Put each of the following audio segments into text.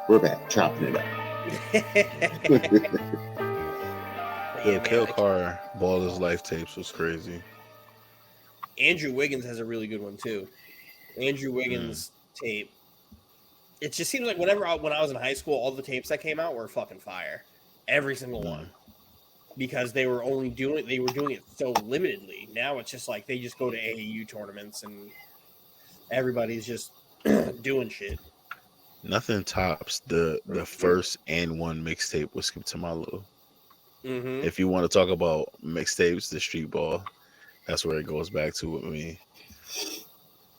We're back, chopping it up. Yo, Kale Carr, Ball His Life tapes was crazy. Andrew Wiggins has a really good one too. Andrew Wiggins tape. It just seems like when I was in high school, all the tapes that came out were fucking fire. Every single one. Because they were doing it so limitedly. Now it's just like they just go to AAU tournaments and everybody's just doing shit. Nothing tops the first and one mixtape with Skip Tomalo. Mm-hmm. If you want to talk about mixtapes, the street ball, that's where it goes back to with me.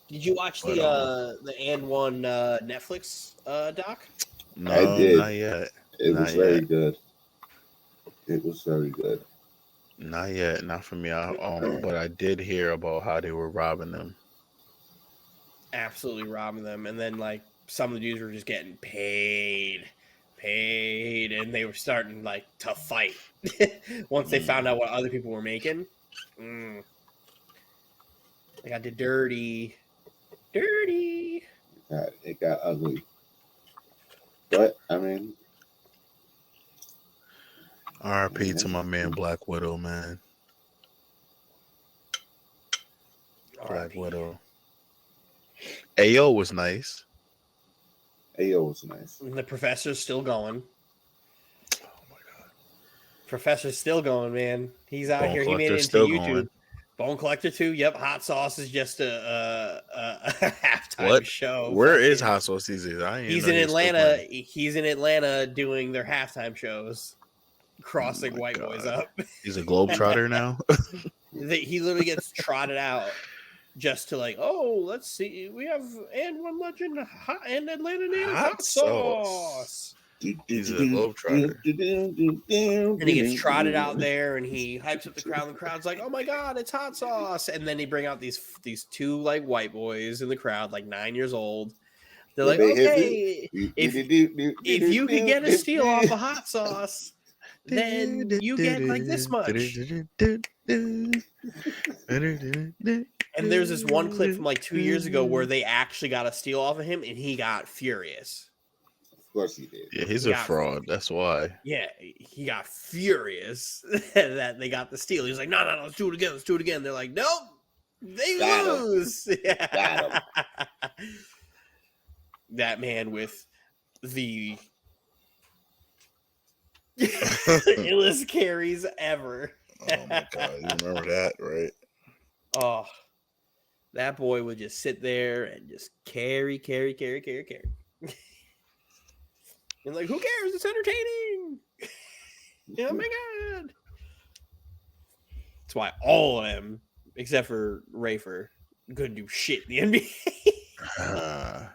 Did you watch the and one Netflix doc? No, I did. Not yet. It was very good. It was very good. Not yet, not for me. But I did hear about how they were robbing them. Absolutely robbing them, and then like some of the dudes were just getting paid, and they were starting like to fight once they found out what other people were making. They got the dirty. It got ugly, but I mean, R.I.P. to my man Black Widow, man. Black Widow. Ayo was nice. Ayo was nice. And the professor's still going. Oh my god. Professor's still going, man. He's out here. He made it into still YouTube. Going. Bone Collector 2. Yep. Hot Sauce is just a halftime show. Where is Hot Sauce these days? He's in Atlanta. He's in Atlanta doing their halftime shows, crossing white boys up. He's a globetrotter now. He literally gets trotted out just to like, oh, let's see. We have and one legend and Atlanta native Hot Sauce. He's a globetrotter. And he gets trotted out there and he hypes up the crowd. The crowd's like, oh my god, it's Hot Sauce. And then they bring out these two like white boys in the crowd, like 9 years old. They're like, okay, if you could get a steal off of Hot Sauce, then you get like this much. And there's this one clip from like 2 years ago where they actually got a steal off of him and he got furious. Of course he did. Yeah, he's a fraud. That's why. Yeah, he got furious that they got the steal. He's like, no, let's do it again. They're like, nope, they lose. Got him. That man with the illest carries ever. Oh my god, you remember that, right? Oh, that boy would just sit there and just carry. And like, who cares? It's entertaining. Oh my god. That's why all of them, except for Rafer, couldn't do shit in the NBA.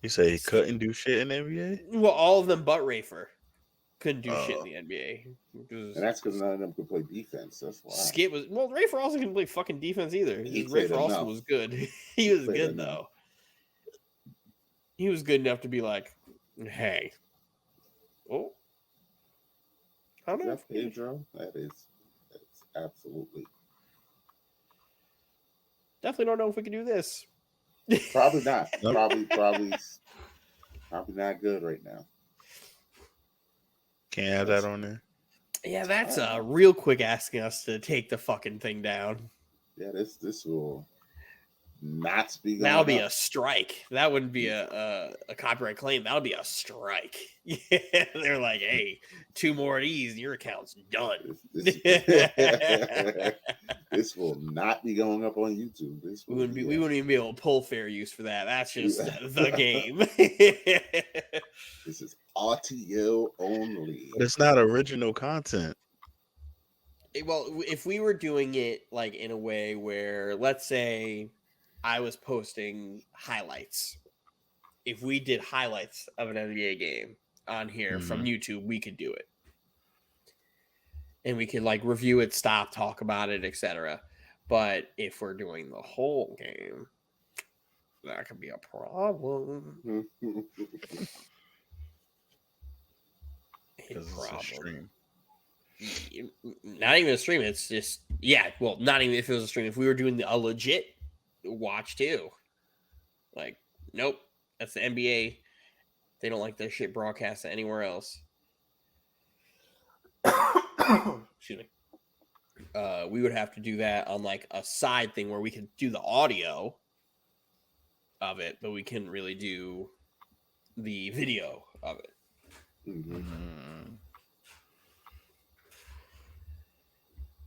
You say he couldn't do shit in the NBA? Well, all of them but Rafer couldn't do shit in the NBA. And that's because none of them could play defense. That's why. Skip was Rafer also couldn't play fucking defense either. Rafer also was good. He was good though. He was good enough to be like, hey. Oh. I don't know. Jeff Pedro, that's absolutely. Definitely don't know if we can do this. Probably not. Probably not good right now. Can't have that on there. Yeah, that's real quick asking us to take the fucking thing down. Yeah, this will not be. That'll be a strike. That wouldn't be a copyright claim. That'll be a strike. Yeah, they're like, hey, 2 more of these, and your account's done. This will not be going up on YouTube. We wouldn't even be able to pull fair use for that. That's just the game. This is RTL only. But it's not original content. Well, if we were doing it like in a way where, let's say, I was posting highlights. If we did highlights of an NBA game on here from YouTube, we could do it. And we could like review it, stop, talk about it, etc. But if we're doing the whole game, that could be a problem. Because it's a stream. Not even a stream. It's just not even if it was a stream. If we were doing a legit watch too, like nope, that's the NBA They don't like their shit broadcast anywhere else. Excuse me. We would have to do that on like a side thing where we could do the audio of it, but we couldn't really do the video of it. Mm-hmm.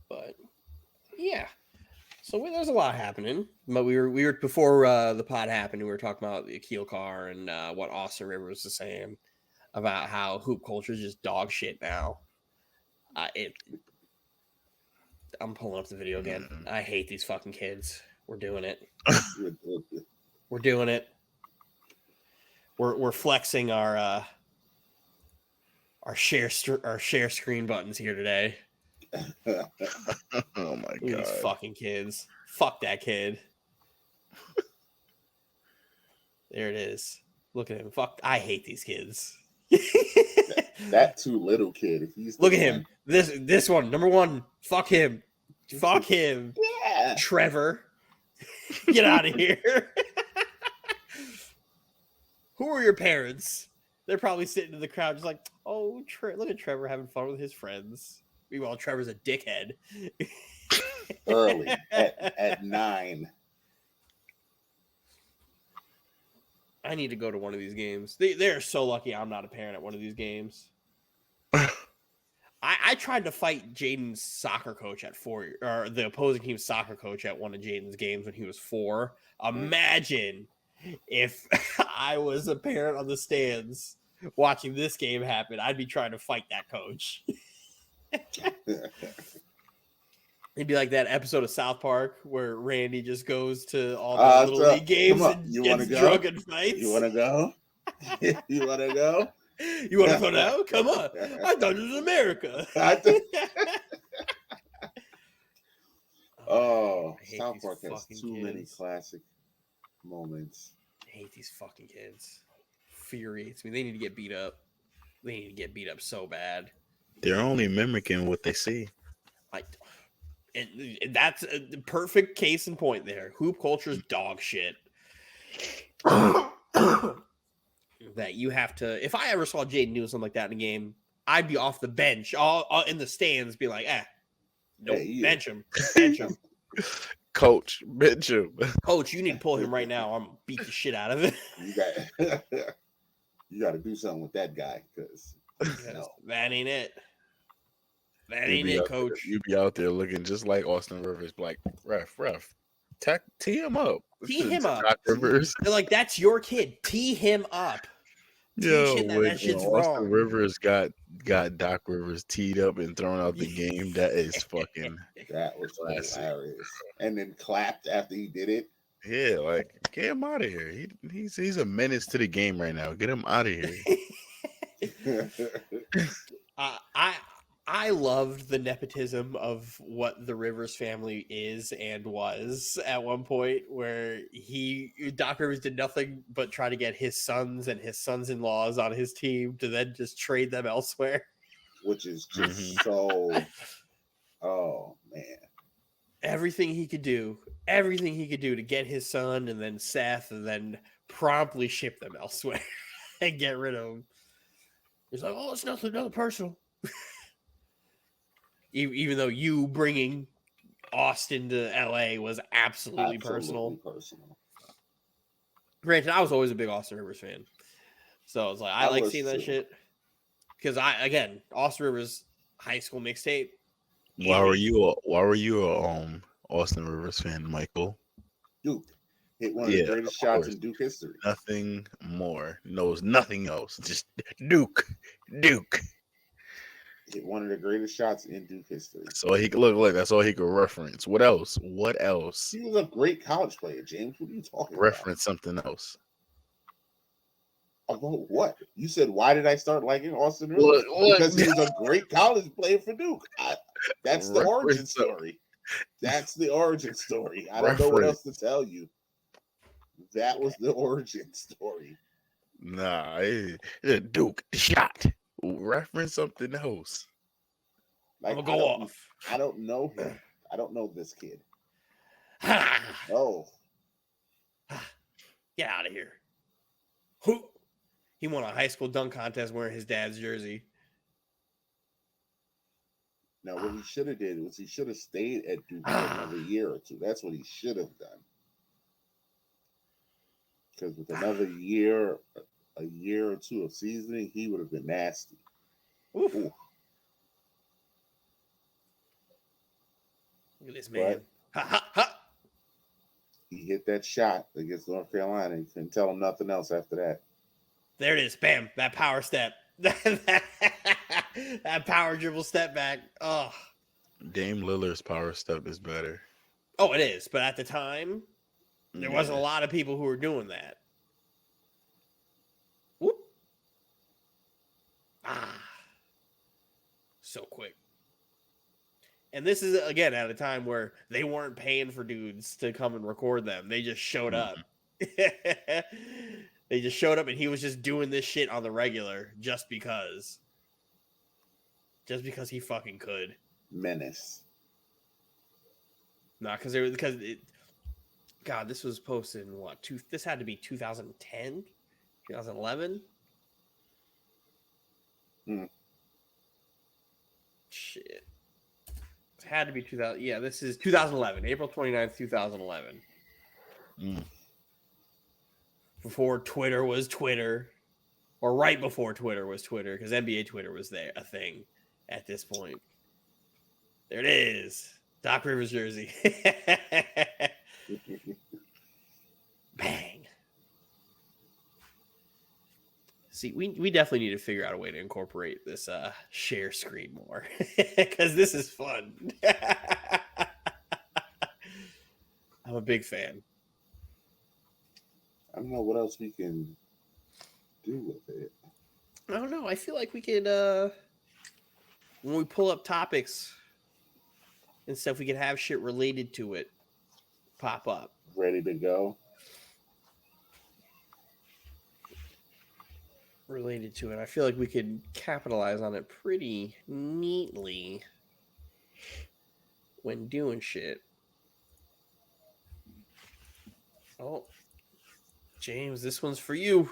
But yeah, so there's a lot happening. But we were before the pod happened. We were talking about the Akil Carr and what Austin Rivers is saying about how hoop culture is just dog shit now. I'm pulling up the video again. I hate these fucking kids. We're doing it. We're doing it. We're flexing our share screen buttons here today. Oh my Look at these fucking kids. Fuck that kid. There it is. Look at him. Fuck. I hate these kids. that too little kid. Look at him. This one. Number one. Fuck him. Fuck him. Yeah. Trevor. Get out of here. Who are your parents? They're probably sitting in the crowd just like, oh, look at Trevor having fun with his friends. Meanwhile, Trevor's a dickhead. Early at 9. I need to go to one of these games. They're so lucky I'm not a parent at one of these games. I tried to fight Jaden's soccer coach at 4, or the opposing team's soccer coach at one of Jaden's games when he was 4. Imagine if I was a parent on the stands watching this game happen. I'd be trying to fight that coach. It'd be like that episode of South Park where Randy just goes to all the little league games and gets drunk and fights. You want to go? You want to go? You want to go now? Come on. I thought it was America. South Park has too many classic moments. I hate these fucking kids. Infuriates me. They need to get beat up. They need to get beat up so bad. They're only mimicking what they see. And that's a perfect case in point there. Hoop culture's dog shit. That you have to. If I ever saw Jaden doing something like that in a game, I'd be off the bench, all in the stands, be like, nope, bench him. Coach, bench him. Coach, you need to pull him right now. I'm gonna beat the shit out of it. You got to do something with that guy because that ain't it. That ain't it, coach. You be out there looking just like Austin Rivers, like ref, tee him up. Tee him up. Doc Rivers. They're like, that's your kid. Tee him up. Yo, that shit's Austin wrong. Rivers got Doc Rivers teed up and thrown out the game. That is fucking. That was hilarious. And then clapped after he did it. Yeah, like get him out of here. He's a menace to the game right now. Get him out of here. I loved the nepotism of what the Rivers family is and was at one point, where Doc Rivers did nothing but try to get his sons and his sons-in-laws on his team to then just trade them elsewhere. Which is just so, oh man. Everything he could do to get his son and then Seth and then promptly ship them elsewhere and get rid of them. He's like, oh, it's nothing personal. Even though you bringing Austin to LA was absolutely personal. Granted, I was always a big Austin Rivers fan. So I was like, I like seeing that shit. Because Austin Rivers high school mixtape. Why were you a Austin Rivers fan, Michael? Duke hit one of the greatest shots in Duke history. Nothing more. Knows nothing else. Just Duke. Hit one of the greatest shots in Duke history. So he could look. That's all he could reference. What else? He was a great college player, James. What are you talking about? Reference something else. About what? You said, why did I start liking Austin Rivers? Because he was a great college player for Duke. That's the origin story. That's the origin story. I don't know what else to tell you. That was the origin story. Nah, Duke shot. Reference something else. I'm gonna go off. I don't know him. I don't know this kid. Oh. Get out of here. Who? He won a high school dunk contest wearing his dad's jersey. Now, what he should have did was he should have stayed at Duke for another year or two. That's what he should have done. Because with another year, a year or two of seasoning, he would have been nasty. Oof. Ooh. Look at this man. Ha, ha, ha. He hit that shot against North Carolina. You couldn't tell him nothing else after that. There it is. Bam. That power step. That power dribble step back. Oh. Dame Lillard's power step is better. Oh, it is. But at the time, there wasn't a lot of people who were doing that. Whoop. So quick. And this is, again, at a time where they weren't paying for dudes to come and record them. They just showed up. They just showed up and he was just doing this shit on the regular just because. Just because he fucking could. Menace. Nah, because God, this was posted in what? This had to be 2010? 2011? Shit. It had to be 2000. Yeah, this is 2011. April 29th, 2011. Before Twitter was Twitter. Or right before Twitter was Twitter, because NBA Twitter was there a thing at this point. There it is. Doc Rivers jersey. Bang. See, we definitely need to figure out a way to incorporate this share screen more. Because this is fun. I'm a big fan. I don't know what else we can do with it. I don't know. I feel like we could, when we pull up topics and stuff, we could have shit related to it pop up. Ready to go. Related to it. I feel like we could capitalize on it pretty neatly when doing shit. Oh, James, this one's for you.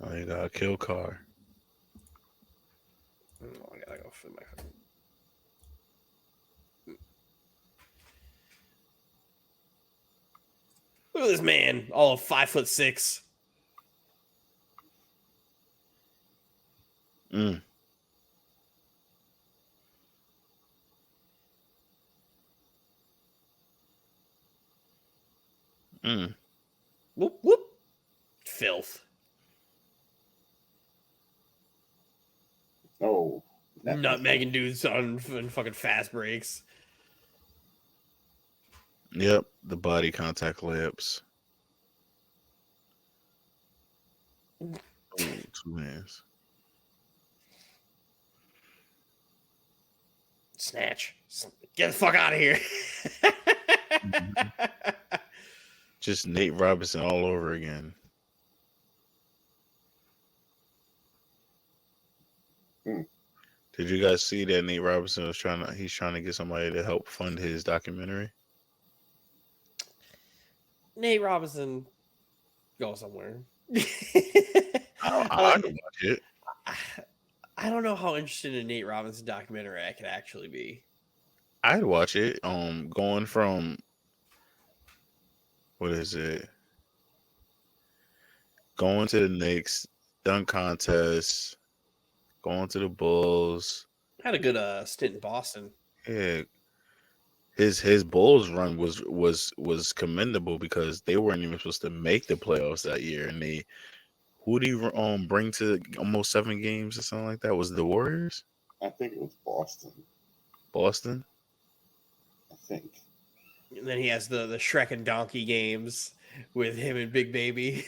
Oh, you got a kill car. Oh, I gotta go for my. Look at this man, all of 5'6". Whoop whoop. Filth. Oh. Nutmegging dudes on fucking fast breaks. Yep, the body contact layups. Oh, 2 hands. Snatch. Get the fuck out of here. Just Nate Robinson all over again. Did you guys see that Nate Robinson was trying to get somebody to help fund his documentary? Nate Robinson, go somewhere. I can watch it. I don't know how interested in Nate Robinson documentary I could actually be. I'd watch it. Going from what is it? Going to the Knicks dunk contest, going to the Bulls. Had a good stint in Boston. Yeah, his Bulls run was commendable because they weren't even supposed to make the playoffs that year, and who did he bring to almost 7 games or something like that? Was it the Warriors? I think it was Boston. Boston? I think. And then he has the Shrek and Donkey games with him and Big Baby.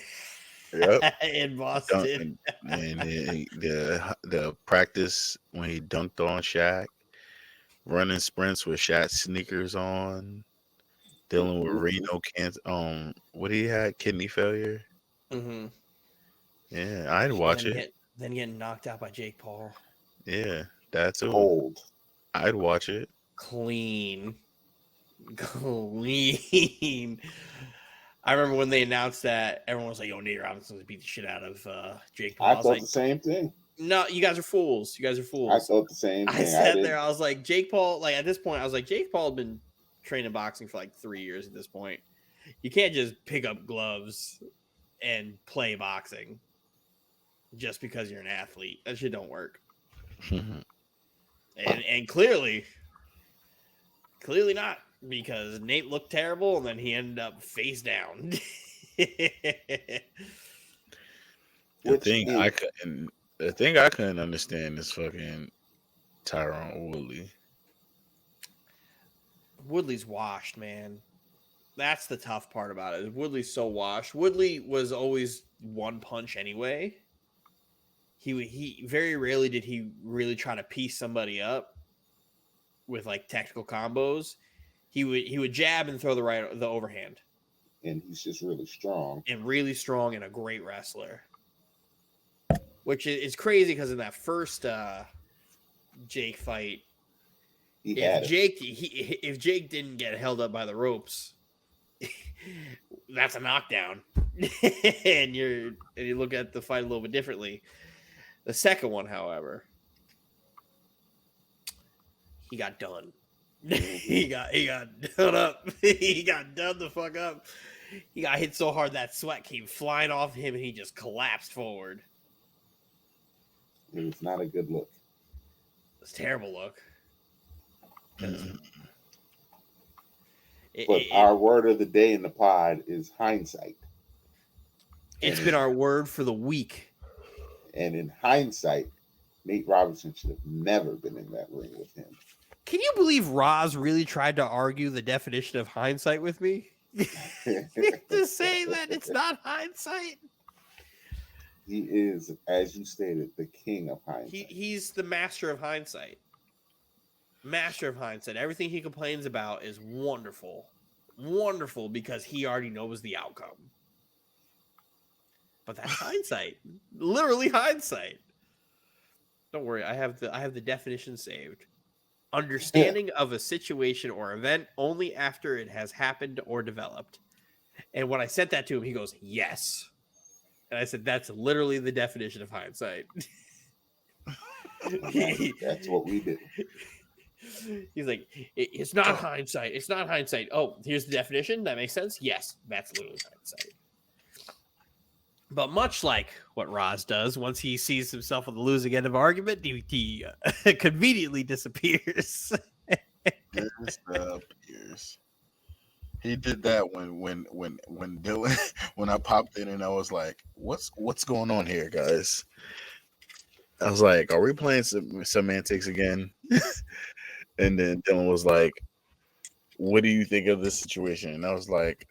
Yep. In Boston. And the practice when he dunked on Shaq, running sprints with Shaq sneakers on, dealing with renal cancer. What he had, kidney failure. Mm-hmm. Yeah, I'd watch it. Then getting knocked out by Jake Paul. Yeah, that's old. I'd watch it. Clean. I remember when they announced that, everyone was like, "Yo, Nate Robinson's beat the shit out of Jake Paul." I thought the same thing. No, you guys are fools. You guys are fools. I thought the same thing. I sat there. I was like, Jake Paul. Like at this point, I was like, Jake Paul had been training boxing for like 3 years at this point. You can't just pick up gloves and play boxing just because you're an athlete. That shit don't work. and clearly not, because Nate looked terrible and then he ended up face down. The thing I couldn't understand is fucking Tyron Woodley. Woodley's washed, man. That's the tough part about it. Woodley's so washed. Woodley was always one punch anyway. He very rarely did he really try to piece somebody up with like technical combos. He would jab and throw the overhand. And he's just really strong. And a great wrestler. Which is crazy because in that first Jake fight, if Jake didn't get held up by the ropes, that's a knockdown. and you look at the fight a little bit differently. The second one, however, he got done. he got done up. He got done the fuck up. He got hit so hard that sweat came flying off him and he just collapsed forward. It was not a good look. It was a terrible look. But our word of the day in the pod is hindsight. It's been our word for the week. And in hindsight, Nate Robinson should have never been in that ring with him. Can you believe Roz really tried to argue the definition of hindsight with me? To say that it's not hindsight? He is, as you stated, the king of hindsight. He's the master of hindsight. Master of hindsight. Everything he complains about is wonderful. Wonderful because he already knows the outcome. But that's hindsight. Literally hindsight. Don't worry, I have the definition saved. Understanding of a situation or event only after it has happened or developed. And when I sent that to him, he goes, "Yes." And I said, "That's literally the definition of hindsight." That's what we did. He's like, "It's not hindsight. It's not hindsight." Oh, here's the definition. That makes sense. Yes, that's literally hindsight. But much like what Roz does, once he sees himself on the losing end of an argument, he conveniently disappears. He did that when Dylan, when I popped in and I was like, "What's going on here, guys?" I was like, "Are we playing semantics again?" And then Dylan was like, "What do you think of this situation?" And I was like,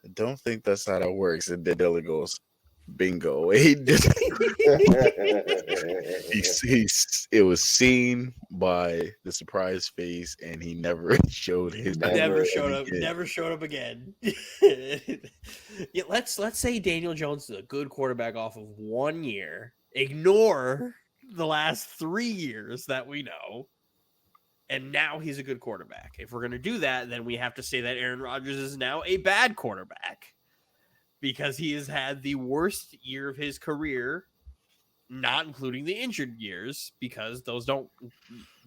I don't think that's how that works. And then Dylan goes, "Bingo." It was seen by the surprise face, and he never showed his never showed up again. Yeah, let's say Daniel Jones is a good quarterback off of 1 year. Ignore the last 3 years that we know. And now he's a good quarterback. If we're going to do that, then we have to say that Aaron Rodgers is now a bad quarterback because he has had the worst year of his career, not including the injured years, because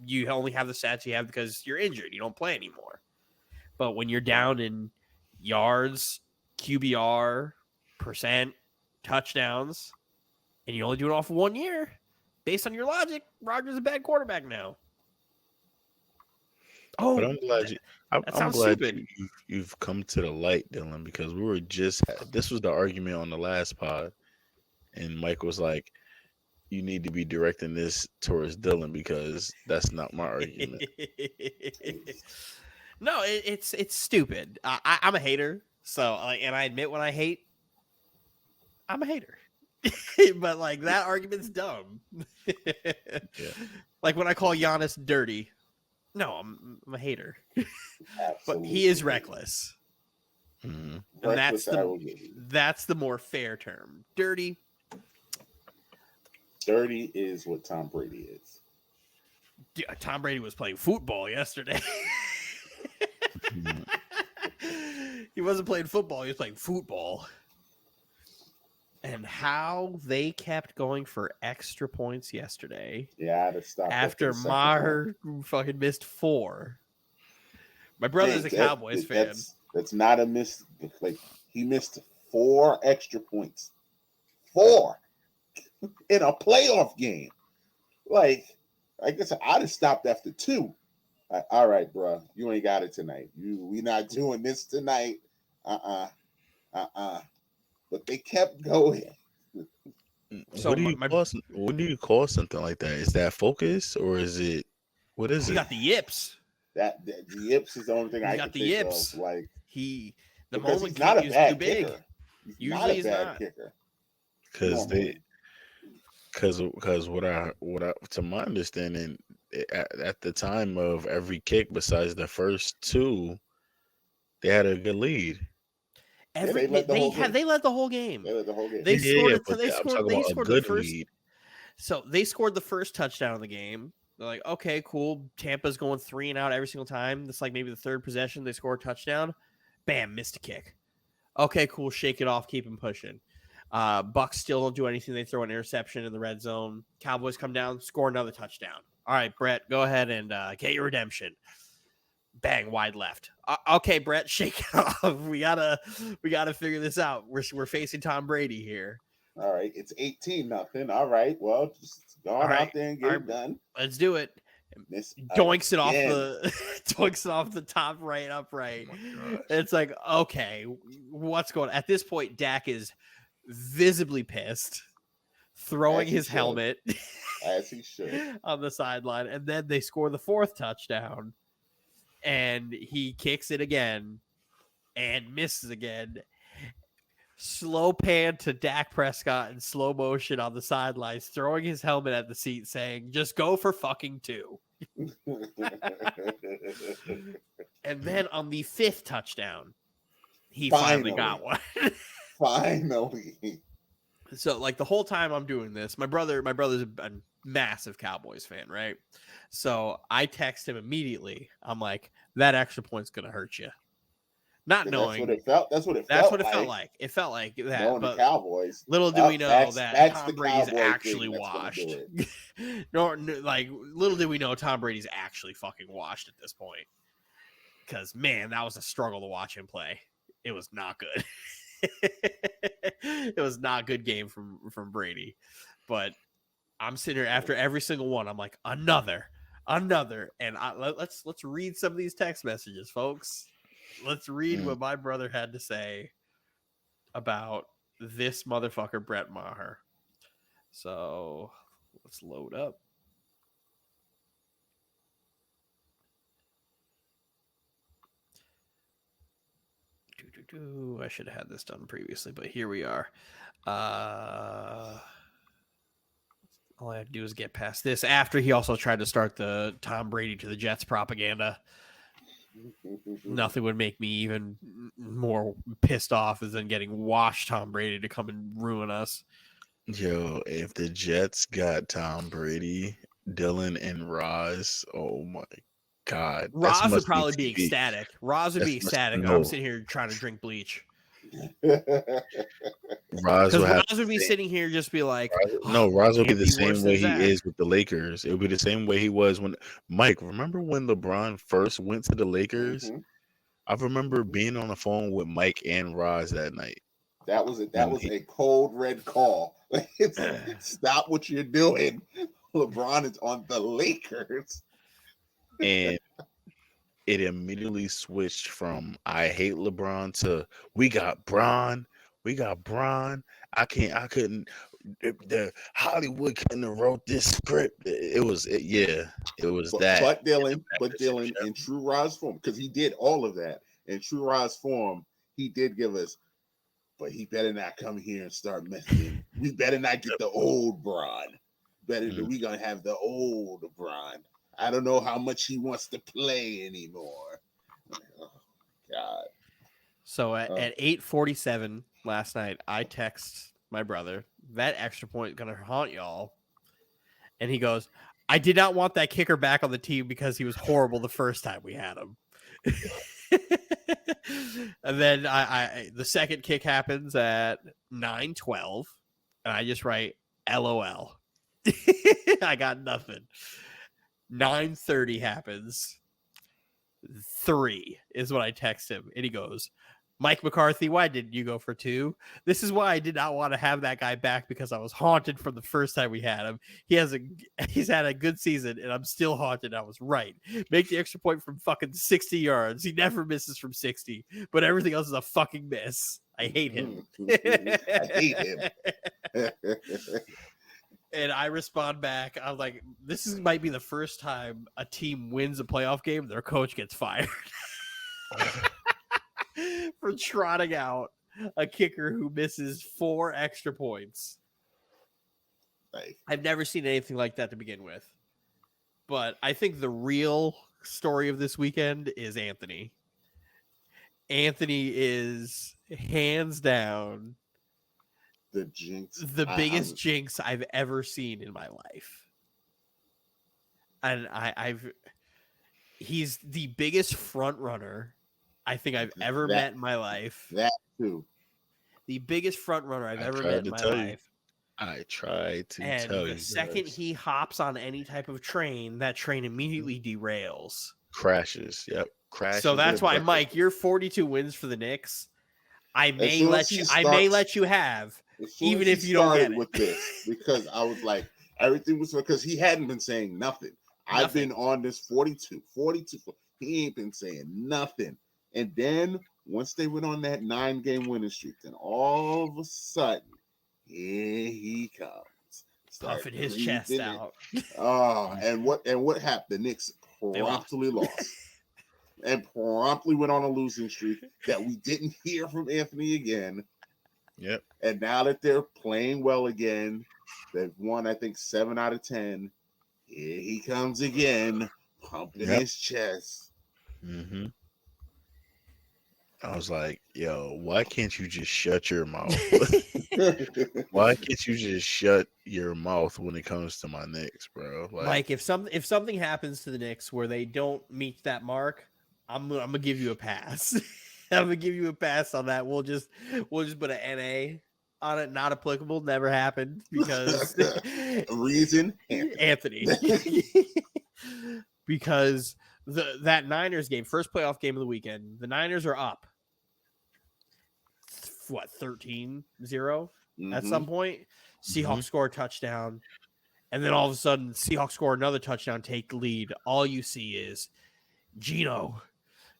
you only have the stats you have because you're injured. You don't play anymore. But when you're down in yards, QBR, percent, touchdowns, and you only do it off of 1 year, based on your logic, Rodgers is a bad quarterback now. Oh, but I'm glad you've come to the light, Dylan, because we were this was the argument on the last pod, and Mike was like, "You need to be directing this towards Dylan because that's not my argument." No, it's stupid. I'm a hater, so and I admit when I hate, I'm a hater. But like that argument's dumb. Yeah. Like when I call Giannis dirty. No, I'm a hater. But he is reckless. Mm-hmm. And that's the more fair term. Dirty. Dirty is what Tom Brady is. Yeah, Tom Brady was playing football yesterday. He wasn't playing football. He was playing football. And how they kept going for extra points yesterday. Yeah, I had to stop after Maher fucking missed 4. My brother's a Cowboys fan. That's not a miss. Like, he missed 4 extra points. 4 in a playoff game. Like, I guess I'd have stopped after 2. Like, all right, bro, you ain't got it tonight. We not doing this tonight. But they kept going. So what do you call something like that? Is that focus or is it what is it? He got the yips. That the yips is the only thing I can think of. Like the moment he's not a bad kicker. He's usually not a bad kicker. Because what I to my understanding at the time of every kick besides the first 2, they had a good lead. They led the whole game. They led the whole game. They scored the first lead. So they scored the first touchdown of the game. They're like, okay, cool. Tampa's going 3 and out every single time. It's like maybe the 3rd possession. They score a touchdown. Bam, missed a kick. Okay, cool. Shake it off. Keep him pushing. Bucks still don't do anything. They throw an interception in the red zone. Cowboys come down, score another touchdown. All right, Brett, go ahead and get your redemption. Bang, wide left. Okay, Brett, shake it off. We gotta figure this out. We're facing Tom Brady here. All right, it's 18-0. All right, well, just go on out there and get it done. Let's do it. Doinks it off the top right upright. Oh, it's like, okay, what's going on? At this point, Dak is visibly pissed, throwing his helmet as he should on the sideline, and then they score the 4th touchdown, and he kicks it again and misses again. Slow pan to Dak Prescott in slow motion on the sidelines, throwing his helmet at the seat, saying, "Just go for fucking 2." And then on the 5th touchdown, he finally got one. Finally. So, like, the whole time I'm doing this, my brother's a massive Cowboys fan, right? So I text him immediately. I'm like, that extra point's gonna hurt you. Not knowing that's what it felt like. It felt like that. Knowing but the Cowboys. Little do we know that Tom Brady's actually washed. Little did we know Tom Brady's actually fucking washed at this point. Because man, that was a struggle to watch him play. It was not good. It was not a good game from Brady. But I'm sitting here after every single one. I'm like, another, and let's read some of these text messages, folks. Let's read what my brother had to say about this motherfucker, Brett Maher. So let's load up. I should have had this done previously, but here we are. All I have to do is get past this after he also tried to start the Tom Brady to the Jets propaganda. Nothing would make me even more pissed off than getting washed Tom Brady to come and ruin us. Yo, if the Jets got Tom Brady, Dylan, and Roz, oh my God. Roz would probably be ecstatic. Roz would be ecstatic. I'm sitting here trying to drink bleach. Roz would be sitting here just be like, Roz will be the same way he is with the Lakers. It would be the same way he was when Mike. Remember when LeBron first went to the Lakers? Mm-hmm. I remember being on the phone with Mike and Roz that night. That was a cold red call. Stop what you're doing. LeBron is on the Lakers. And it immediately switched from I hate LeBron to we got Bron. I couldn't. The Hollywood couldn't have wrote this script. It was that. But Dylan, in true Roz form, because he did all of that in true Roz form, he did give us. But he better not come here and start messing. We better not get the old Bron. We gonna have the old Bron. I don't know how much he wants to play anymore. Oh God. So at 8:47 last night, I text my brother, that extra point gonna haunt y'all. And he goes, I did not want that kicker back on the team because he was horrible the first time we had him. And then I the second kick happens at 9:12, and I just write LOL. I got nothing. 9:30 happens. 3 is what I text him, and he goes, Mike McCarthy, why didn't you go for 2? This is why I did not want to have that guy back, because I was haunted from the first time we had him. He's had a good season, and I'm still haunted. I was right. Make the extra point from fucking 60 yards. He never misses from 60, but everything else is a fucking miss. I hate him. I hate him. And I respond back. I'm like, might be the first time a team wins a playoff game, their coach gets fired for trotting out a kicker who misses 4 extra points. Like, I've never seen anything like that to begin with. But I think the real story of this weekend is Anthony. Anthony is hands down the jinx, the biggest jinx I've ever seen in my life. And he's the biggest front runner I think I've ever met in my life. That too. The biggest front runner I've ever met in my life. I tried to and tell you. And the second he hops on any type of train, that train immediately derails. Crashes. Yep. Crashes. So that's why, Mike, your 42 wins for the Knicks, I may let you have, even if you don't get it. With this, because I was like, everything was because he hadn't been saying nothing. I've been on this 42. He ain't been saying nothing. And then once they went on that 9-game winning streak, then all of a sudden, here he comes, puffing his chest out. And what happened? The Knicks promptly lost. And promptly went on a losing streak that we didn't hear from Anthony again. Yep. And now that they're playing well again, they've won, I think, 7 out of 10. Here he comes again, pumping his chest. Mm-hmm. I was like, yo, why can't you just shut your mouth? Why can't you just shut your mouth when it comes to my Knicks, bro? Like if something happens to the Knicks where they don't meet that mark, I'm gonna give you a pass. I'm gonna give you a pass on that. We'll just put an NA on it. Not applicable. Never happened because reason Anthony. Because that Niners game, first playoff game of the weekend, the Niners are up. What, 13-0 at some point? Seahawks score a touchdown, and then all of a sudden Seahawks score another touchdown, take the lead. All you see is Geno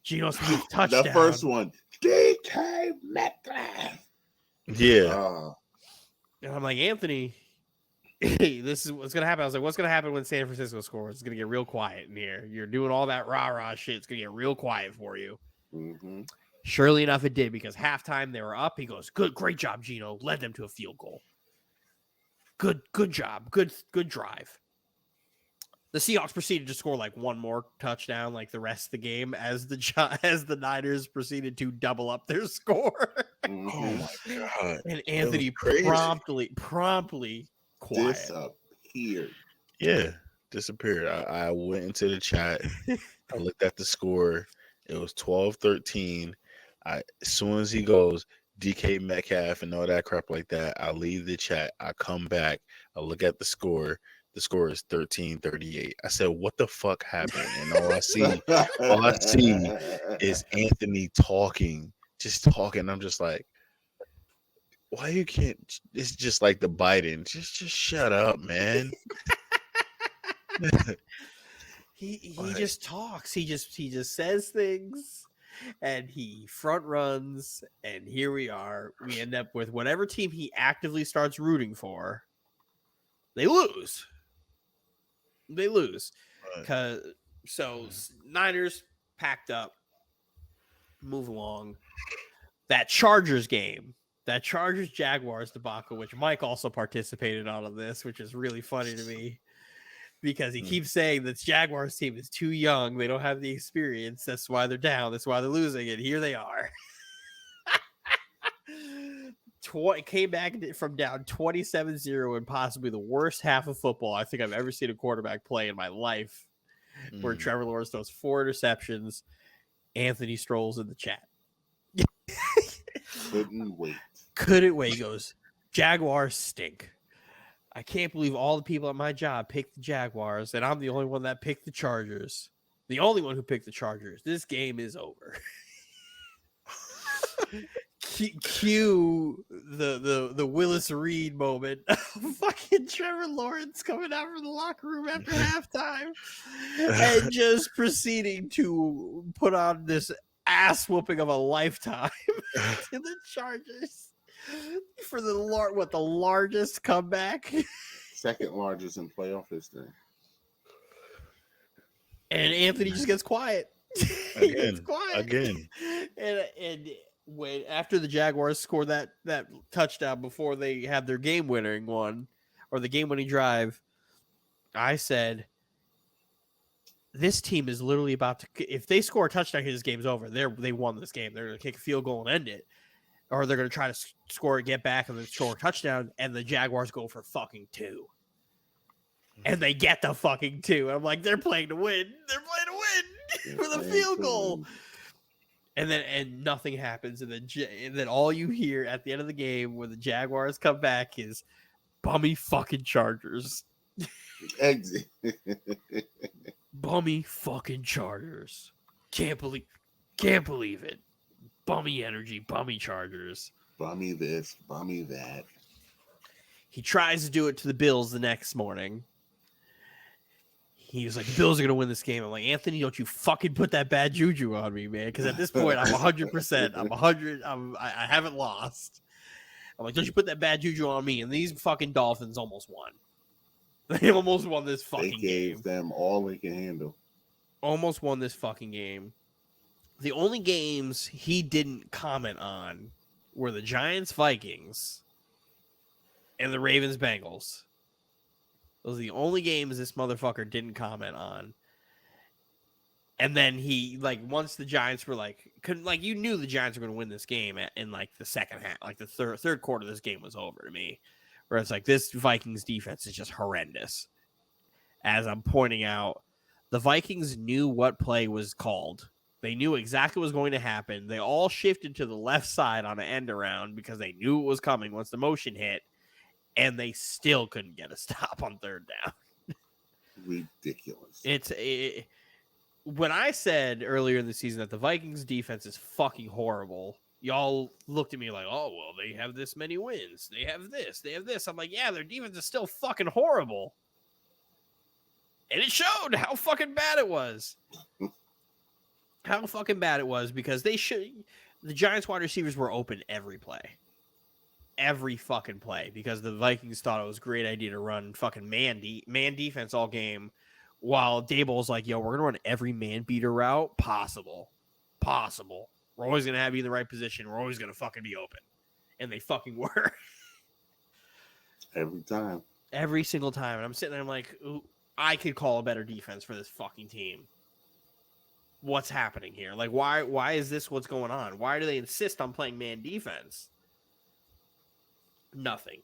Smith touchdown. The first one, DK Metcalf. Yeah. And I'm like, Anthony, hey, this is what's gonna happen. I was like, what's gonna happen when San Francisco scores? It's gonna get real quiet in here. You're doing all that rah-rah shit. It's gonna get real quiet for you. Mm-hmm. Surely enough, it did, because halftime they were up. He goes, great job, Geno. Led them to a field goal. Good job. Good drive. The Seahawks proceeded to score like one more touchdown, like the rest of the game, as the Niners proceeded to double up their score. Oh my god! And Anthony promptly quiet. Disappeared. Yeah, disappeared. I went into the chat. I looked at the score. It was 12-13. As soon as he goes, DK Metcalf and all that crap like that, I leave the chat. I come back. I look at the score. The score is 13-38. I said, what the fuck happened? And all I see is Anthony talking, just talking. I'm just like, why you can't? It's just like the Biden. Just shut up, man. He just talks. He just says things, and he front runs. And here we are. We end up with whatever team he actively starts rooting for. They lose. Niners packed up, move along. That Chargers game, that Chargers Jaguars debacle, which Mike also participated on this, which is really funny to me, because he keeps saying that Jaguars team is too young. They don't have the experience. That's why they're down. That's why they're losing. And here they are. Came back from down 27-0 in possibly the worst half of football I think I've ever seen a quarterback play in my life, where Trevor Lawrence throws 4 interceptions. Anthony Strolls in the chat. Couldn't wait. He goes, Jaguars stink. I can't believe all the people at my job picked the Jaguars, and I'm the only one that picked the Chargers. The only one who picked the Chargers. This game is over. Cue the Willis Reed moment. Fucking Trevor Lawrence coming out from the locker room after halftime and just proceeding to put on this ass whooping of a lifetime to the Chargers for the largest comeback, second largest in playoff history. And Anthony just gets quiet. Again. And when after the Jaguars scored that touchdown before they had their game-winning one or the game-winning drive, I said, this team is literally about to, if they score a touchdown, this game's over. They won this game. They're going to kick a field goal and end it. Or they're going to try to score it, get back, and then score a touchdown, and the Jaguars go for fucking 2. And they get the fucking 2. I'm like, they're playing to win. They're playing to win with a field goal. And then nothing happens. And then all you hear at the end of the game when the Jaguars come back is bummy fucking Chargers. Exit. Bummy fucking Chargers. Can't believe it. Bummy energy, bummy Chargers. Bummy this, bummy that. He tries to do it to the Bills the next morning. He was like, the Bills are going to win this game. I'm like, Anthony, don't you fucking put that bad juju on me, man. Because at this point, I'm 100%. I'm 100. I haven't lost. I'm like, don't you put that bad juju on me. And these fucking Dolphins almost won. They almost won this fucking game. They gave them all they can handle. Almost won this fucking game. The only games he didn't comment on were the Giants-Vikings and the Ravens-Bengals. Those are the only games this motherfucker didn't comment on. And then he, like, once the Giants were you knew the Giants were going to win this game in like the second half, like the third quarter of this game was over to me. Where it's like, this Vikings defense is just horrendous. As I'm pointing out, the Vikings knew what play was called. They knew exactly what was going to happen. They all shifted to the left side on an end around because they knew it was coming once the motion hit. And they still couldn't get a stop on third down. Ridiculous. When I said earlier in the season that the Vikings defense is fucking horrible, y'all looked at me like, oh, well, they have this many wins. They have this. I'm like, yeah, their defense is still fucking horrible. And it showed how fucking bad it was. Because the Giants wide receivers were open every play. Every fucking play, because the Vikings thought it was a great idea to run fucking man defense all game, while Dable's like, yo, we're gonna run every man beater route possible. We're always gonna have you in the right position. We're always gonna fucking be open. And they fucking were. Every single time. And I'm sitting there, I'm like, ooh, I could call a better defense for this fucking team. What's happening here? Like, why is this what's going on? Why do they insist on playing man defense? Nothing.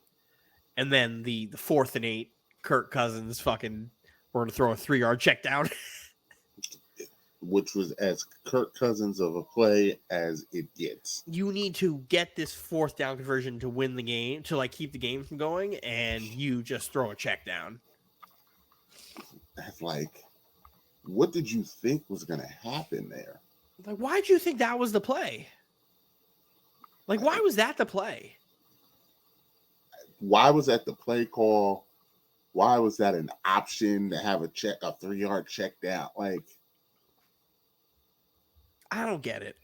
And then the 4th and 8, Kirk Cousins fucking, we're going to throw a 3-yard check down. Which was as Kirk Cousins of a play as it gets. You need to get this 4th down conversion to win the game, to like keep the game from going, and you just throw a check down. That's like, what did you think was going to happen there? Like, why did you think that was the play? Like, why was that the play? Why was that the play call? Why was that an option to have a 3-yard check down? Like, I don't get it.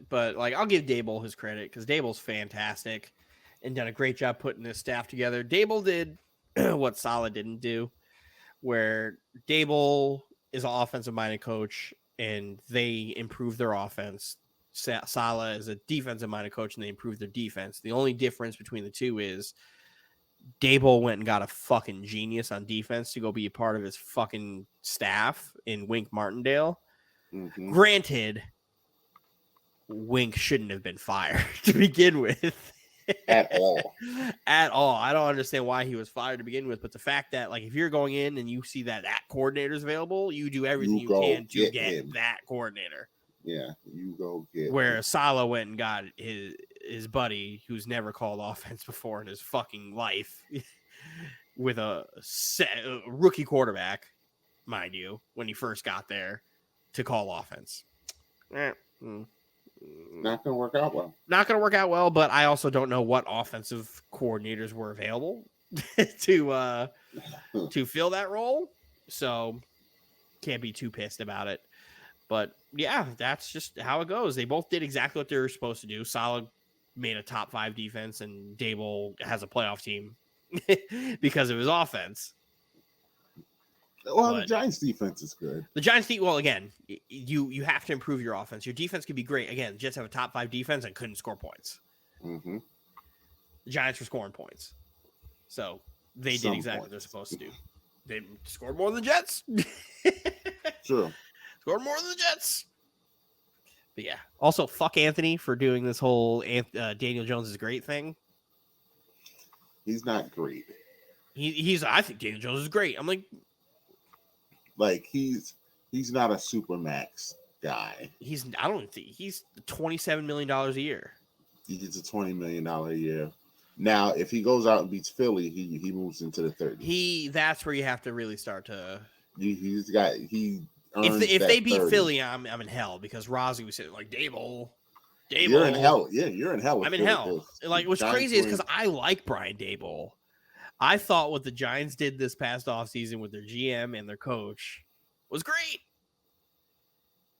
But like, I'll give Dable his credit because Dable's fantastic and done a great job putting this staff together. Dable did what Saleh didn't do, where Dable is an offensive-minded coach and they improve their offense. Saleh is a defensive-minded coach and they improve their defense. The only difference between the two is Dable went and got a fucking genius on defense to go be a part of his fucking staff in Wink Martindale. Mm-hmm. Granted, Wink shouldn't have been fired to begin with. At all. I don't understand why he was fired to begin with, but the fact that, like, if you're going in and you see that coordinator's available, you do everything you can to get that coordinator. Yeah, you go get where Salah went and got his buddy who's never called offense before in his fucking life with a rookie quarterback, mind you, when he first got there to call offense. Not going to work out well. Not going to work out well, but I also don't know what offensive coordinators were available to fill that role. So can't be too pissed about it. But yeah, that's just how it goes. They both did exactly what they were supposed to do. Salah made a top 5 defense, and Dable has a playoff team because of his offense. Well, the Giants' defense is good. The Giants' well, again, you have to improve your offense. Your defense could be great. Again, the Jets have a top 5 defense and couldn't score points. Mm-hmm. The Giants were scoring points, so they did exactly what they're supposed to do. They scored more than the Jets. Sure. Scored more than the Jets. But yeah. Also, fuck Anthony for doing this whole Daniel Jones is great thing. He's not great. I think Daniel Jones is great. I'm like he's not a super max guy. I don't think he's $27 million a year. He's a $20 million a year. Now, if he goes out and beats Philly, he moves into the 30s. That's where you have to really start to. If they beat 30. Philly, I'm in hell because Rozzy was saying like Dable. You're in hell. Yeah, you're in hell. I'm in hell. Like what's crazy is because I like Brian Dable. I thought what the Giants did this past offseason with their GM and their coach was great.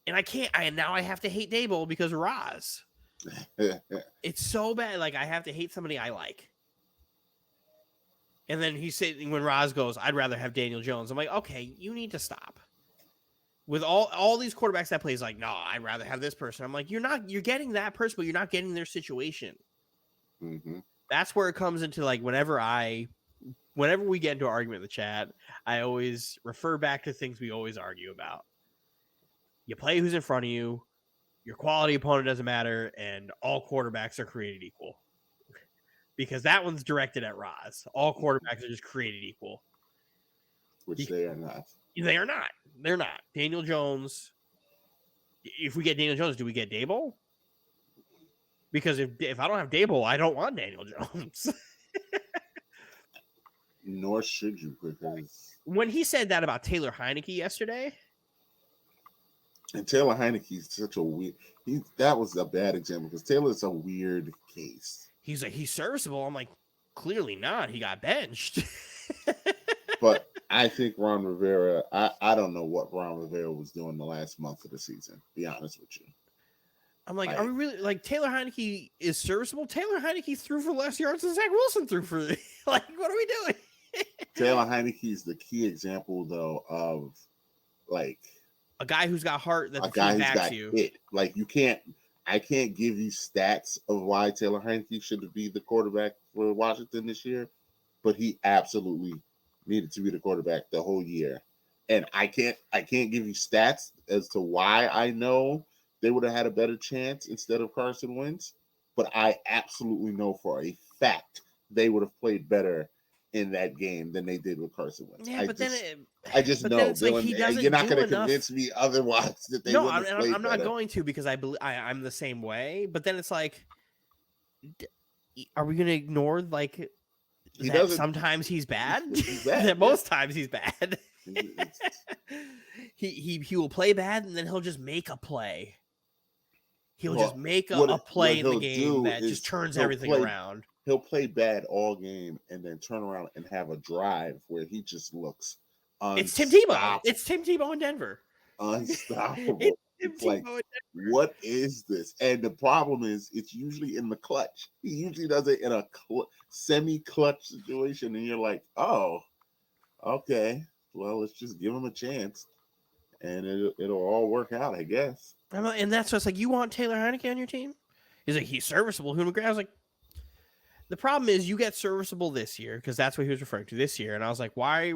And now I have to hate Dable because of Roz. It's so bad. Like I have to hate somebody I like. And then he said when Roz goes, I'd rather have Daniel Jones. I'm like, okay, you need to stop. With all these quarterbacks that plays like, no, I'd rather have this person. I'm like, you're getting that person, but you're not getting their situation. Mm-hmm. That's where it comes into like whenever we get into an argument in the chat, I always refer back to things we always argue about. You play who's in front of you, your quality opponent doesn't matter, and all quarterbacks are created equal. Because that one's directed at Roz. All quarterbacks are just created equal. Which they are not. They are not. They're not. Daniel Jones. If we get Daniel Jones, do we get Dable? Because if I don't have Dable, I don't want Daniel Jones. Nor should you, because when he said that about Taylor Heineke yesterday, and Taylor Heineke's such a weird. That was a bad example because Taylor's a weird case. He's like he's serviceable. I'm like, clearly not. He got benched. But I think Ron Rivera. I don't know what Ron Rivera was doing the last month of the season. Be honest with you. I'm like, are we really like Taylor Heineke is serviceable? Taylor Heineke threw for less yards than Zach Wilson threw for. Like, what are we doing? Taylor Heineke is the key example, though, of like a guy who's got heart that the team backs you. It. Like I can't give you stats of why Taylor Heineke should be the quarterback for Washington this year, but he absolutely needed to be the quarterback the whole year. And I can't give you stats as to why I know they would have had a better chance instead of Carson Wentz, but I absolutely know for a fact they would have played better in that game than they did with Carson Wentz. Yeah, I just know, Dylan, like you're not going to convince me otherwise that they wouldn't have played I'm better. not going to because I believe I'm the same way. But then it's like, are we going to ignore like that sometimes he's bad? That most times he's bad. he will play bad and then he'll just make a play. He'll just make a play in the game that just turns everything around. He'll play bad all game and then turn around and have a drive where he just looks unstoppable. It's Tim Tebow. It's Tim Tebow in Denver. Unstoppable. It's like, what is this? And the problem is it's usually in the clutch. He usually does it in a semi-clutch situation. And you're like, oh, okay. Well, let's just give him a chance. And it'll all work out, I guess. And that's what's like, you want Taylor Heineke on your team? He's like, he's serviceable. Hugh McGrath. I was like, the problem is you get serviceable this year because that's what he was referring to this year. And I was like, why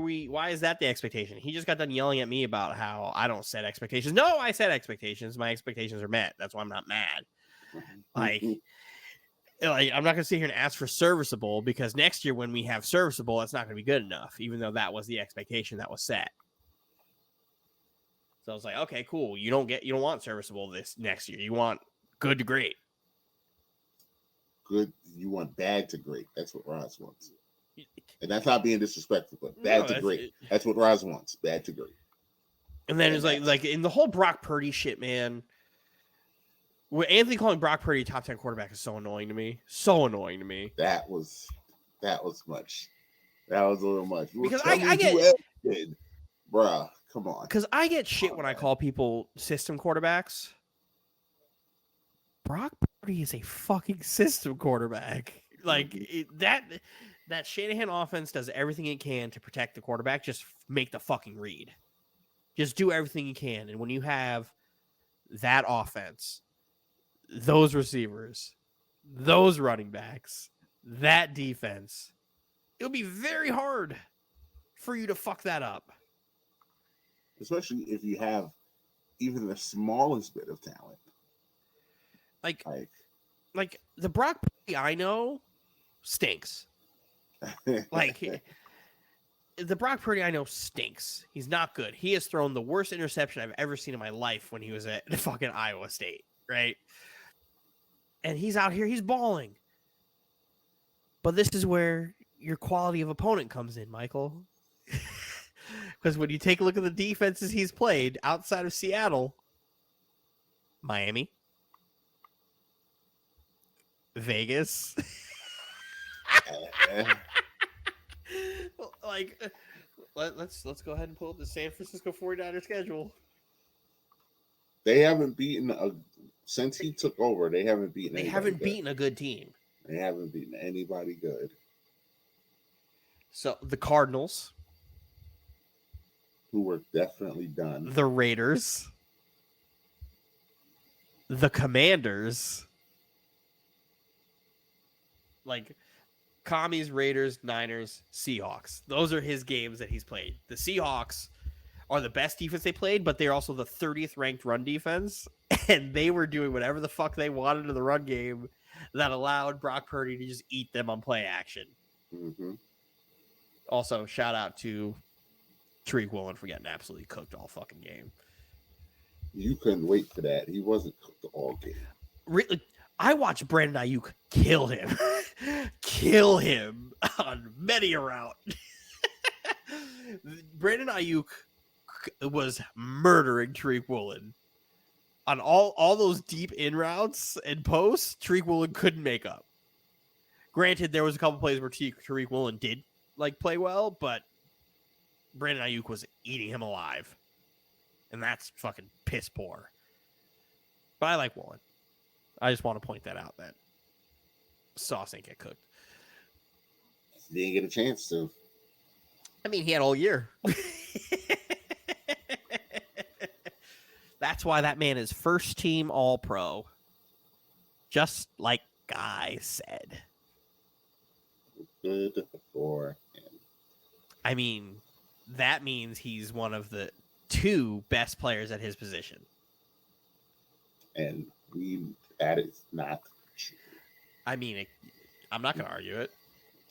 is that the expectation? He just got done yelling at me about how I don't set expectations. No, I set expectations. My expectations are met. That's why I'm not mad. Like I'm not going to sit here and ask for serviceable because next year when we have serviceable, it's not going to be good enough, even though that was the expectation that was set. So I was like, okay, cool. You don't want serviceable this next year. You want good to great. Good. You want bad to great. That's what Roz wants. And that's not being disrespectful, but bad to great. That's what Roz wants. Bad to great. And then it's like in the whole Brock Purdy shit, man. Anthony calling Brock Purdy a top 10 quarterback is so annoying to me. So annoying to me. That was much. That was a little much. Because I get, bruh, come on. Because I get shit when I call people system quarterbacks. Brock Purdy is a fucking system quarterback. Like that Shanahan offense does everything it can to protect the quarterback. Just make the fucking read. Just do everything you can. And when you have that offense, those receivers, those running backs, that defense, it'll be very hard for you to fuck that up. Especially if you have even the smallest bit of talent. Like the Brock Purdy I know stinks. Like the Brock Purdy I know stinks. He's not good. He has thrown the worst interception I've ever seen in my life when he was at fucking Iowa State, right? And he's out here, he's balling. But this is where your quality of opponent comes in, Michael. Because when you take a look at the defenses he's played outside of Seattle, Miami, Vegas, like let's go ahead and pull up the San Francisco 49ers schedule. They haven't beaten since he took over. They haven't beaten. They haven't beaten a good team. They haven't beaten anybody good. So the Cardinals, who were definitely done. The Raiders, the Commanders, like Commies, Raiders, Niners, Seahawks. Those are his games that he's played. The Seahawks are the best defense they played, but they're also the 30th ranked run defense, and they were doing whatever the fuck they wanted in the run game that allowed Brock Purdy to just eat them on play action. Mm-hmm. Also, shout out to Tariq Woolen for getting absolutely cooked all fucking game. You couldn't wait for that. He wasn't cooked all game. Really, I watched Brandon Ayuk kill him on many a route. Brandon Ayuk was murdering Tariq Woolen on all those deep in routes and posts. Tariq Woolen couldn't make up. Granted, there was a couple plays where Tariq Woolen did play well, but Brandon Ayuk was eating him alive, and that's fucking piss poor. But I like Woolen. I just want to point that out, that Sauce ain't get cooked. He didn't get a chance to. I mean, he had all year. That's why that man is first team All-Pro. Just like Guy said. Good for him. I mean, that means he's one of the two best players at his position. And that is not true. I mean, I'm not going to argue it.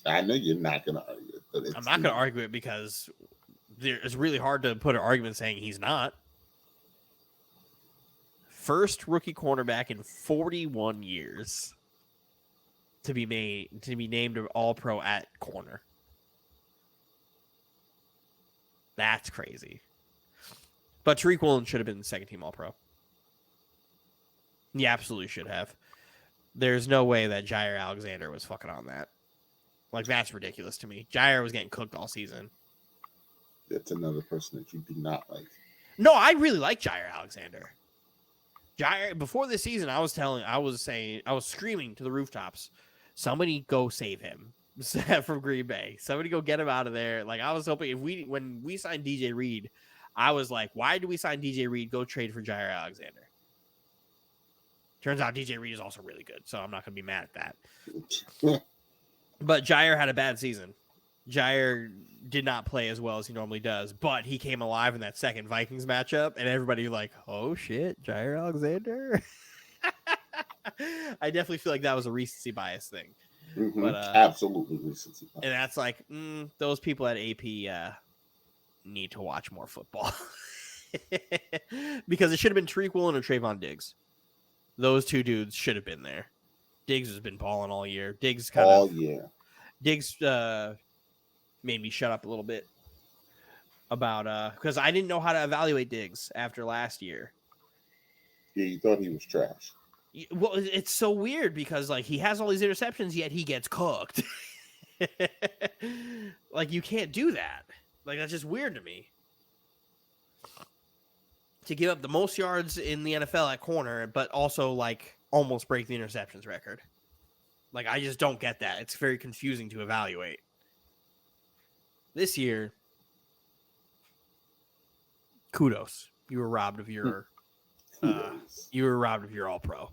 I know you're not going to argue it. But I'm not going to argue it because it's really hard to put an argument saying he's not. First rookie cornerback in 41 years to be named an All-Pro at corner. That's crazy. But Tariq Woolen should have been second team All-Pro. He absolutely should have. There's no way that Jair Alexander was fucking on that. Like, that's ridiculous to me. Jair was getting cooked all season. That's another person that you do not like. No, I really like Jair Alexander. Jair, before this season, I was screaming to the rooftops, somebody go save him from Green Bay. Somebody go get him out of there. Like, I was hoping when we signed DJ Reed, I was like, why did we sign DJ Reed? Go trade for Jair Alexander. Turns out DJ Reed is also really good, so I'm not going to be mad at that. But Jair had a bad season. Jair did not play as well as he normally does, but he came alive in that second Vikings matchup, and everybody was like, oh shit, Jair Alexander? I definitely feel like that was a recency bias thing. Mm-hmm. But absolutely recency bias. And that's like, those people at AP need to watch more football. Because it should have been Tariq Woolen or Trayvon Diggs. Those two dudes should have been there. Diggs has been balling all year. Diggs made me shut up a little bit about because I didn't know how to evaluate Diggs after last year. Yeah, you thought he was trash. Well, it's so weird because like he has all these interceptions, yet he gets cooked. Like you can't do that. Like that's just weird to me. To give up the most yards in the NFL at corner, but also like almost break the interceptions record. Like I just don't get that. It's very confusing to evaluate. This year, kudos. You were robbed of your All-Pro.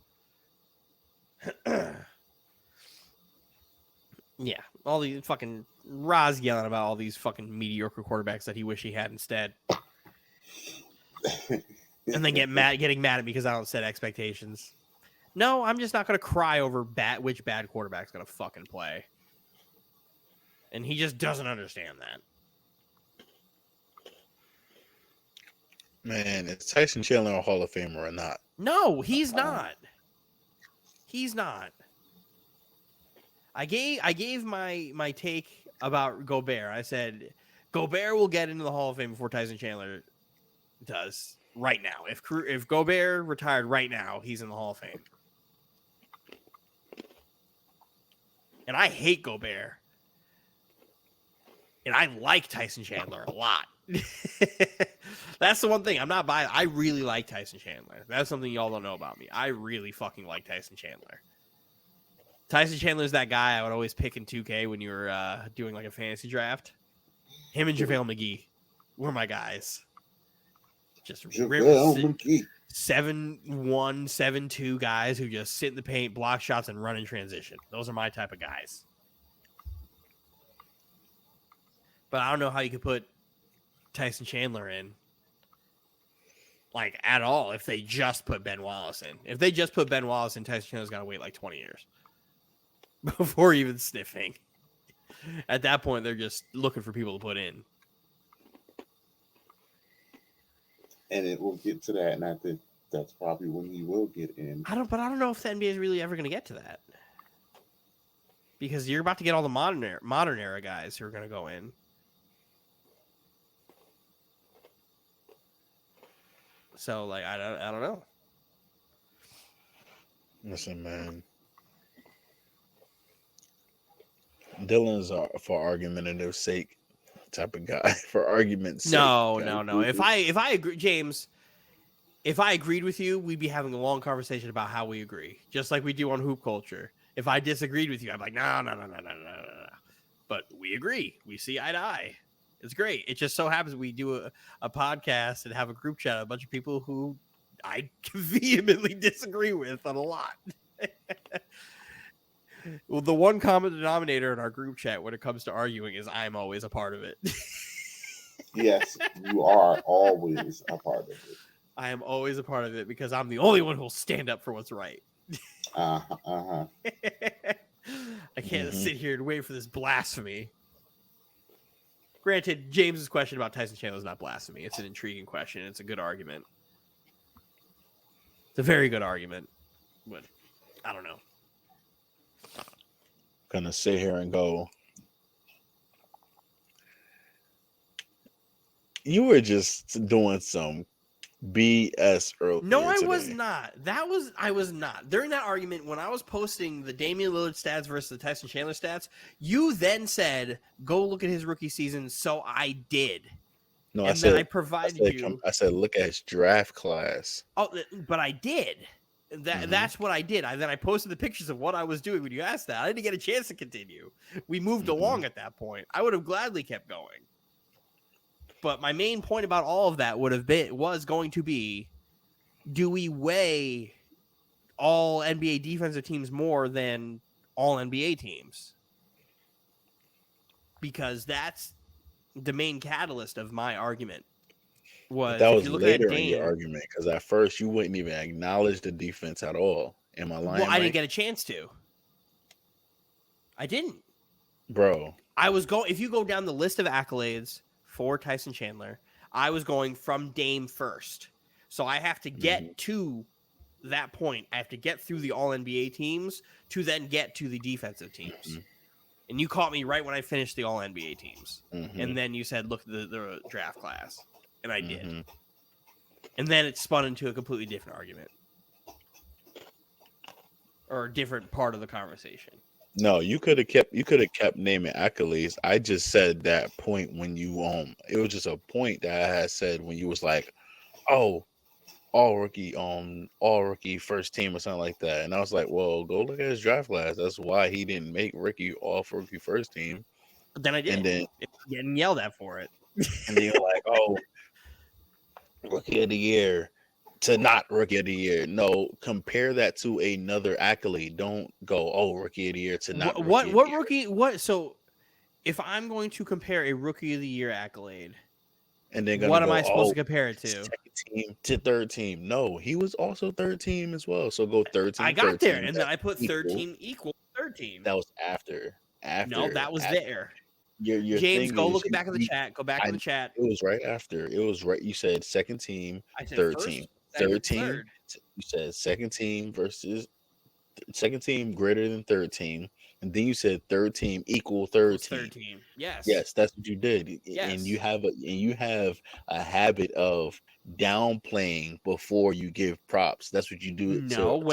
Yeah, all these fucking Roz yelling about all these fucking mediocre quarterbacks that he wish he had instead. And then getting mad at me because I don't set expectations. No, I'm just not going to cry over which bad quarterback's going to fucking play. And he just doesn't understand that. Man, is Tyson Chandler a Hall of Famer or not? No, he's not. He's not. I gave my take about Gobert. I said Gobert will get into the Hall of Fame before Tyson Chandler does right now. If Gobert retired right now, he's in the Hall of Fame. And I hate Gobert. And I like Tyson Chandler a lot. That's the one thing. I'm not biased. I really like Tyson Chandler. That's something y'all don't know about me. I really fucking like Tyson Chandler. Tyson Chandler is that guy I would always pick in 2K when you were doing like a fantasy draft. Him and JaVale McGee were my guys. Just 7-1, 7-2 guys who just sit in the paint, block shots, and run in transition. Those are my type of guys. But I don't know how you could put Tyson Chandler in, like, at all if they just put Ben Wallace in. If they just put Ben Wallace in, Tyson Chandler's got to wait like 20 years before even sniffing. At that point, they're just looking for people to put in. And it will get to that, and I think that's probably when he will get in. I don't know if the NBA is really ever going to get to that. Because you're about to get all the modern era guys who are going to go in. So, like, I don't know. Listen, man. Dylan's for argumentative sake type of guy. For argument's sake. No. If I agree, James, if I agreed with you, we'd be having a long conversation about how we agree, just like we do on Hoop Culture. If I disagreed with you, I'm like, no. But we agree. We see eye to eye. It's great. It just so happens we do a podcast and have a group chat of a bunch of people who I vehemently disagree with on a lot. Well, the one common denominator in our group chat when it comes to arguing is I'm always a part of it. Yes, you are always a part of it. I am always a part of it because I'm the only one who will stand up for what's right. I can't sit here and wait for this blasphemy. Granted, James's question about Tyson Chandler is not blasphemy. It's an intriguing question. It's a good argument. It's a very good argument. But I don't know. Gonna sit here and go, you were just doing some BS earlier. No, I today. was not. I was not. During that argument, when I was posting the Damian Lillard stats versus the Tyson Chandler stats, you then said, go look at his rookie season. So I did. No, I said, look at his draft class. Oh, but I did. That's what I did. Then I posted the pictures of what I was doing when you asked that. I didn't get a chance to continue. We moved along at that point. I would have gladly kept going. But my main point about all of that was going to be, do we weigh all NBA defensive teams more than all NBA teams? Because that's the main catalyst of my argument. That was later in your argument, because at first you wouldn't even acknowledge the defense at all. Am I lying? Well, I didn't get a chance to. I didn't. Bro. If you go down the list of accolades for Tyson Chandler, I was going from Dame first. So I have to get to that point. I have to get through the all NBA teams to then get to the defensive teams. And you caught me right when I finished the all NBA teams. And then you said, look at the draft class. And I did. And then it spun into a completely different argument. Or a different part of the conversation. No, you could have kept naming accolades. I just said that point when you it was just a point that I had said when you was like, oh, all rookie first team or something like that. And I was like, well, go look at his draft class. That's why he didn't make rookie first team. But then I did. And then getting yelled at for it. And then you're like, oh, rookie of the year to not rookie of the year. No, compare that to another accolade. Don't go, oh, rookie of the year to not what rookie of the year. rookie what so if I'm going to compare a rookie of the year accolade, and then what am I supposed to compare it to? Second team to third team. No, he was also third team as well. So go third team. I got there, team, and then I put third team equal third team. That was after. No, that was there. Your James, go look back in the chat. Go back in the chat. It was right after. It was right. You said second team, I said third first, team, second, third team. Third. You said second team versus second team greater than third team, and then you said third team equal third team. Third team. Yes. Yes, that's what you did. Yes. And you have a habit of downplaying before you give props. That's what you do. No,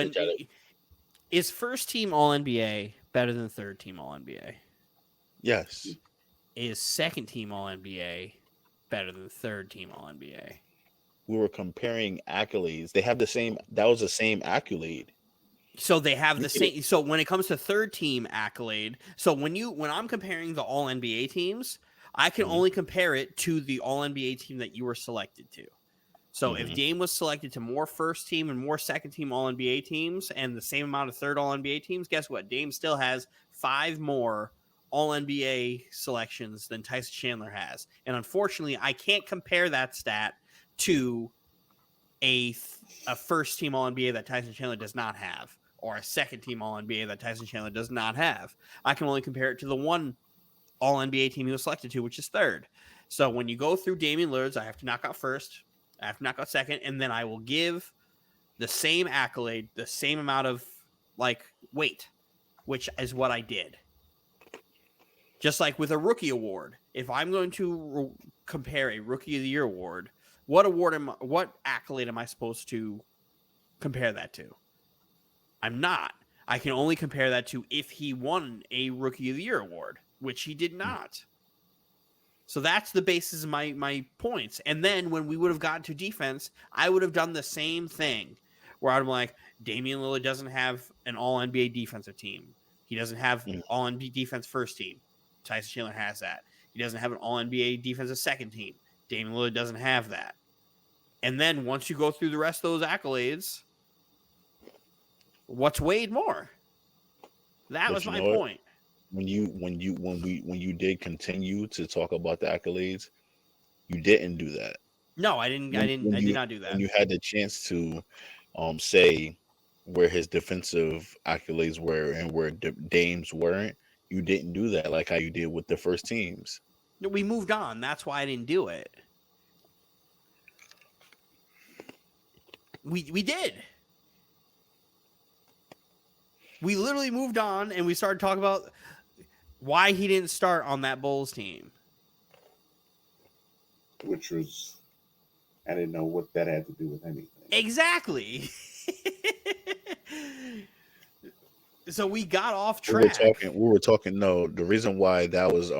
is first team All NBA better than third team All NBA? Yes. Is second team All NBA better than third team All NBA? We were comparing accolades. They have the same. That was the same accolade. So they have the same. So when it comes to third team accolade, so when I'm comparing the All NBA teams, I can only compare it to the All NBA team that you were selected to. So if Dame was selected to more first team and more second team All NBA teams and the same amount of third All NBA teams, guess what? Dame still has 5 more All NBA selections than Tyson Chandler has. And unfortunately, I can't compare that stat to a first team All NBA that Tyson Chandler does not have, or a second team All NBA that Tyson Chandler does not have. I can only compare it to the one All NBA team he was selected to, which is third. So when you go through Damian Lillard's, I have to knock out first, I have to knock out second, and then I will give the same accolade, the same amount of weight, which is what I did. Just like with a rookie award, if I'm going to compare a rookie of the year award, what accolade am I supposed to compare that to? I'm not. I can only compare that to if he won a rookie of the year award, which he did not. So that's the basis of my points. And then when we would have gotten to defense, I would have done the same thing where I'm like, Damian Lillard doesn't have an all NBA defensive team. He doesn't have all NBA defense first team. Tyson Chandler has that. He doesn't have an all NBA defensive second team. Damian Lillard doesn't have that. And then once you go through the rest of those accolades, what's weighed more? That was my point. When you did continue to talk about the accolades, you didn't do that. No, I didn't. I did not do that. When you had the chance to say where his defensive accolades were and where Dame's weren't, you didn't do that like how you did with the first teams. No, we moved on. That's why I didn't do it. We did. We literally moved on and we started talking about why he didn't start on that Bulls team. Which was, I didn't know what that had to do with anything. Exactly. So we got off track. We were talking. No, the reason why that was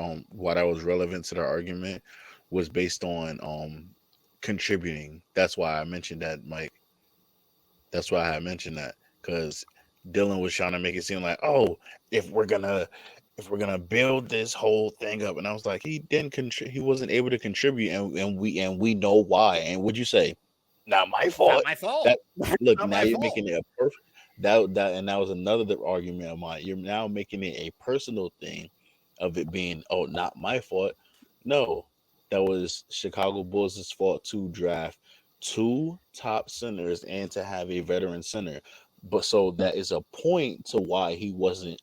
relevant to the argument was based on contributing. That's why I mentioned that, Mike. That's why I mentioned that, because Dylan was trying to make it seem like, oh, if we're gonna build this whole thing up, and I was like, he didn't he wasn't able to contribute, and we know why. And would you say, not my fault? Not my fault. Look, now you're making it a perfect. That was another argument of mine. You're now making it a personal thing of it being, oh, not my fault. No, that was Chicago Bulls' fault to draft 2 top centers and to have a veteran center. But so that is a point to why he wasn't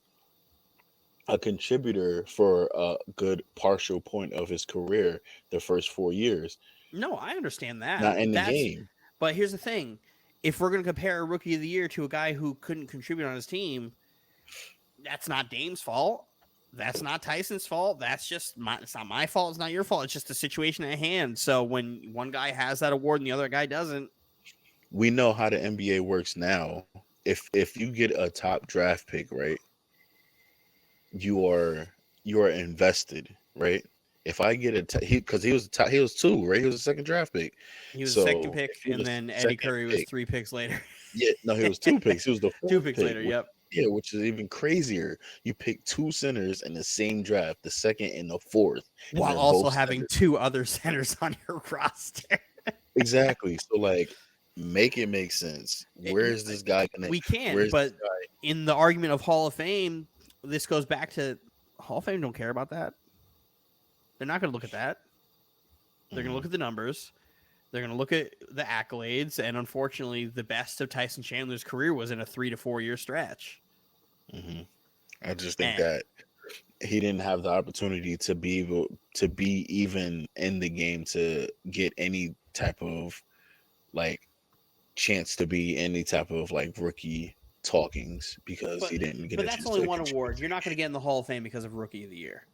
a contributor for a good partial point of his career the first 4 years. No, I understand that. Not in the game. But here's the thing: if we're going to compare a rookie of the year to a guy who couldn't contribute on his team, that's not Dame's fault. That's not Tyson's fault. That's just it's not my fault. It's not your fault. It's just the situation at hand. So when one guy has that award and the other guy doesn't, we know how the NBA works now. If you get a top draft pick, right, you are invested, right? If I get because he was he was 2, right? He was a second draft pick. he was a second So pick, if he and was then Eddie second Curry was pick, 3 picks later. yeah, no, he was 2 picks. He was the 2 fourth picks pick. later. Yep. Yeah, which is even crazier. You pick 2 centers in the same draft, the second and the fourth, and While they're also both having centers. 2 other centers on your roster. Exactly. So like, make it make sense. Where is this guy gonna? We can, Where's but this guy? in the argument of Hall of Fame, this goes back to Hall of Fame don't care about that. They're not going to look at that. They're going to look at the numbers. They're going to look at the accolades, and unfortunately, the best of Tyson Chandler's career was in a 3 to 4 year stretch. Mm-hmm. I just think that he didn't have the opportunity to be able to be even in the game to get any type of like chance to be any type of like rookie talkings because he didn't get But a that's chance only to one contribute. award. You're not going to get in the Hall of Fame because of Rookie of the Year.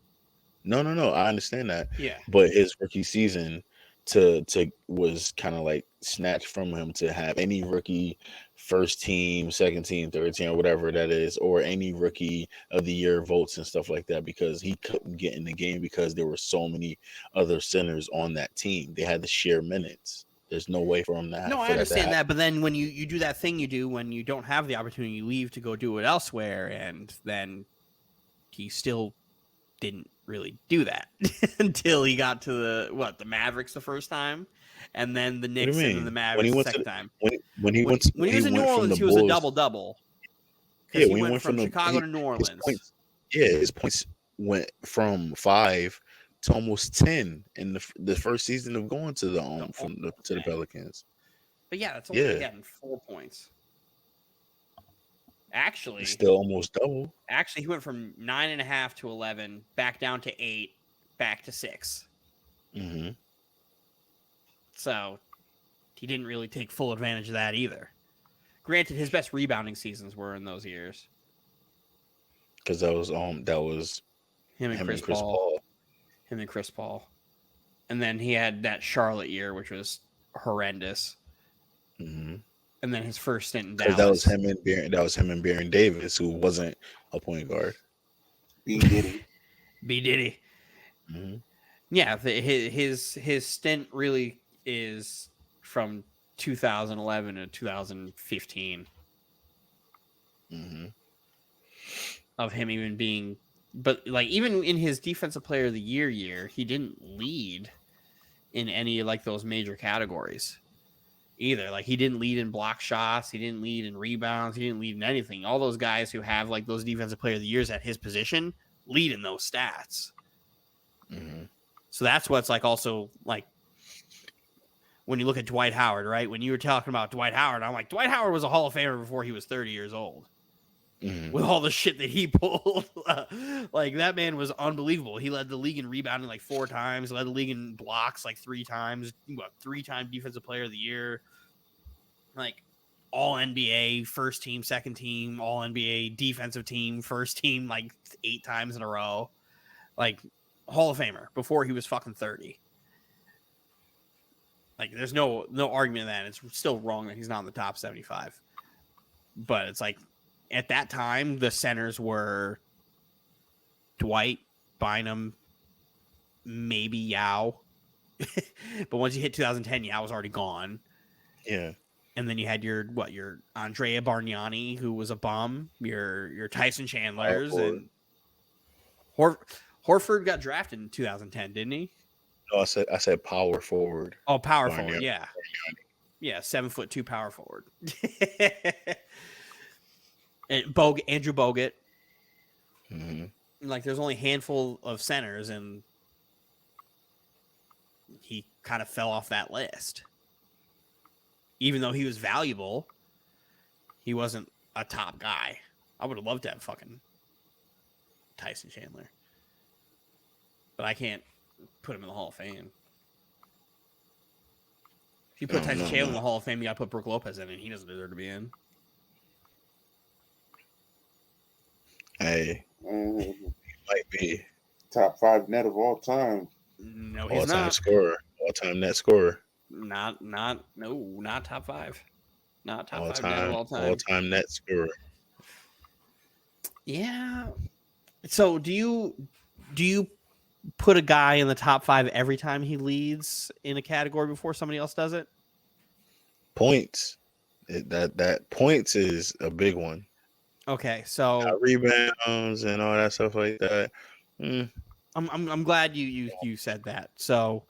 No, I understand that. Yeah. But his rookie season to was kind of like snatched from him to have any rookie first team, second team, third team, or whatever that is, or any rookie of the year votes and stuff like that because he couldn't get in the game because there were so many other centers on that team. They had to share minutes. There's no way for him to No, I understand that, but then when you do that thing you do when you don't have the opportunity, you leave to go do it elsewhere, and then he still didn't really do that until he got to the Mavericks the first time, and then the Knicks, and then the Mavericks the second time. When he went was in New Orleans, he was a double-double. Yeah, Because he went from Chicago to New Orleans. His points went from 5 to almost 10 in the first season of going to to the Pelicans. But yeah, that's only getting 4 points. Actually, it's still almost double. Actually, he went from 9.5 to 11, back down to 8, back to 6. Mm-hmm. So he didn't really take full advantage of that either. Granted, his best rebounding seasons were in those years. Because that was him and Chris Paul. Him and Chris Paul. And then he had that Charlotte year, which was horrendous. Mm-hmm. And then his first stint in Dallas. That was him and Baron Davis, who wasn't a point guard. B Diddy. Mm-hmm. Yeah, his stint really is from 2011 to 2015. Mm-hmm. Of him even being, but like even in his Defensive Player of the year, he didn't lead in any like those major categories either. Like he didn't lead in block shots, he didn't lead in rebounds, he didn't lead in anything. All those guys who have like those Defensive Player of the Years at his position lead in those stats. Mm-hmm. So that's what's like also like when you look at Dwight Howard, right? When you were talking about Dwight Howard, I'm like, Dwight Howard was a Hall of Famer before he was 30 years old. Mm-hmm. With all the shit that he pulled. Like, that man was unbelievable. He led the league in rebounding like 4 times, led the league in blocks like 3 times, 3-time Defensive Player of the Year. Like, all NBA, first team, second team, all NBA, defensive team, first team, like 8 times in a row. Like, Hall of Famer before he was fucking 30. Like, there's no argument that it's still wrong that he's not in the top 75. But it's like, at that time, the centers were Dwight, Bynum, maybe Yao. But once you hit 2010, Yao was already gone. Yeah. And then you had your Andrea Bargnani, who was a bum, your Tyson Chandlers, and Horford got drafted in 2010, didn't he? No, I said power forward. Oh, power forward, yeah. Yeah, 7'2" power forward. And Andrew Bogut. Mm-hmm. Like, there's only a handful of centers, and he kind of fell off that list. Even though he was valuable, he wasn't a top guy. I would have loved to have fucking Tyson Chandler. But I can't put him in the Hall of Fame. If you put Tyson Chandler in the Hall of Fame, you got to put Brook Lopez in, and he doesn't deserve to be in. Hey, might be top 5 net of all time. No, he's all-time not. scorer, all-time net scorer. Not top 5. Not top 5 all-time, net of all time. All-time net scorer. Yeah. So do you put a guy in the top 5 every time he leads in a category before somebody else does it? Points. That points is a big one. Okay, so rebounds and all that stuff like that. I'm glad you said that. So,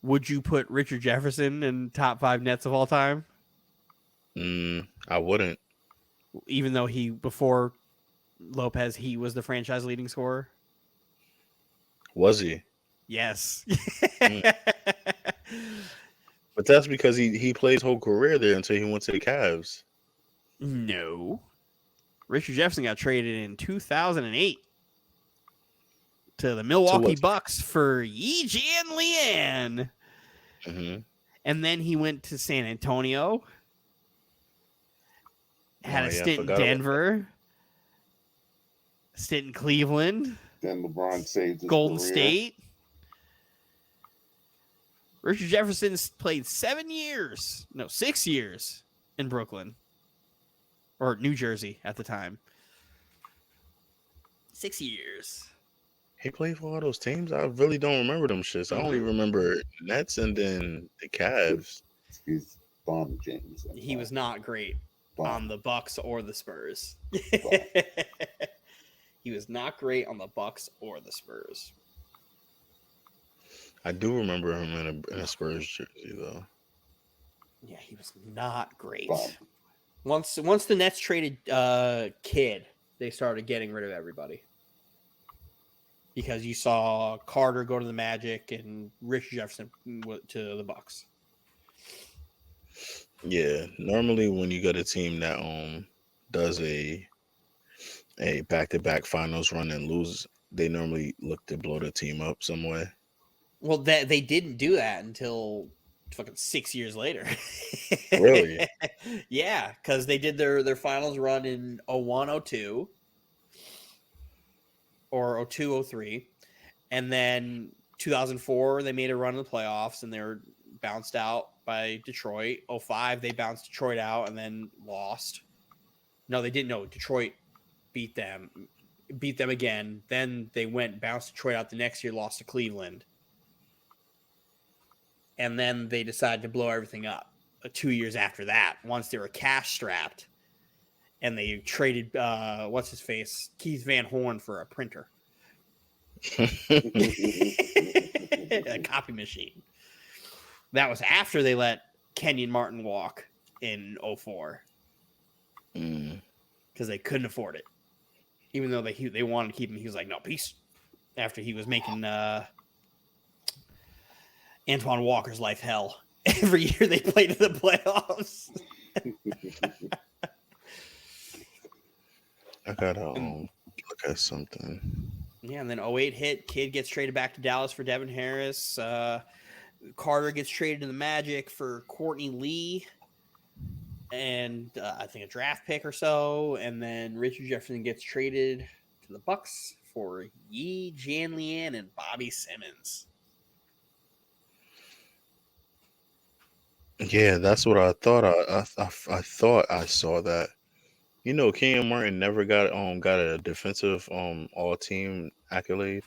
would you put Richard Jefferson in top 5 nets of all time? I wouldn't. Even though before Lopez, he was the franchise leading scorer. Was he? Yes. But that's because he played his whole career there until he went to the Cavs. No. Richard Jefferson got traded in 2008 to the Milwaukee Bucks for Yi Jianlian. Mm-hmm. And then he went to San Antonio. Had a stint in Denver. A stint in Cleveland. Then LeBron saved his Golden career. State. Richard Jefferson played 6 years in Brooklyn. Or New Jersey at the time. 6 years. He played for all those teams? I really don't remember them shits. I only remember Nets and then the Cavs. He's Bond James. He was not great on the Bucks or the Spurs. He was not great on the Bucks or the Spurs. I do remember him in a Spurs jersey, though. Yeah, he was not great. Bond. Once the Nets traded Kidd, they started getting rid of everybody. Because you saw Carter go to the Magic and Richard Jefferson to the Bucks. Yeah, normally when you get a team that does a back-to-back finals run and lose, they normally look to blow the team up some way. Well, they didn't do that until fucking 6 years later. Really? Yeah, because they did their finals run in 01-02 or 02-03, and then 2004 they made a run in the playoffs and they were bounced out by Detroit. 05 they bounced Detroit out and then lost. No, they didn't. No, Detroit beat them again. Then they bounced Detroit out the next year, lost to Cleveland. And then they decided to blow everything up 2 years after that, once they were cash strapped. And they traded, Keith Van Horn for a printer. A copy machine. That was after they let Kenyon Martin walk in 04. Because they couldn't afford it. Even though they wanted to keep him, he was like, no, peace. After he was making Antoine Walker's life hell. Every year they played in the playoffs. I gotta look at something. Yeah, and then 08 hit. Kidd gets traded back to Dallas for Devin Harris. Carter gets traded to the Magic for Courtney Lee. And I think a draft pick or so. And then Richard Jefferson gets traded to the Bucks for Yi Jianlian and Bobby Simmons. Yeah, that's what I thought. I thought I saw that. You know, Kenyon Martin never got a defensive all team accolade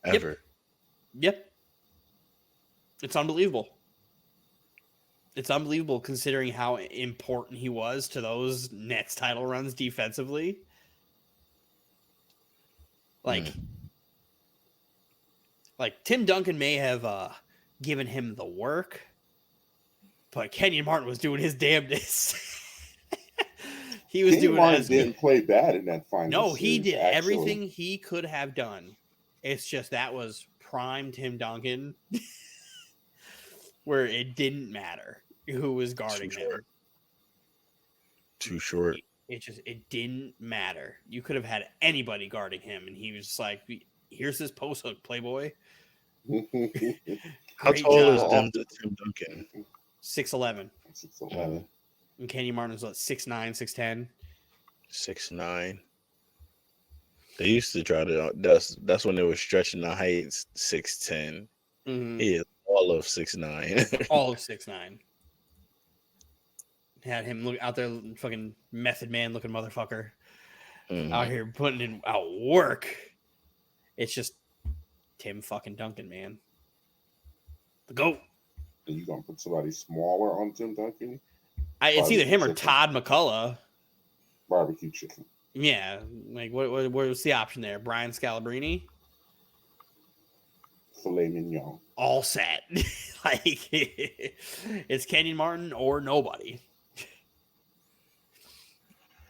ever. Yep. It's unbelievable. It's unbelievable considering how important he was to those Nets title runs defensively. Like Tim Duncan may have given him the work, but Kenyon Martin was doing his damnedest. He was Kenyon doing Martin didn't play bad in that final. No, he series, did actually. everything he could have done. It's just that was prime Tim Duncan, where it didn't matter who was guarding him. Too short. It didn't matter. You could have had anybody guarding him, and he was just like, "Here's this post hook, playboy." How tall is Tim Duncan? 6'11". 6'11". And Kenyon Martin's what, 6'9", 6'10"? 6'9". They used to try to. That's when they were stretching the heights. 6'10". Mm-hmm. He is all of 6'9". All of 6'9". Had him look out there, fucking Method Man looking motherfucker, out here putting in out work. It's just Tim fucking Duncan, man. The GOAT. Are you gonna put somebody smaller on Tim Duncan? It's either him or Todd McCullough. Barbecue chicken. Yeah, like what was the option there? Brian Scalabrine? Filet mignon. All set. Like it's Kenyon Martin or nobody.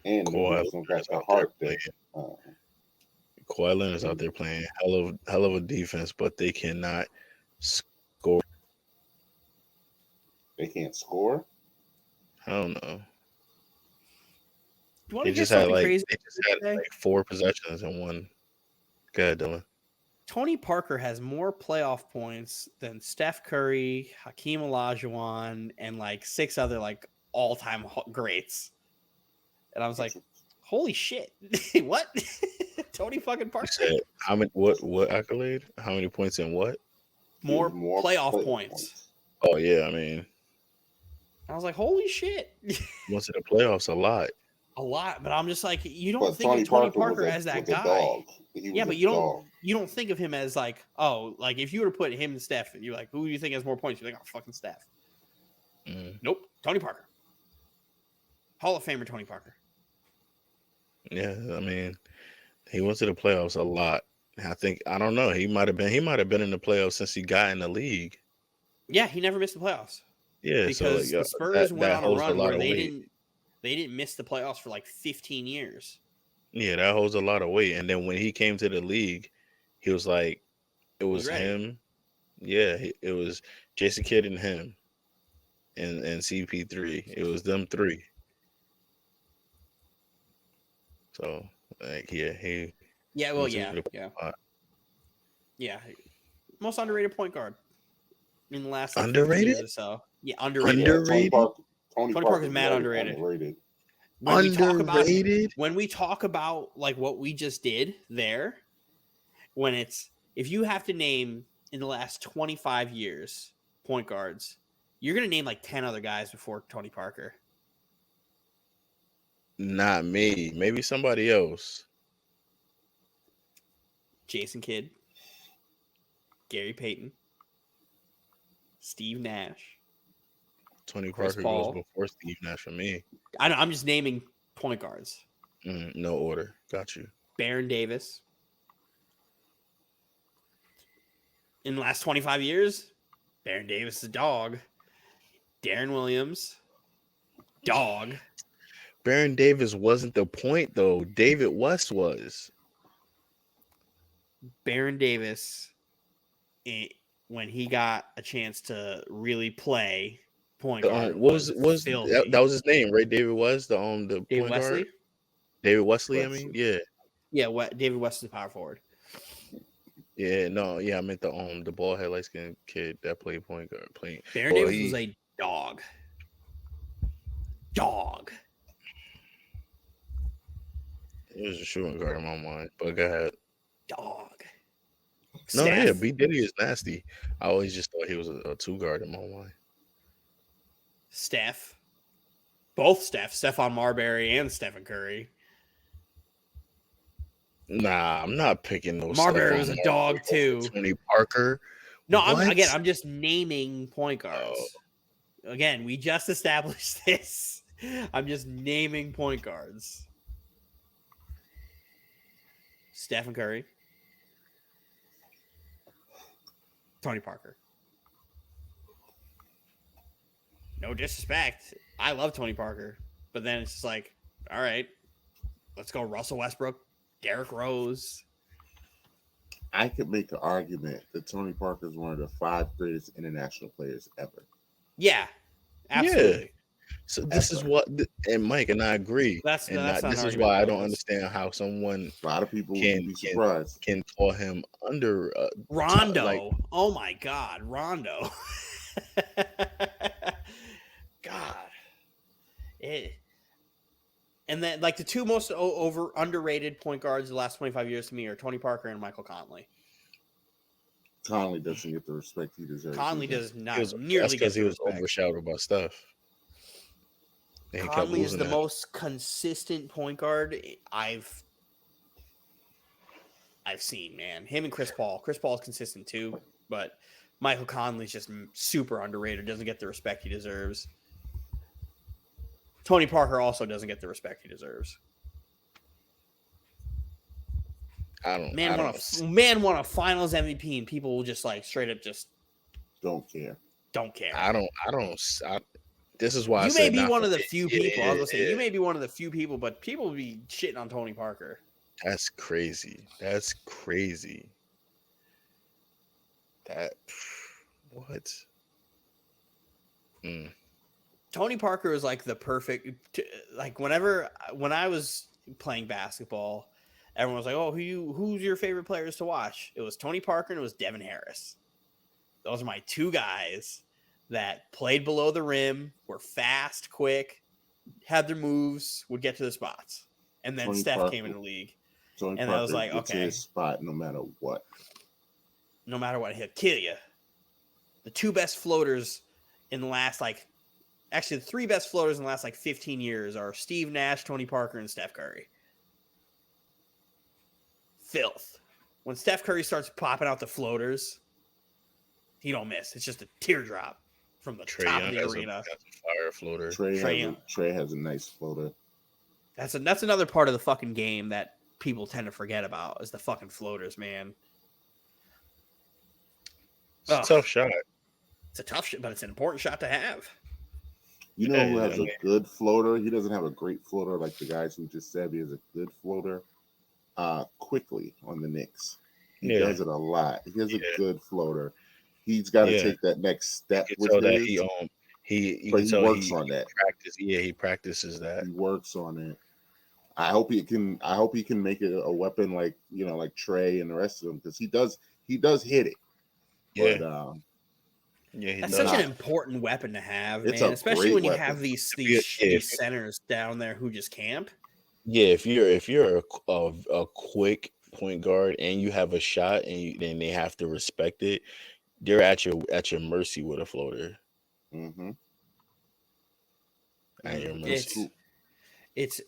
And Kawhi don't got the heart there. Kawhi Leonard's out there playing hell of a defense, but they cannot score. They can't score? I don't know. They just had like 4 possessions in one. Go ahead, Dylan. Tony Parker has more playoff points than Steph Curry, Hakeem Olajuwon, and like 6 other like all-time greats. And I was like, holy shit. What? Tony fucking Parker. You said how many what accolade? How many points in what? More playoff points. Oh yeah, I mean, I was like, holy shit. Once in the playoffs a lot. A lot, but I'm just like, you don't think of Tony Parker as that guy. Yeah, but you don't think of him as like, oh, like if you were to put him and Steph, and you're like, who do you think has more points? You're like, oh, fucking Steph. Nope, Tony Parker. Hall of Famer Tony Parker. Yeah, I mean, he went to the playoffs a lot. I don't know. He might have been in the playoffs since he got in the league. Yeah, he never missed the playoffs. Yeah, because the Spurs went on a run where they didn't miss the playoffs for like 15 years. Yeah, that holds a lot of weight. And then when he came to the league, he was like, it was him. Yeah, it was Jason Kidd and him, and CP3. It was them 3. So like, he. Yeah, well, yeah. Most underrated point guard in the last underrated. Years or so. Yeah, underrated. Tony Parker's mad underrated. When we talk about like what we just did there, if you have to name in the last 25 years point guards, you're gonna name like 10 other guys before Tony Parker. Not me. Maybe somebody else. Jason Kidd, Gary Payton, Steve Nash. Tony Parker goes before Steve Nash for me. I know. I'm just naming point guards. No order. Got you. Baron Davis. In the last 25 years, Baron Davis is a dog. Darren Williams, dog. Baron Davis wasn't the point, though. David West was. Baron Davis, when he got a chance to really play point guard, that was his name, right? David West, the David point Wesley? guard. David Wesley, I mean, yeah. Yeah, David West is the power forward. Yeah, no, yeah, I meant the bald head light skinned kid that played point guard. Baron Davis was a dog. He was a shooting guard in my mind, but go ahead. Dog. No, yeah, B Diddy is nasty. I always just thought he was a 2 guard in my mind. Steph. Both Stephon Marbury and Stephen Curry. Nah, I'm not picking those. Marbury was a dog too. Tony Parker. No, I'm just naming point guards. Again, we just established this. I'm just naming point guards. Stephen Curry. Tony Parker. No disrespect. I love Tony Parker. But then it's just like, all right, let's go Russell Westbrook, Derrick Rose. I could make an argument that Tony Parker is one of the 5 greatest international players ever. Yeah, absolutely. Yeah. So this is what, and Mike and I agree. This is why I don't understand how someone, a lot of people can be surprised, can call him under Rondo. Oh my God, Rondo. And then, like, the two most underrated point guards of the last 25 years to me are Tony Parker and Michael Conley. Conley doesn't get the respect he deserves. Conley does not nearly that's because he was overshadowed by Steph. Conley is the most consistent point guard I've seen, man. Him and Chris Paul. Chris Paul is consistent too, but Michael Conley's just super underrated. Doesn't get the respect he deserves. Tony Parker also doesn't get the respect he deserves. Man won a Finals MVP, and people will just like straight up just don't care. This is why you may be one of the few people. I was gonna say you may be one of the few people, but people will be shitting on Tony Parker. That's crazy. That what? Tony Parker is like the perfect. Like when I was playing basketball, everyone was like, "Oh, who's your favorite players to watch?" It was Tony Parker and it was Devin Harris. Those are my two guys that played below the rim, were fast, quick, had their moves, would get to the spots. And then Tony Steph Parker came in the league. Tony and Parker I was like, okay. His spot no matter what. No matter what, he'll kill you. The two best floaters in the last, the three best floaters in the last, 15 years are Steve Nash, Tony Parker, and Steph Curry. Filth. When Steph Curry starts popping out the floaters, he don't miss. It's just a teardrop from the top of the arena. Has a fire floater. Trey has a nice floater. That's another part of the fucking game that people tend to forget about is the fucking floaters, man. It's a tough shot. It's a tough shot, but it's an important shot to have. You know who has a good floater? He doesn't have a great floater like the guys who just said he has a good floater. Quickly on the Knicks. He does it a lot. He has a good floater. He's got to take that next step with his. He works on that. He practices that. He works on it. I hope he can make it a weapon like Trey and the rest of them because he does hit it. Yeah. But, that's such an important weapon to have, man. Especially when you have these centers down there who just camp. Yeah, if you're a quick point guard and you have a shot and they have to respect it, they're at your mercy with a floater. Mm-hmm. At your mercy. It's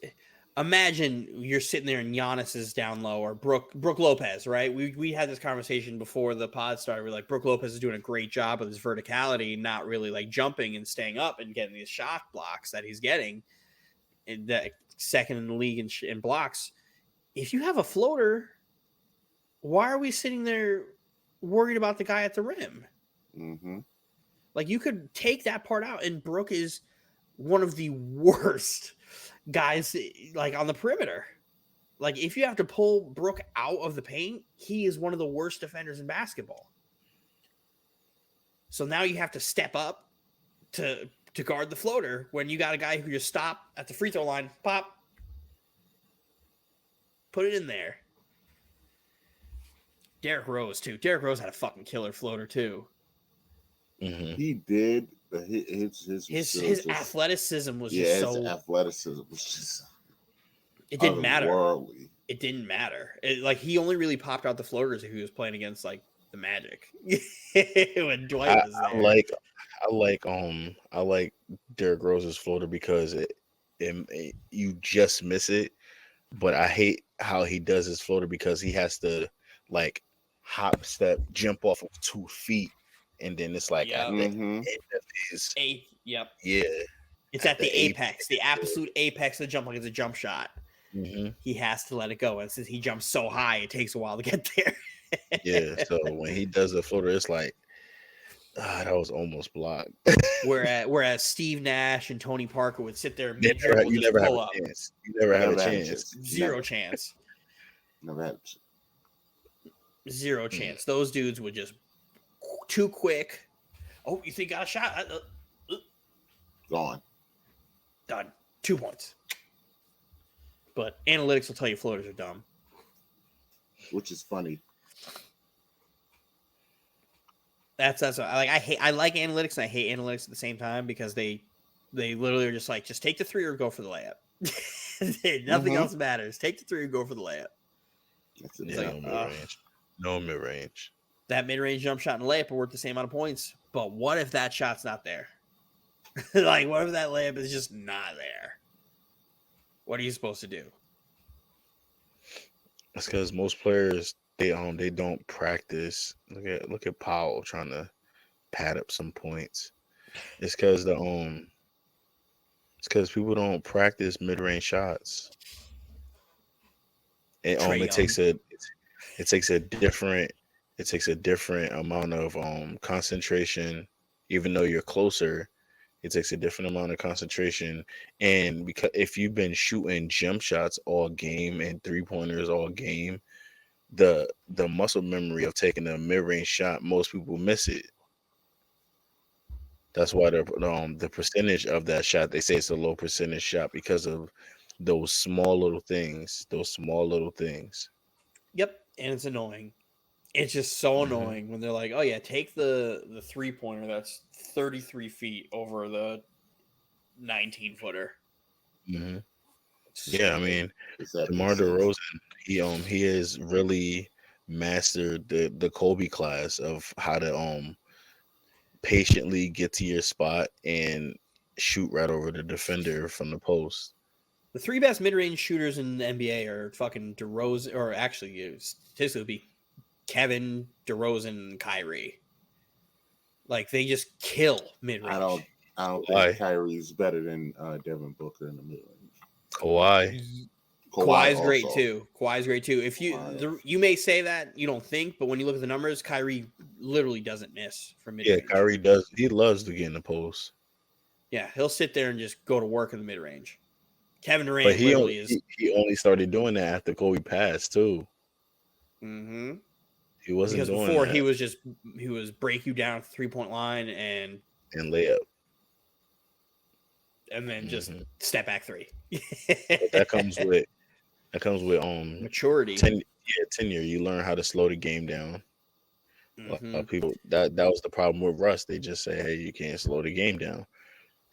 imagine you're sitting there and Giannis is down low or Brook Lopez, right? We had this conversation before the pod started. We're like, Brook Lopez is doing a great job with his verticality, not really jumping and staying up and getting these shot blocks that he's getting. The second in the league in blocks. If you have a floater, why are we sitting there worried about the guy at the rim? Mm-hmm. You could take that part out, and Brook is one of the worst guys on the perimeter. If you have to pull Brook out of the paint, he is one of the worst defenders in basketball. So now you have to step up to guard the floater when you got a guy who just stop at the free throw line, pop, put it in there. Derrick Rose, too. Derrick Rose had a fucking killer floater, too. Mm-hmm. He did. His athleticism was just so... his athleticism was just... It didn't matter. It didn't matter. He only really popped out the floaters if he was playing against, the Magic. When Dwight was there. I like Derrick Rose's floater because you just miss it, but I hate how he does his floater because he has to hop, step, jump off of 2 feet, and then it's at the end of his Yep. Yeah. It's at the apex, the absolute apex of the jump, it's a jump shot. Mm-hmm. He has to let it go, and since he jumps so high, it takes a while to get there. Yeah, so when he does the floater, it's that was almost blocked. Whereas Steve Nash and Tony Parker would sit there and you never have a chance. You never have a chance. Zero chance. Never had Zero chance. Those dudes would just too quick. Oh, you think got a shot? Gone. Done. 2 points. But analytics will tell you floaters are dumb. Which is funny. That's what I like analytics and I hate analytics at the same time because they They literally are just like, just take the three or go for the layup. Nothing else matters. Take the three or go for the layup. It's like, no mid-range. No mid-range. That mid-range jump shot and layup are worth the same amount of points. But what if that shot's not there? Like, what if that layup is just not there? What are you supposed to do? That's because most players they don't practice. Look at Powell trying to pad up some points. It's because people don't practice mid-range shots. It takes a different amount of concentration. Even though you're closer, it takes a different amount of concentration. And because if you've been shooting jump shots all game and 3-pointers all game, the muscle memory of taking a mid-range shot, most people miss it. That's why the percentage of that shot, they say it's a low percentage shot because of those small little things. Yep, and it's annoying. It's just so annoying when they're like, "Oh yeah, take the 3-pointer that's 33 feet over the 19-footer." Mm-hmm. Yeah, I mean, DeMar DeRozan, he has really mastered the Kobe class of how to patiently get to your spot and shoot right over the defender from the post. The three best mid-range shooters in the NBA are fucking DeRozan, or actually, statistically, would be Kevin, DeRozan, and Kyrie. Like, they just kill mid-range. I don't think Kyrie's better than Devin Booker in the mid-range. Kawhi's great too. If you may say that you don't think, but when you look at the numbers, Kyrie literally doesn't miss from mid-range. Yeah, Kyrie does. He loves to get in the post. Yeah, he'll sit there and just go to work in the mid-range. Kevin Durant, but he only started doing that after Kobe passed too. Mm-hmm. He wasn't because doing before that. he was break you down at the 3-point line and layup, and then just step back three. But that comes with maturity. Tenure. You learn how to slow the game down. People that was the problem with Russ. They just say, "Hey, you can't slow the game down."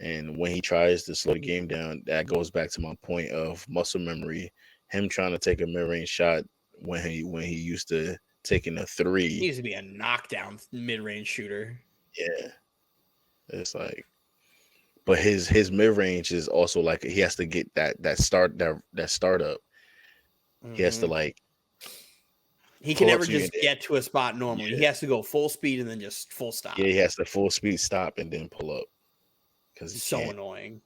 And when he tries to slow the game down, that goes back to my point of muscle memory. Him trying to take a mid-range shot when he used to taking a three. He used to be a knockdown mid-range shooter. Yeah, it's like, but his mid-range is also like he has to get that startup. He has to like. He can never just get to a spot normally. Yeah. He has to go full speed and then just full stop. Yeah, he has to full speed stop and then pull up. Because so annoying.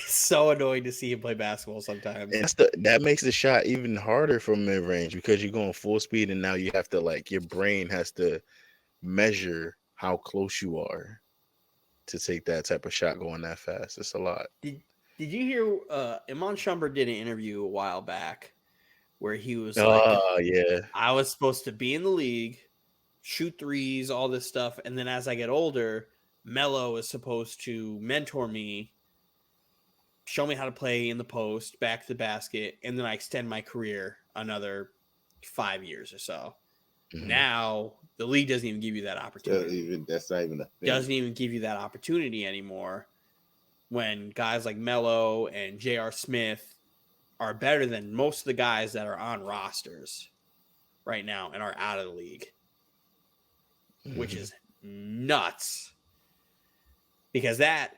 So annoying to see him play basketball sometimes. And that makes the shot even harder from mid range because you're going full speed and now you have to your brain has to measure how close you are to take that type of shot going that fast. It's a lot. Did you hear Iman Shumpert did an interview a while back where he was like, yeah, I was supposed to be in the league, shoot threes, all this stuff, and then as I get older, Melo is supposed to mentor me, show me how to play in the post, back to the basket, and then I extend my career another 5 years or so. Now the league doesn't even give you that opportunity. That's not even a thing. Doesn't even give you that opportunity anymore. When guys like Melo and J.R. Smith are better than most of the guys that are on rosters right now and are out of the league, which is nuts. Because that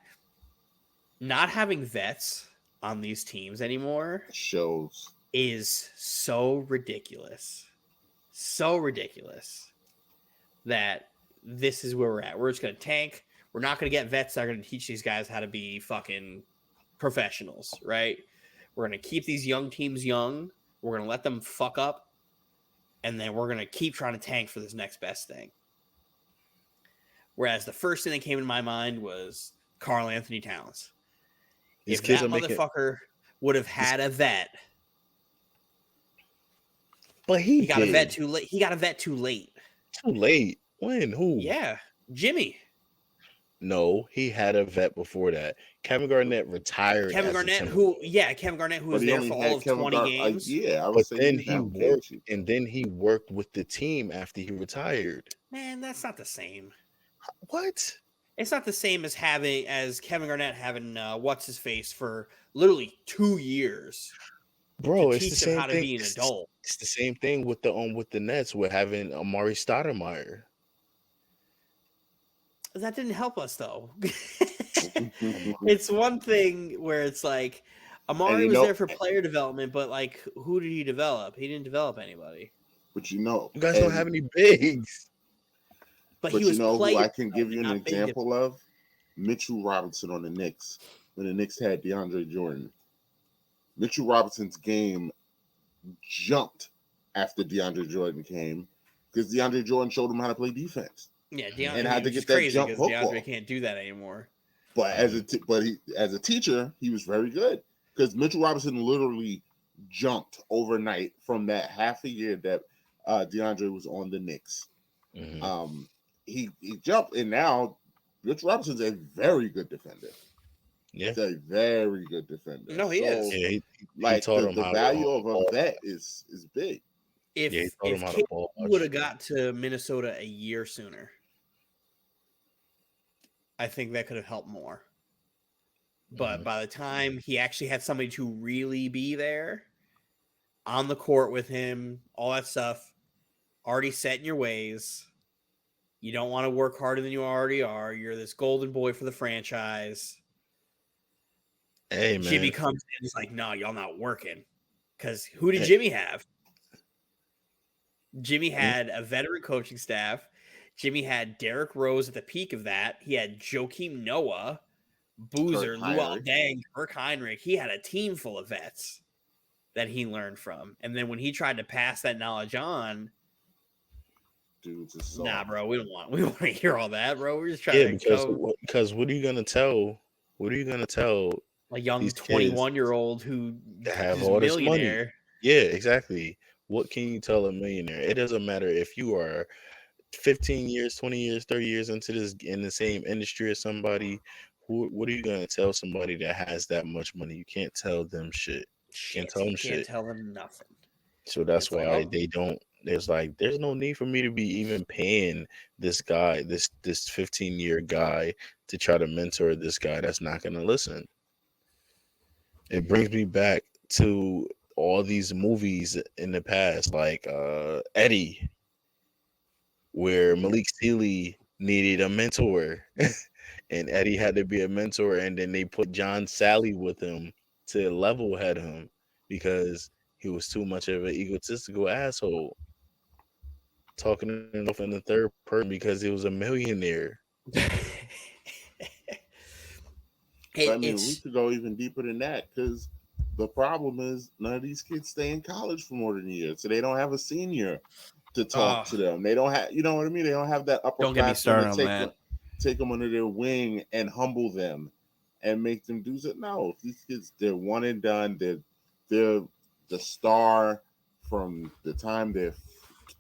not having vets on these teams anymore shows is so ridiculous. So ridiculous that this is where we're at. We're just going to tank. We're not going to get vets that are going to teach these guys how to be fucking professionals, right? We're going to keep these young teams young. We're going to let them fuck up. And then we're going to keep trying to tank for this next best thing. Whereas the first thing that came in my mind was Karl Anthony Towns. If that motherfucker would have had a vet. But he got a vet too late. He got a vet too late. Too late? When? Who? Yeah. Jimmy. No, he had a vet before that. Kevin Garnett retired. Kevin Garnett, who was there for all of 20 games. I would say then he worked, and then he worked with the team after he retired. Man, that's not the same. What? It's not the same as Kevin Garnett having what's his face for literally 2 years to Bro, it's the teach him same how to thing. be an adult. It's the same thing with the Nets with having Amari Stoudemire. That didn't help us though. Come on. It's one thing where it's like Amari was there for player development, but like who did he develop? He didn't develop anybody. But you guys don't have any bigs. But he was who I can give you an example of? Mitchell Robinson on the Knicks when the Knicks had DeAndre Jordan. Mitchell Robinson's game jumped after DeAndre Jordan came because DeAndre Jordan showed him how to play defense. Yeah, DeAndre and had to get that jump hook DeAndre off. Can't do that anymore. But as a teacher, he was very good because Mitchell Robinson literally jumped overnight from that half a year that DeAndre was on the Knicks. Mm-hmm. He jumped, and now Mitchell Robinson's a very good defender. Yeah, he's a very good defender. No, he is. Yeah, he the value of a vet is big. If Kid would have got to Minnesota a year sooner, I think that could have helped more. But by the time he actually had somebody to really be there on the court with him, all that stuff, already set in your ways. You don't want to work harder than you already are. You're this golden boy for the franchise. Hey, man. Jimmy comes in and is like, no, y'all not working. Because who did Jimmy have? Jimmy had a veteran coaching staff. Jimmy had Derrick Rose at the peak of that. He had Joakim Noah, Boozer, Luol Deng, Kirk Heinrich. He had a team full of vets that he learned from. And then when he tried to pass that knowledge on, nah, bro, we don't want to hear all that, bro. We're just trying to because what are you gonna tell? What are you gonna tell a young 21-year-old who have all this money? Yeah, exactly. What can you tell a millionaire? It doesn't matter if you are 15 years, 20 years, 30 years into this in the same industry as somebody. What are you gonna tell somebody that has that much money? You can't tell them shit. Can't tell them shit. Can't tell them nothing. So that's why they don't. There's no need for me to be even paying this guy, this 15-year guy, to try to mentor this guy that's not going to listen. It brings me back to all these movies in the past, like Eddie, where Malik Sealy needed a mentor, and Eddie had to be a mentor, and then they put John Sally with him to level head him because he was too much of an egotistical asshole. Talking himself in the third person because he was a millionaire. I mean, we could go even deeper than that because the problem is none of these kids stay in college for more than a year, so they don't have a senior to talk to them. They don't have, you know what I mean? They don't have that upperclassman to take them under their wing and humble them and make them do something. No, these kids, they're one and done. They're the star from the time they're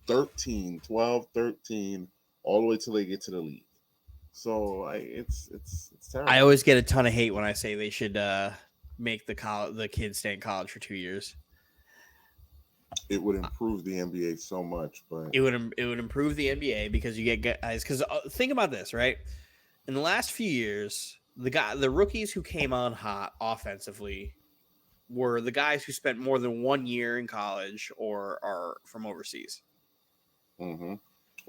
12, 13, all the way till they get to the league. So it's terrible. I always get a ton of hate when I say they should make the kids stay in college for 2 years. It would improve the NBA so much, but it would improve the NBA because you get guys. Because think about this, right? In the last few years, the rookies who came on hot offensively were the guys who spent more than 1 year in college or are from overseas. Mm-hmm.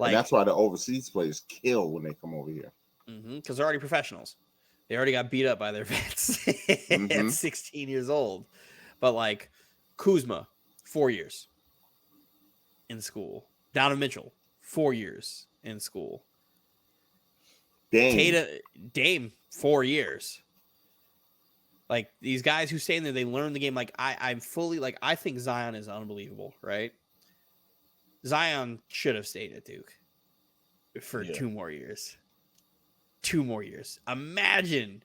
And that's why the overseas players kill when they come over here. Because they're already professionals. They already got beat up by their vets at 16 years old. But like Kuzma, 4 years in school. Donovan Mitchell, 4 years in school. Dame, 4 years. Like these guys who stay in there, they learn the game. Like I'm fully like I think Zion is unbelievable, right? Zion should have stayed at Duke for 2 more years. 2 more years. Imagine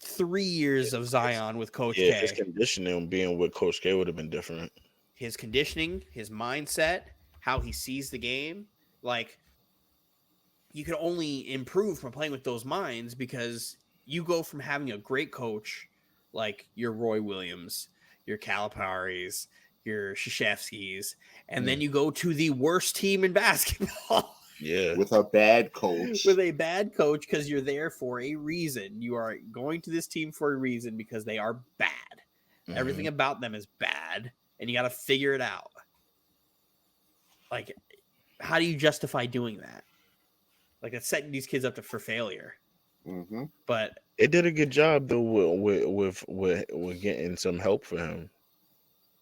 3 years of Zion with Coach K. His conditioning being with Coach K would have been different. His conditioning, his mindset, how he sees the game. Like, you can only improve from playing with those minds because you go from having a great coach like your Roy Williams, your Calipari's, your Krzyzewski's, and then you go to the worst team in basketball Yeah. With a bad coach. With a bad coach, because you're there for a reason. You are going to this team for a reason because they are bad. Mm-hmm. Everything about them is bad, and you got to figure it out. Like, how do you justify doing that? Like, it's setting these kids up for failure. Mm-hmm. But they did a good job though with getting some help for him.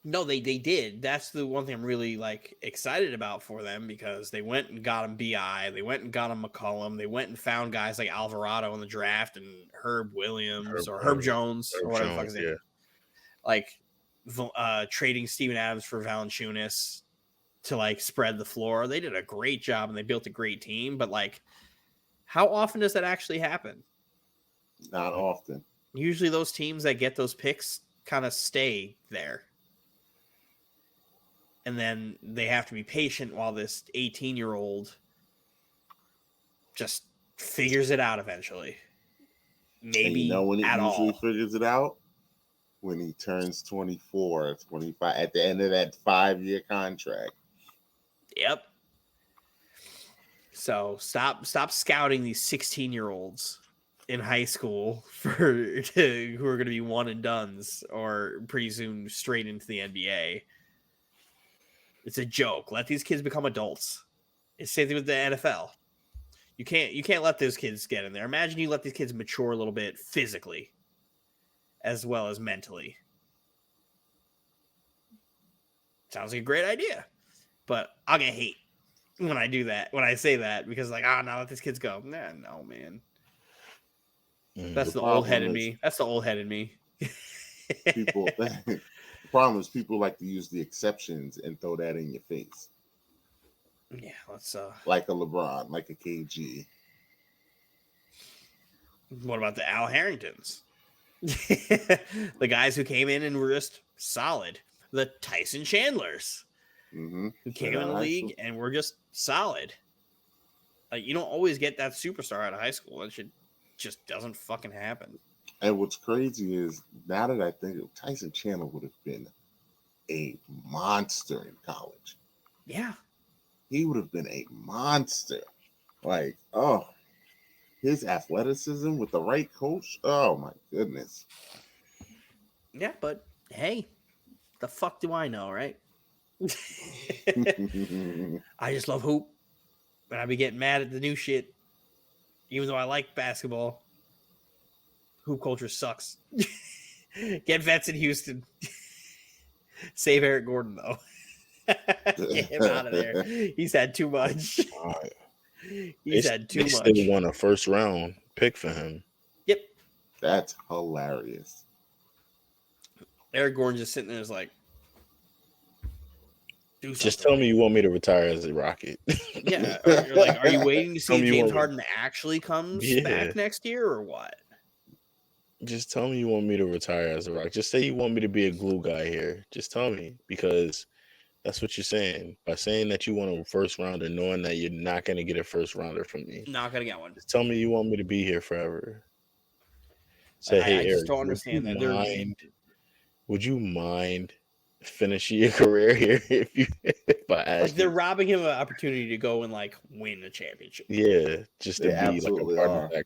No, they did. That's the one thing I'm really like excited about for them, because they went and got him BI, they went and got him McCollum, they went and found guys like Alvarado in the draft and Herb Williams or Herb Jones or whatever the fuck his name. Like trading Steven Adams for Valanciunas to like spread the floor. They did a great job and they built a great team. But like, how often does that actually happen? Not often. Usually those teams that get those picks kind of stay there. And then they have to be patient while this 18-year-old just figures it out eventually. Maybe when he usually all. Figures it out? When he turns 24 or 25 at the end of that 5-year contract. Yep. So stop scouting these 16-year-olds in high school who are going to be one and dones or pretty soon straight into the NBA. It's a joke. Let these kids become adults. It's the same thing with the NFL. You can't let those kids get in there. Imagine you let these kids mature a little bit physically as well as mentally. Sounds like a great idea. But I'll get hate when I do that, when I say that, because like, no, let these kids go. Nah, no, man. That's the old head in me. That's the old head in me. The problem is people like to use the exceptions and throw that in your face. Yeah, let's like a LeBron, like a KG. What about the Al Harringtons? The guys who came in and were just solid. The Tyson Chandlers, who came in the league and were just solid. Like, you don't always get that superstar out of high school. That shit just doesn't fucking happen. And what's crazy is, now that I think of it, Tyson Chandler would have been a monster in college. Yeah. He would have been a monster. Like, his athleticism with the right coach. Oh my goodness. Yeah, but hey, the fuck do I know, right? I just love hoop, and I be getting mad at the new shit, even though I like basketball. Hoop culture sucks. Get vets in Houston. Save Eric Gordon though. Get him out of there. He's had too much. He's had too much. They still won a first round pick for him. Yep. That's hilarious. Eric Gordon just sitting there is like, just tell me you want me to retire as a Rocket. Yeah. Are you waiting to see if James Harden actually comes back next year or what? Just tell me you want me to retire as a Rocket. Just say you want me to be a glue guy here. Just tell me, because that's what you're saying. By saying that you want a first rounder, knowing that you're not going to get a first rounder from me. Not going to get one. Just tell me you want me to be here forever. Say, hey, Eric, just don't understand that. Would you mind finishing your career here if I asked like, they're robbing him of an opportunity to go and like win a championship. Yeah, just to be like a part of that.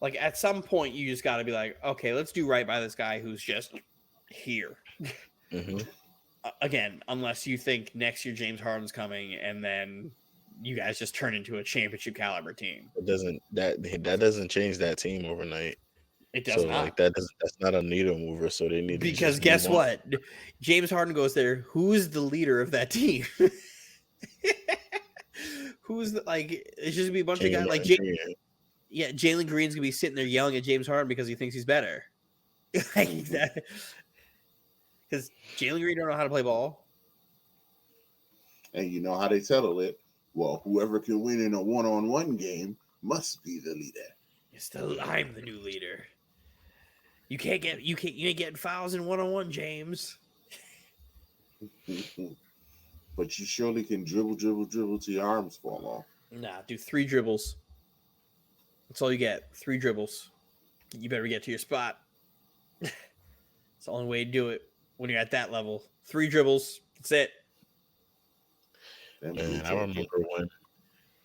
Like, at some point, you just got to be like, okay, let's do right by this guy who's just here. Again, unless you think next year James Harden's coming and then you guys just turn into a championship caliber team. That doesn't change that team overnight. It does not. Like that's not a needle mover. So they need because to guess what? James Harden goes there. Who's the leader of that team? Who's it's just gonna be a bunch of guys like Jalen Green's gonna be sitting there yelling at James Harden because he thinks he's better. Like that. Because Jalen Green don't know how to play ball. And you know how they settle it. Well, whoever can win in a one-on-one game must be the leader. I'm the new leader. You ain't getting fouls in one-on-one, James. But you surely can dribble till your arms fall off. Nah, do 3 dribbles. That's all you get. 3 dribbles. You better get to your spot. It's the only way to do it when you're at that level. 3 dribbles. That's it. Man, I remember when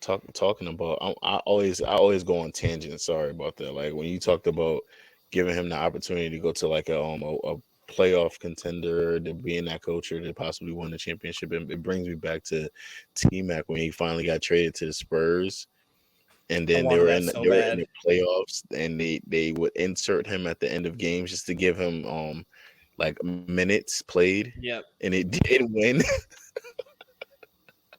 talking about, I always go on tangents. Sorry about that. Like when you talked about giving him the opportunity to go to like a playoff contender, to be in that culture, to possibly win the championship, and it brings me back to T Mac when he finally got traded to the Spurs, and I then wanted that so they were in bad. the playoffs, and they would insert him at the end of games just to give him like minutes played, Yep. and it did win.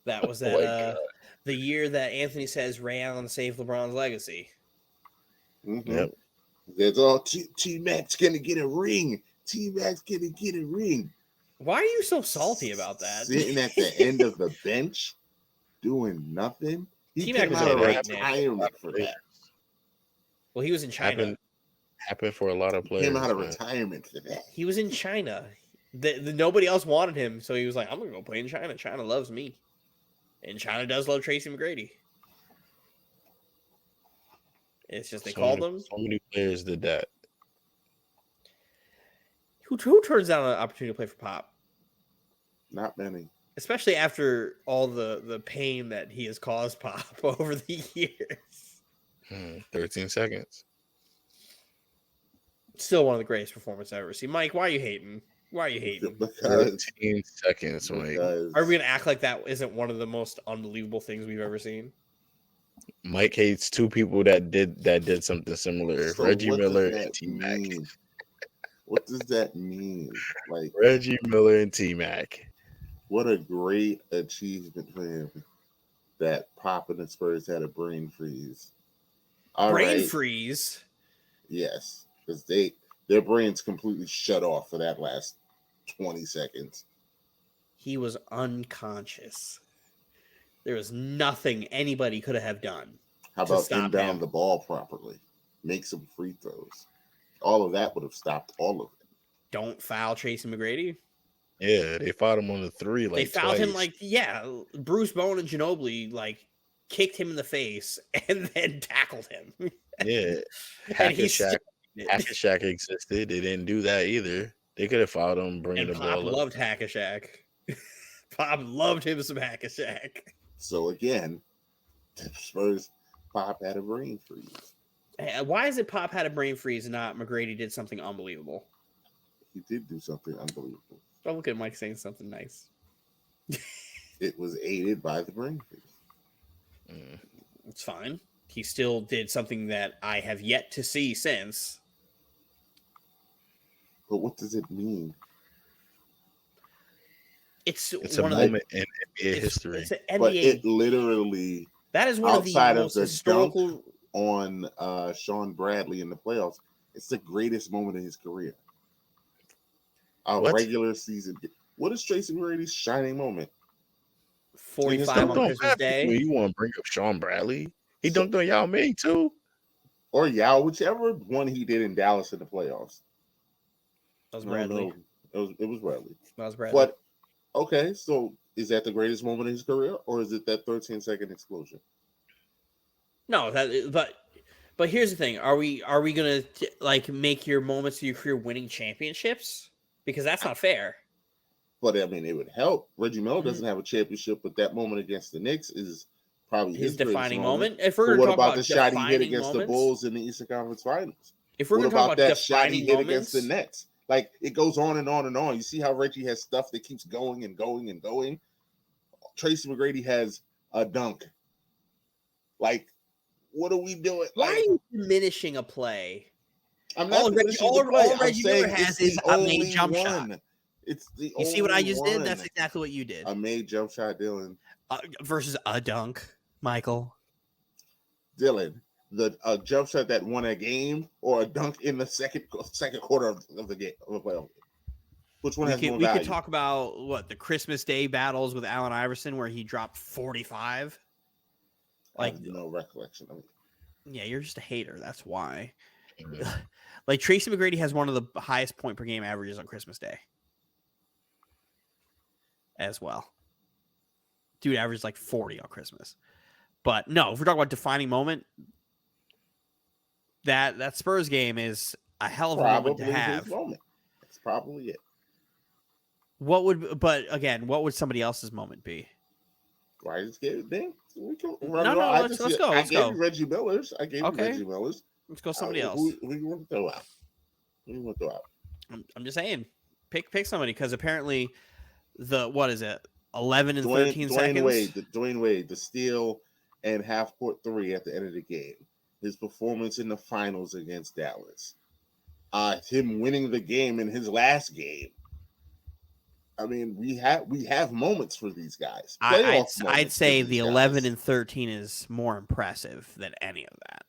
That was Oh that my God. the year that Anthony says Ray Allen saved LeBron's legacy. Mm-hmm. Yep. There's all T Mac's gonna get a ring. T Mac's gonna get a ring. Why are you so salty about that? Sitting at the end of the bench, doing nothing. He T-Mac came was out a of great man. retirement for that. Well, he was in China. Happened for a lot of He players. came out of man. retirement for that. He was in China. Nobody else wanted him, so he was like, I'm going to go play in China. China loves me. And China does love Tracy McGrady. It's just they called him. So many players did that. Who turns down an opportunity to play for Pop? Not many. Especially after all the pain that he has caused Pop over the years. 13 seconds. Still one of the greatest performances I've ever seen. Mike, why are you hating? Why are you hating? Because 13 seconds, Mike. Are we going to act like that isn't one of the most unbelievable things we've ever seen? Mike hates two people that did something similar. So Reggie what Miller does and that T Mac. mean? What does that mean? Like Reggie Miller and T Mac. what a great achievement for him that Pop and the Spurs had a brain freeze. All Brain right. freeze? Yes, because their brains completely shut off for that last 20 seconds. He was unconscious. There was nothing anybody could have done. How to about stop inbound him. the ball properly? Make some free throws. All of that would have stopped all of it. Don't foul Tracy McGrady. Yeah, they fought him on the three. Like They fouled him twice. Bruce Bowen and Ginobili kicked him in the face and then tackled him. Yeah, And he still Hack-a-Shack existed. They didn't do that either. They could have fouled him, bringing and the Pop ball up. loved Hack-a-Shack. Pop loved him some Hack-a-Shack. So again, the Spurs Pop had a brain freeze. Why is it Pop had a brain freeze and not McGrady did something unbelievable? He did do something unbelievable. Don't look at Mike saying something nice. It was aided by the brain freeze. It's fine. He still did something that I have yet to see since. But what does it mean? It's a one moment of the, in NBA history. It's an NBA. But it literally, that is one of the most historical. On Sean Bradley in the playoffs, it's the greatest moment in his career. Regular season. What is Tracy McGrady's shining moment? 45 on Christmas Day. You want to bring up Sean Bradley? He dunked on Yao Ming too. Or Yao, whichever one he did in Dallas in the playoffs. That was Bradley. It was Bradley. That was Bradley. But okay, so is that the greatest moment in his career, or is it that 13-second explosion? No, but here's the thing: are we gonna make your moments of your career winning championships? Because that's not fair. But I mean, it would help. Reggie Miller doesn't have a championship, but that moment against the Knicks is probably his defining moment. If we're what about the shot he hit against the Bulls in the Eastern Conference Finals? If we're going to talk about that shot he hit against the moments, Nets, like it goes on and on and on. You see how Reggie has stuff that keeps going and going and going. Tracy McGrady has a dunk. Like, what are we doing? Why are you diminishing a play? I'm not diminishing the play. All Reggie Miller has is a made jump shot. It's the you see what I just did? That's exactly what you did. A made jump shot, Dylan. Versus a dunk, Michael. Dylan, a jump shot that won a game, or a dunk in the second quarter of the game of a playoff game. Which one has more value? We could talk about the Christmas Day battles with Allen Iverson, where he dropped 45. I have no recollection of it. Yeah, you're just a hater. That's why. Like Tracy McGrady has one of the highest point per game averages on Christmas Day as well. Dude averaged like 40 on Christmas. But no, if we're talking about defining moment, that Spurs game is a hell of a moment to have. That's probably it. But again, what would somebody else's moment be? Why just gave it? Then we can No, let's go. I gave you Reggie Miller's. I gave you Reggie Miller's. Let's go somebody else. Who you want to throw out? Who you want to throw out? I'm just saying, pick somebody because apparently what is it? 11 and 13 seconds. Dwayne Wade, the steal and half court three at the end of the game. His performance in the finals against Dallas. Him winning the game in his last game. I mean, we have moments for these guys. I'd say the 11 and 13 is more impressive than any of that.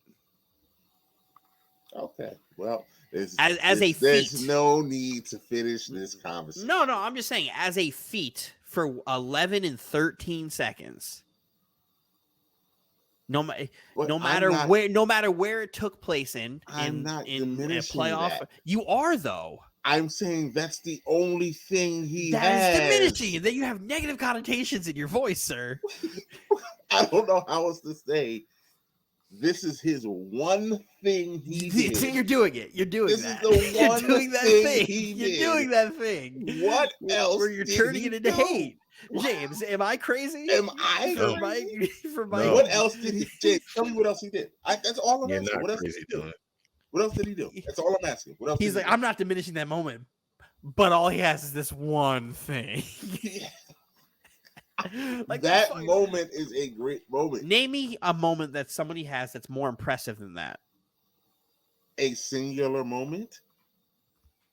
Okay, well, there's no need to finish this conversation. No, I'm just saying as a feat for 11 and 13 seconds. No matter where it took place in a playoff. That. You are though. I'm saying that's the only thing he has. That is diminishing. That you have negative connotations in your voice, sir. I don't know how else to say. This is his one thing he did. You're doing it. You're doing this that. This is the one doing that thing You're doing that thing. What else? Where you're turning it into hate. James, am I crazy? Am I for my What else did he? James, tell me what else he did. That's all I'm asking. What else did he do? What else did he do? That's all I'm asking. What else? He's like, I'm not diminishing that moment, but all he has is this one thing. Like that moment is a great moment. Name me a moment that somebody has that's more impressive than that. A singular moment.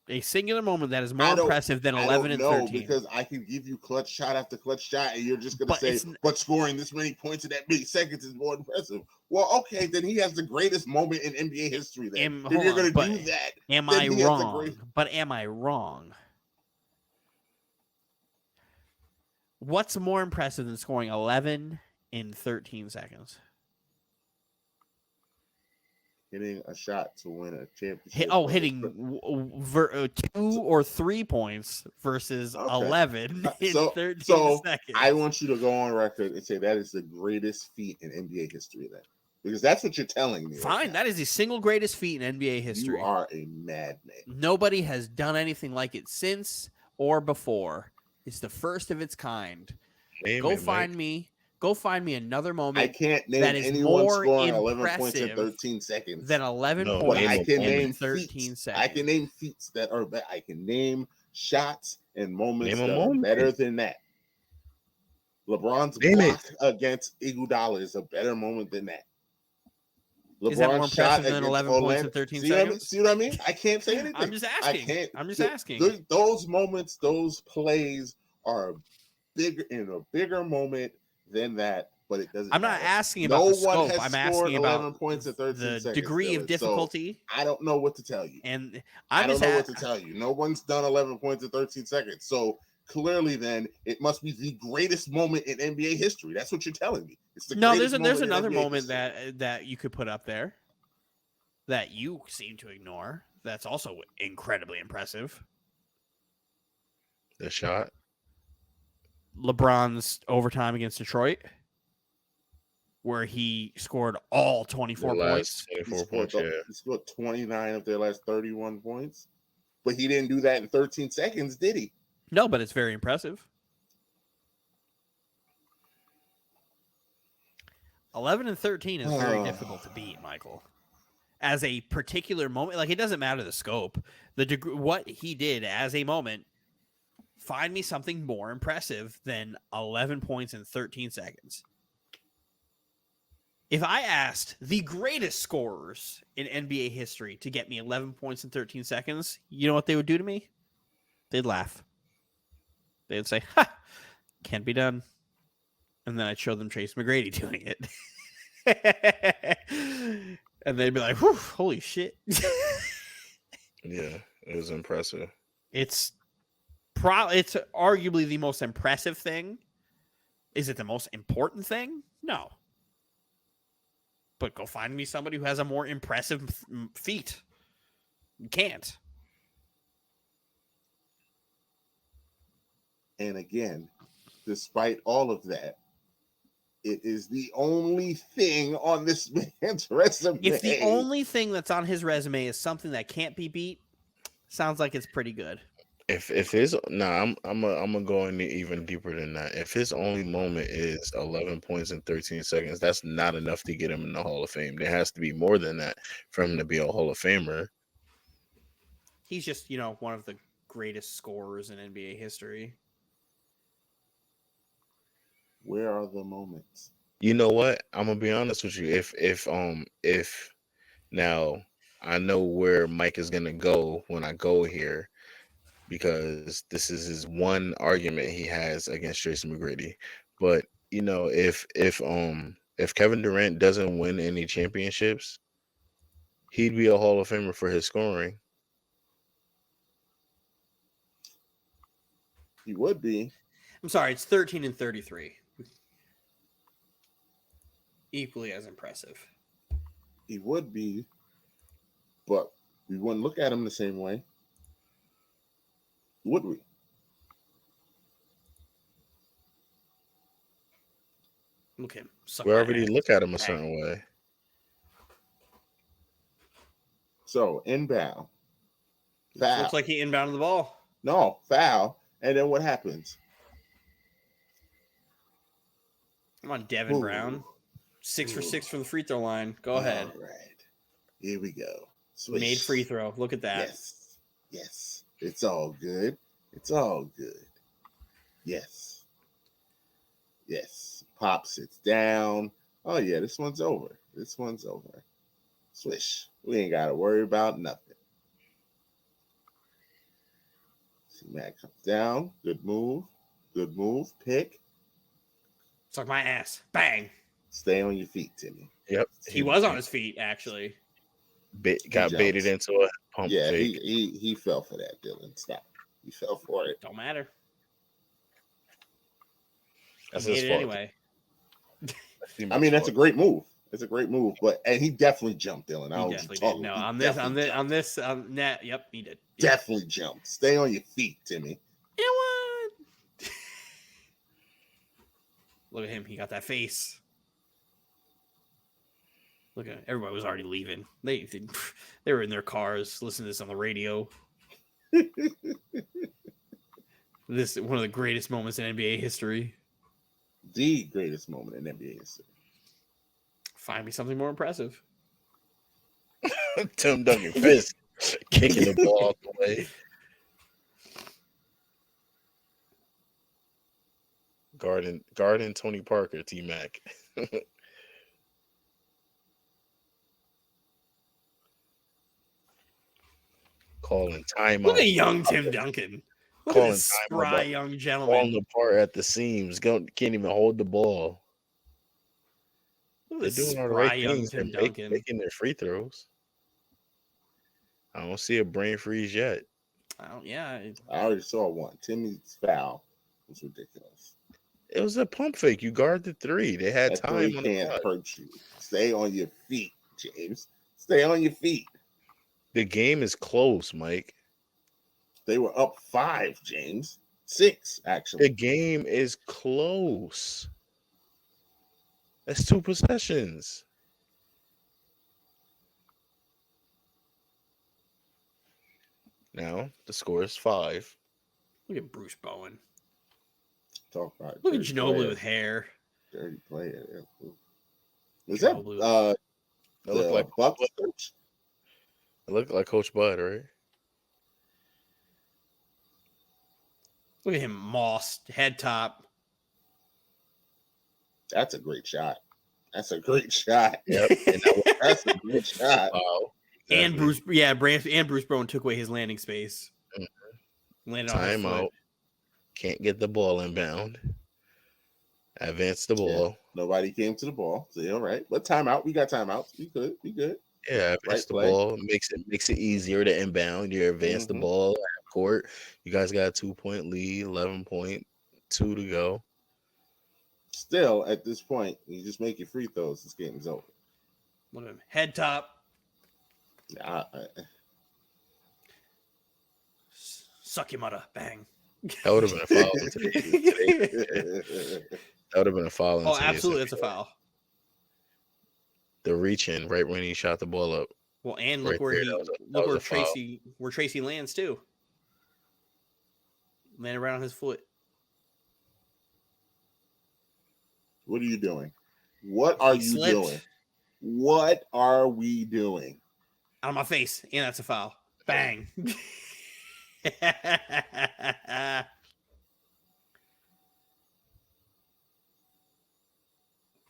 A singular moment that is more impressive than 11 and 13. Because I can give you clutch shot after clutch shot, and you're just going to say, but scoring this many points in that many seconds is more impressive. Well, okay, then he has the greatest moment in NBA history. Then if you're going to do that, am I wrong? But am I wrong? What's more impressive than scoring 11 in 13 seconds? Hitting a shot to win a championship. Hitting 2 or 3 points versus 11 in 13 seconds. I want you to go on record and say that is the greatest feat in NBA history then. Because that's what you're telling me. Fine, that is the single greatest feat in NBA history. You are a madman. Nobody has done anything like it since or before. It's the first of its kind. Go find me another moment. I can't name that is anyone more scoring 11 points in 13 seconds than 11 points in 13 seconds. I can name feats that are better. I can name shots and moments that are better than that. LeBron's block against Iguodala is a better moment than that. Is that more impressive than 11 points in 13 seconds? See what I mean? I can't say anything. I'm just asking. Those moments, those plays are bigger in a bigger moment than that, but it doesn't. I'm not asking about the scope. I'm asking about 11 points in 13 the seconds, degree of difficulty. So I don't know what to tell you. And I don't know what to tell you. No one's done 11 points in 13 seconds. So clearly then it must be the greatest moment in NBA history. That's what you're telling me. It's the there's another moment that you could put up there that you seem to ignore. That's also incredibly impressive. The shot. LeBron's overtime against Detroit, where he scored all 24 points. 24 points, yeah. He scored 29 of their last 31 points. But he didn't do that in 13 seconds, did he? No, but it's very impressive. 11 and 13 is very difficult to beat, Michael. As a particular moment, like it doesn't matter the scope, the degree, what he did as a moment. Find me something more impressive than 11 points in 13 seconds. If I asked the greatest scorers in NBA history to get me 11 points in 13 seconds, you know what they would do to me? They'd laugh. They'd say, ha, can't be done. And then I'd show them Trace McGrady doing it. And they'd be like, whew, holy shit. Yeah, it was impressive. It's arguably the most impressive thing. Is it the most important thing? No. But go find me somebody who has a more impressive feat. You can't. And again, despite all of that, it is the only thing on this man's resume. If the only thing that's on his resume is something that can't be beat, sounds like it's pretty good. If his I'm gonna go in even deeper than that. If his only moment is 11 points in 13 seconds, that's not enough to get him in the Hall of Fame. There has to be more than that for him to be a Hall of Famer. He's just, one of the greatest scorers in NBA history. Where are the moments? You know what? I'm gonna be honest with you. If now I know where Mike is gonna go when I go here, because this is his one argument he has against Tracy McGrady. But if Kevin Durant doesn't win any championships, he'd be a Hall of Famer for his scoring. He would be. I'm sorry, it's 13 and 33. Equally as impressive. He would be, but we wouldn't look at him the same way, would we? Look at him. We already look at him a certain way. So inbound, foul. Looks like he inbounded the ball. No, foul. And then what happens? Come on, Devin Brown. 6 for 6 from the free throw line. Go ahead. All right. Here we go. Swish. Made free throw. Look at that. Yes. Yes. It's all good. It's all good. Yes. Yes. Pop sits down. Oh, yeah, this one's over. This one's over. Swish. We ain't got to worry about nothing. See, Matt comes down. Good move. Good move. Pick. Suck my ass. Bang. Stay on your feet, Timmy. Yep. He was on his feet, actually. Got baited into a pump fake. He fell for that, Dylan. Stop. He fell for it. Don't matter. That's his fault. Anyway. I mean, that's a great move. It's a great move, and he definitely jumped, Dylan. He definitely did. No, on this, yep, he did. Definitely jumped. Stay on your feet, Timmy. You know what? Look at him. He got that face. Look at everybody was already leaving. They were in their cars listening to this on the radio. This is one of the greatest moments in NBA history. The greatest moment in NBA history. Find me something more impressive. Tim Duncan fist kicking the ball out the way. Guarding Tony Parker, T-Mac. Calling timeout. Look at young Tim Duncan. Look at this spry young gentleman. Falling apart at the seams. Can't even hold the ball. They're doing all the right things. They're making their free throws. I don't see a brain freeze yet. I already saw one. Timmy's foul was ridiculous. It was a pump fake. You guard the three. They had that time. Three can't hurt you. Stay on your feet, James. Stay on your feet. The game is close, Mike. They were up 5, James. 6, actually. The game is close. That's 2 possessions. Now the score is 5. Look at Bruce Bowen. Talk about Look at Ginobili with hair. Dirty player. Is that look like Bucks coach? It looked like Coach Bud, right? Look at him, Moss, head top. That's a great shot. That's a great shot. Yep. That's a great shot. Wow. And Bruce Bowen took away his landing space. Mm-hmm. Landed on his foot. Can't get the ball inbound. Advance the ball. Yeah, nobody came to the ball. So all right. But timeout. We got timeouts. We good. Yeah, advance the ball. Makes it easier to inbound. You advance the ball at court. You guys got a 2-point lead, 11.2 to go. Still, at this point, you just make your free throws. This game is over. Look at him. Head top. Suck your mother. Bang. That would have been a foul. That would have been a foul. Oh, absolutely. That's a foul. The reach in right when he shot the ball up. Well, and look where Tracy lands too. landed right on his foot. What are you doing? What are you doing? What are we doing? Out of my face, and that's a foul. Bang.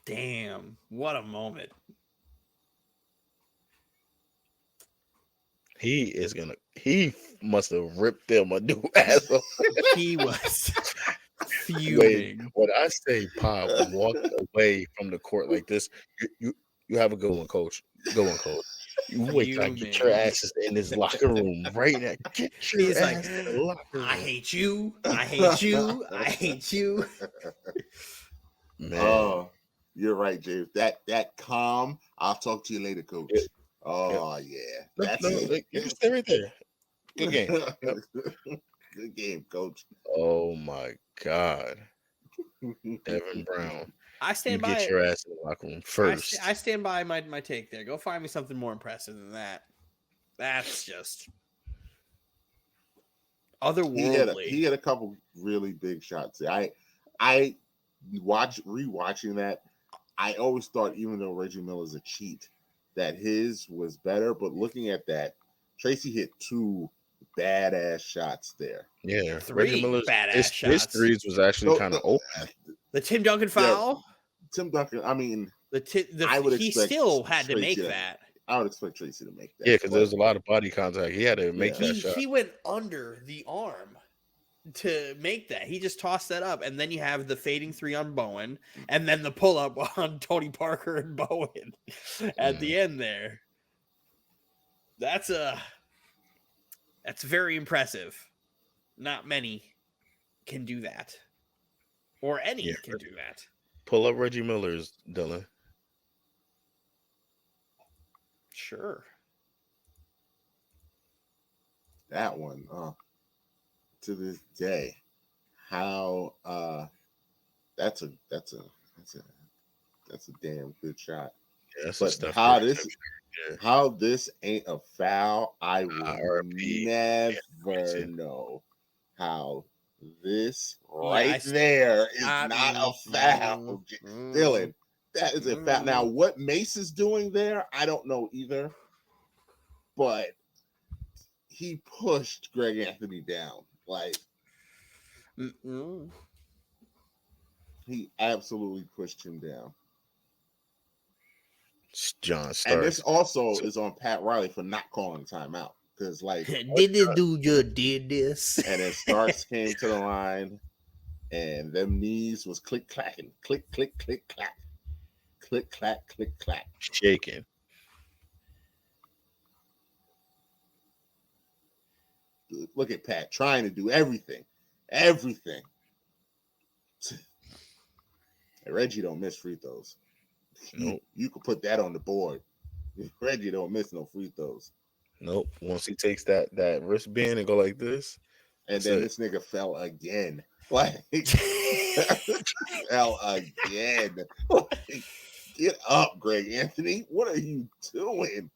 Damn, what a moment. He must have ripped them a new asshole. He was fuming. When I say Pop walked away from the court like this, you have a good one, coach. Good one, coach. You wait till I get your asses in this locker room right now. Get your ass in the locker room. I hate you. I hate you. I hate you. Man. Oh, you're right, James. That calm. I'll talk to you later, coach. Yeah. Oh yeah. That's it. You stay right there. Good game. Yep. Good game, coach. Oh my God. Evan Brown. I stand by get it. your ass in the locker room first. I stand by my take there. Go find me something more impressive than that. That's just otherworldly. He had a couple really big shots. I rewatching that. I always thought, even though Reggie Miller's a cheat, that his was better. But looking at that, Tracy hit 2 badass shots there. Yeah, 3 Reggie Miller's badass shots. His threes was actually kind of open. The Tim Duncan foul. Yeah, Tim Duncan. I mean, I would he still had to make that. I would expect Tracy to make that. Yeah, because there's a lot of body contact. He had to make that shot. He went under the arm to make that. He just tossed that up, and then you have the fading 3 on Bowen, and then the pull up on Tony Parker and Bowen at the end there. That's very impressive. Not many can do that, or any can do that. Pull up Reggie Miller's, Dylan. Sure. That one, to this day, how that's a damn good shot. Yeah, but how this ain't a foul, I will never know how this there is not a foul. Dylan, that is a foul. Now, what Mace is doing there, I don't know either, but he pushed Greg Anthony down. Like, he absolutely pushed him down. John Starks. And this also is on Pat Riley for not calling timeout. Because, like, did this dude just did this? And then Starks came to the line, and them knees was click clacking, click click click clack, click clack click clack, shaking. Look at Pat trying to do everything. And Reggie don't miss free throws. Nope. You could put that on the board. Reggie don't miss no free throws. Nope. Once he takes that wristband and go like this, and then this nigga fell again. Like, fell again. Like, get up, Greg Anthony. What are you doing?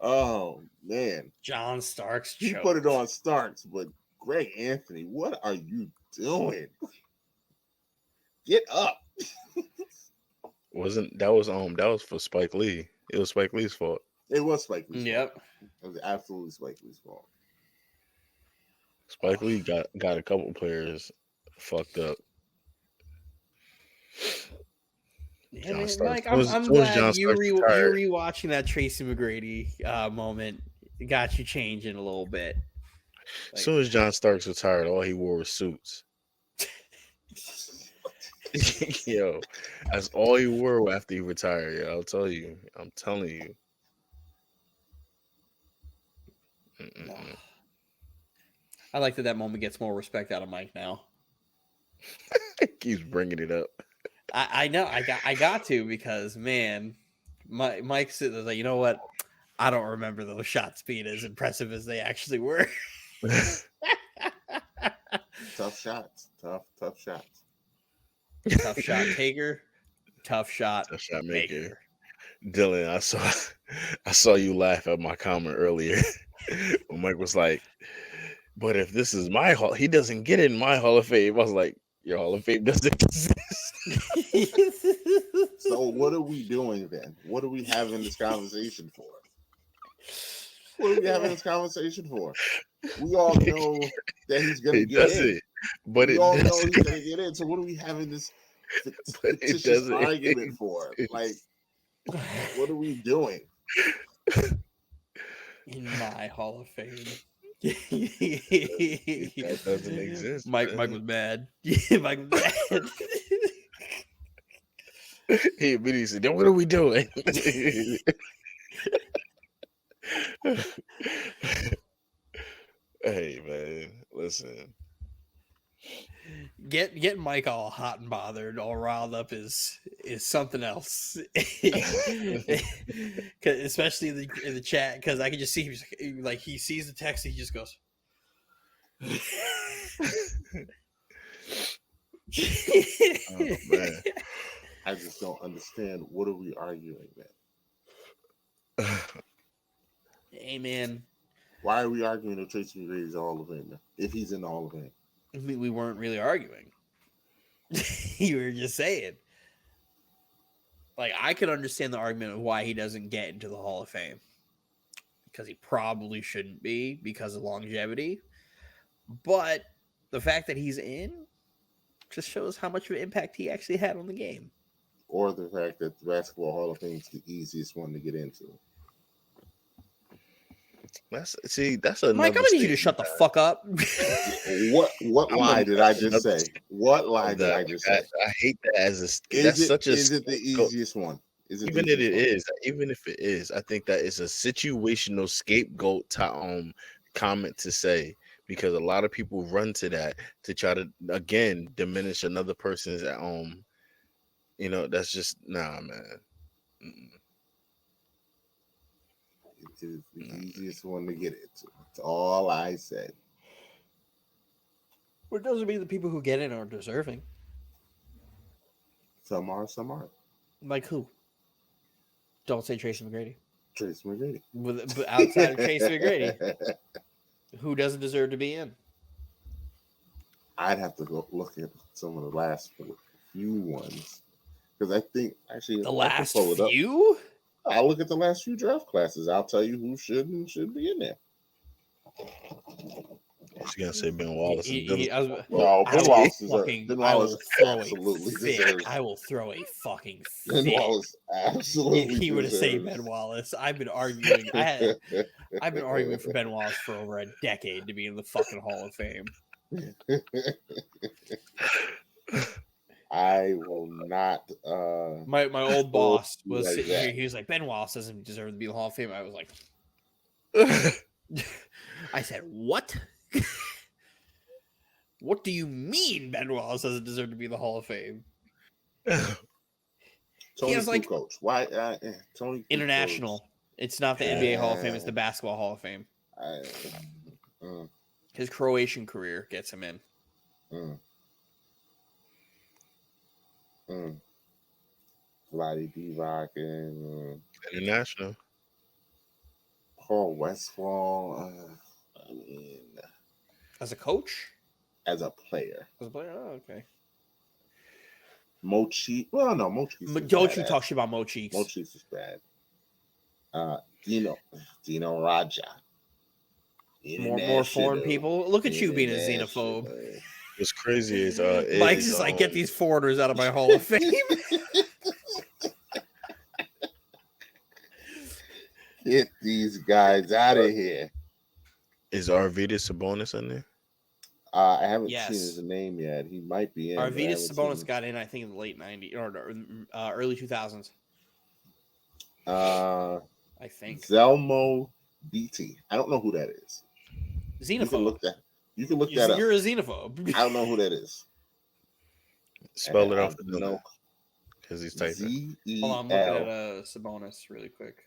Oh man, John Starks. You put it on Starks, but Greg Anthony, what are you doing? Get up. That was for Spike Lee. It was Spike Lee's fault. It was Spike Lee's fault. It was absolutely Spike Lee's fault. Spike Lee got a couple players fucked up. Yeah, man, Mike, I'm glad you rewatching that Tracy McGrady moment. It got you changing a little bit. As soon as John Starks retired, all he wore was suits. Yo, that's all he wore after he retired. Yo, I'm telling you. I like that moment gets more respect out of Mike now. Keeps bringing it up. I know. I got to, because man, Mike's sitting there like, you know what? I don't remember those shots being as impressive as they actually were. Tough shots. Tough shots. Tough shot taker. Tough shot maker. Dylan, I saw you laugh at my comment earlier when Mike was like, But if this is my Hall, he doesn't get in my Hall of Fame. I was like, your Hall of Fame doesn't exist. So what are we doing then? What are we having this conversation for? What are we having this conversation for? We all know that he's going to get in. But we all know he's going to get in. So what are we having this fictitious argument for? Like, what are we doing? In my Hall of Fame. That doesn't exist. Mike was mad. Mike was mad. He immediately said, "Then what are we doing?" Hey man, listen. Get Mike all hot and bothered, all riled up is something else. Especially in the chat, because I can just see him like he sees the text, and he just goes. Oh, man. I just don't understand. What are we arguing then? Hey man, why are we arguing if Tracy McGrady's the Hall of Fame if he's in the Hall of Fame? We weren't really arguing. You were just saying. Like, I could understand the argument of why he doesn't get into the Hall of Fame. Because he probably shouldn't be because of longevity. But the fact that he's in just shows how much of an impact he actually had on the game. Or the fact that the Basketball Hall of Fame is the easiest one to get into. That's another. Mike, I'm gonna need you to shut the fuck up. What lie did I just say? What lie did I just say? I hate that as a. Is it the easiest one? Even if it is, I think that is a situational scapegoat comment to say, because a lot of people run to that to try to again diminish another person's that's just man. Mm-mm. It is the easiest one to get into. That's all I said. Well, it doesn't mean the people who get in are deserving. Some are, some aren't. Like who? Don't say Tracy McGrady. Tracy McGrady. But outside of Tracy McGrady, who doesn't deserve to be in? I'd have to go look at some of the last few ones. Because I think, actually... The last few? I'll look at the last few draft classes. I'll tell you who should and shouldn't be in there. I was gonna say Ben Wallace. Ben Wallace absolutely deserves. I will throw a fucking fit. Ben Wallace absolutely. If he were to say Ben Wallace, I've been arguing. I've been arguing for Ben Wallace for over a decade to be in the fucking Hall of Fame. I will not. My old boss was sitting here. He was like, Ben Wallace doesn't deserve to be in the Hall of Fame. I was like, I said, what? What do you mean Ben Wallace doesn't deserve to be in the Hall of Fame? Tony has like coach. Why? Tony international. Coach. It's not the NBA Hall of Fame. It's the Basketball Hall of Fame. His Croatian career gets him in. Vlade Divac and international. Paul Westphal. I mean, as a coach, as a player. Oh, okay. Mochi. Well, no, Mochi. Don't you talk shit about Mochi? Mochi is bad. Dino Raja. More foreign people. Look at you being a xenophobe. What's crazy is Mike's just like, get these foreigners out of my Hall of Fame. Get these guys out of here. Is Arvydas Sabonis in there? I haven't seen his name yet. He might be in. Arvydas Sabonis got in, I think, in the late 90s or early 2000s. I think. Zelmo BT. I don't know who that is. Xenophobe. You can look that up. You're a xenophobe. I don't know who that is. Spell it off the note. Because he's typing. Hold on, I'm looking at Sabonis really quick.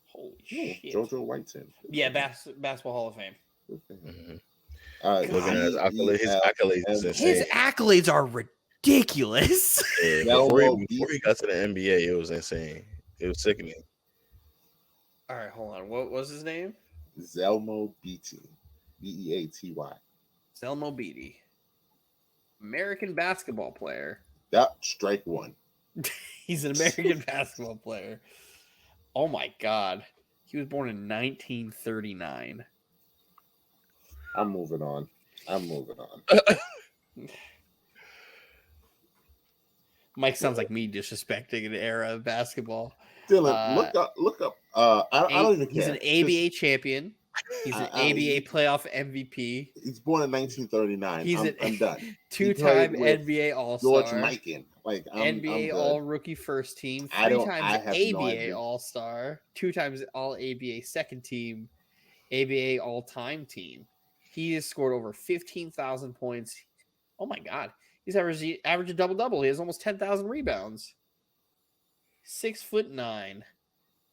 Holy shit. JoJo Whiteson. Yeah, Basketball Hall of Fame. Mm-hmm. Looking at his accolades is insane. His accolades are ridiculous. Yeah, before he got to the NBA, it was insane. It was sickening. All right, hold on. What was his name? Zelmo Beatty. Beaty. Zelmo Beatty. American basketball player. That strike one. He's an American basketball player. Oh my God. He was born in 1939. I'm moving on. Mike sounds like me disrespecting an era of basketball. Dylan, look up. I don't even He's care. an ABA champion. He's an ABA playoff MVP. He's born in 1939. I'm done. Two-time NBA All-Star. George Mikan. Like NBA I'm All-Rookie First Team. 3 times ABA All-Star. 2 times All-ABA Second Team. ABA All-Time Team. He has scored over 15,000 points. Oh my God. He's averaged a double-double. He has almost 10,000 rebounds. 6'9"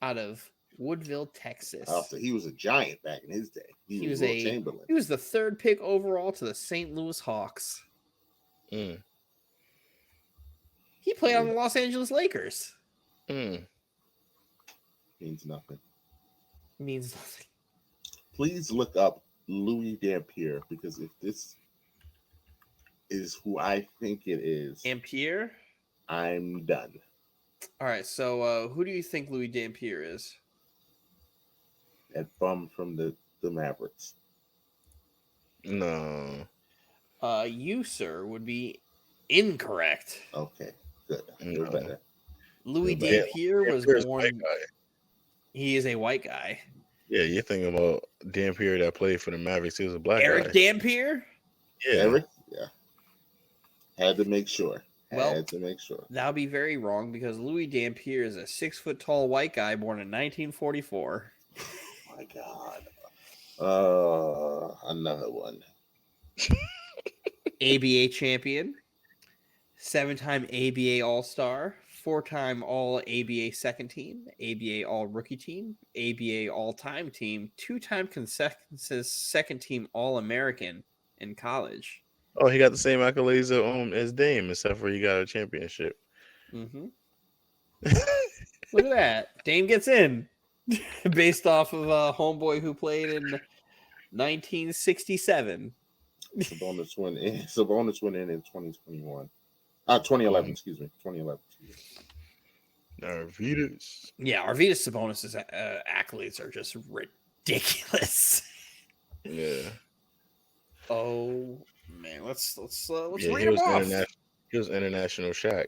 out of Woodville, Texas. So he was a giant back in his day. He was Will Chamberlain. He was the 3rd pick overall to the St. Louis Hawks. Mm. He played on the Los Angeles Lakers. Means nothing. Please look up Louis Dampier, because if this is who I think it is, Dampier, I'm done. All right, so who do you think Louis Dampier is? That bum from the Mavericks. No. You, sir, would be incorrect. Okay, good. You're better. Louis Dampier was born. He is a white guy. Yeah, you're thinking about Dampier that played for the Mavericks. He was a black guy. Eric Dampier? Yeah. Eric? Yeah. Had to make sure. That would be very wrong, because Louis Dampier is a 6-foot-tall white guy born in 1944. Oh my God. Another one. ABA champion, 7-time ABA All-Star, 4-time All-ABA Second Team, ABA All-Rookie Team, ABA All-Time Team, 2-time consecutive Second Team All-American in college. Oh, he got the same accolades as Dame, except for he got a championship. Mm-hmm. Look at that. Dame gets in based off of a homeboy who played in 1967. Sabonis went in in 2021. 2011, excuse me. 2011. Arvydas. Yeah, Arvydas Sabonis' accolades are just ridiculous. Yeah. Oh man, let's read he him was off. He was international Shaq.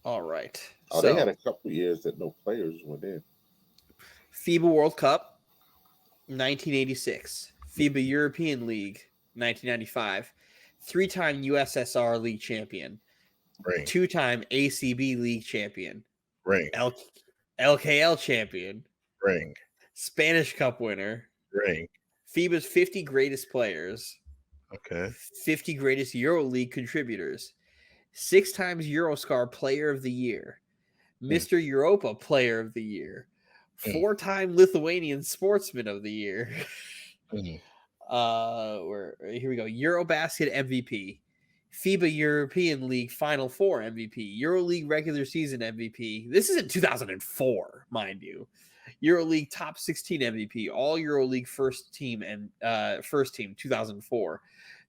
All right. Oh, they had a couple years that no players went in. FIBA World Cup, 1986. FIBA European League, 1995. 3-time USSR League champion. Ring. 2-time ACB League champion. Ring. LKL champion. Ring. Spanish Cup winner. Ring. FIBA's 50 greatest players. Okay. 50 greatest EuroLeague contributors. 6 times Euroscar Player of the Year. Mr. Europa Player of the Year. 4-time Lithuanian Sportsman of the Year. Here we go. Eurobasket MVP. FIBA European League Final Four MVP. EuroLeague regular season MVP. This is in 2004, mind you. EuroLeague Top 16 MVP. All EuroLeague First Team 2004.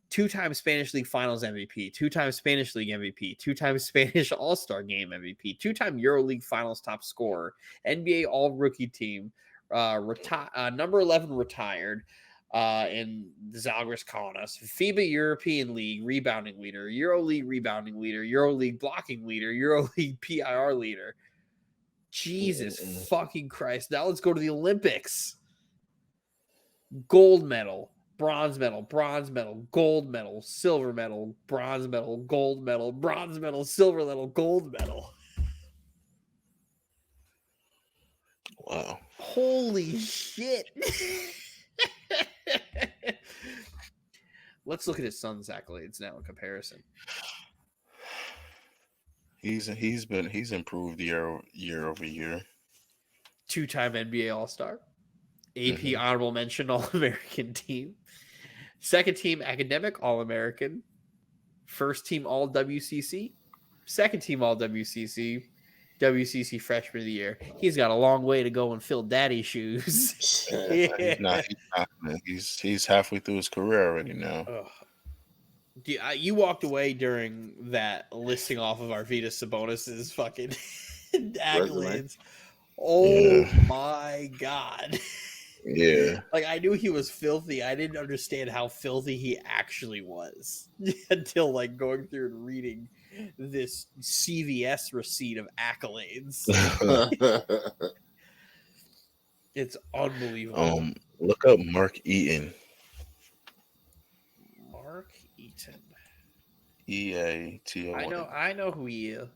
2-time Spanish League Finals MVP, 2-time Spanish League MVP, 2-time Spanish All-Star Game MVP, 2-time EuroLeague Finals top scorer, NBA All-Rookie Team, number 11 retired in the Zalgiris Kaunas, FIBA European League rebounding leader, EuroLeague rebounding leader, EuroLeague blocking leader, EuroLeague PIR leader. Jesus fucking Christ. Now let's go to the Olympics. Gold medal. Bronze medal, gold medal, silver medal, bronze medal, gold medal, bronze medal, silver medal, gold medal. Wow. Holy shit. Let's look at his son's accolades now in comparison. He's improved year over year. 2-time NBA All-Star. AP Honorable Mention All-American Team. Second Team Academic All-American. First Team All-WCC. Second Team All-WCC. WCC Freshman of the Year. He's got a long way to go and fill daddy's shoes. Yeah. He's halfway through his career already now. You walked away during that listing off of Arvydas Sabonis's fucking accolades. Oh my god. Yeah. Like, I knew he was filthy. I didn't understand how filthy he actually was until, like, going through and reading this CVS receipt of accolades. It's unbelievable. Look up Mark Eaton. Mark Eaton. EATON. I know who he is.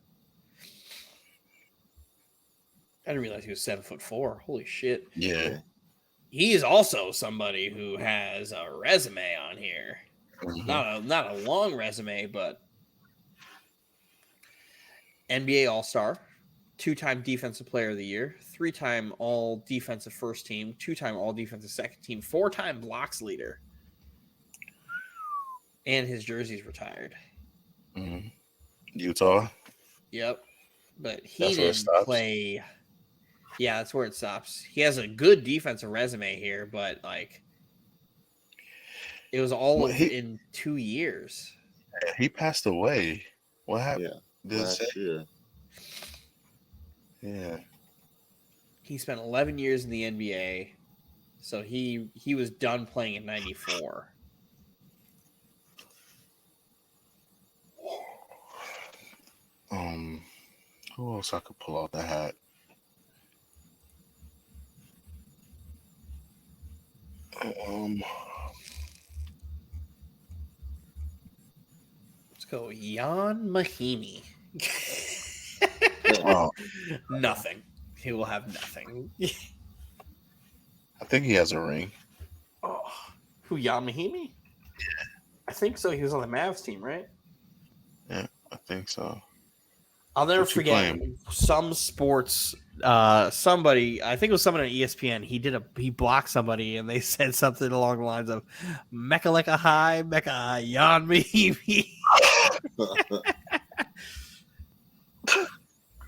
I didn't realize he was 7'4". Holy shit. Yeah. He is also somebody who has a resume on here. Mm-hmm. Not a long resume, but NBA All-Star, 2-time Defensive Player of the Year, 3-time All Defensive First Team, 2-time All Defensive Second Team, 4-time blocks leader, and his jersey's retired. Mm-hmm. Utah. Yep, but he didn't play. Yeah, that's where it stops. He has a good defensive resume here, but like it was all in 2 years. He passed away. What happened? Yeah, last year. Yeah. He spent 11 years in the NBA, so he was done playing in '94. Who else I could pull out the hat? Let's go, Jan Mahimi. Nothing. He will have nothing. I think he has a ring. Oh, who, Jan Mahimi? Yeah. I think so. He was on the Mavs team, right? Yeah, I think so. I'll never forget some sports. Somebody, I think it was someone on ESPN. He blocked somebody, and they said something along the lines of "Mecca Lecca High, Mecca Jan Mahimi."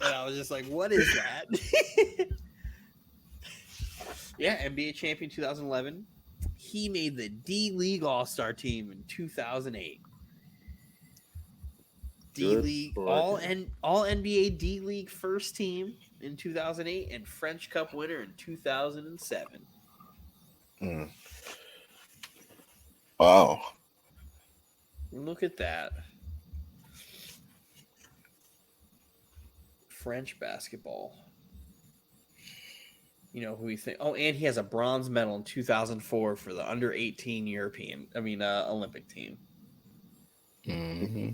And I was just like, "What is that?" Yeah, NBA champion 2011. He made the D-League All-Star team in 2008. D-League all NBA D-League first team in 2008 and French Cup winner in 2007. Wow. Look at that. French basketball. You know who we think. Oh, and he has a bronze medal in 2004 for the under 18 Olympic team. Mm-hmm.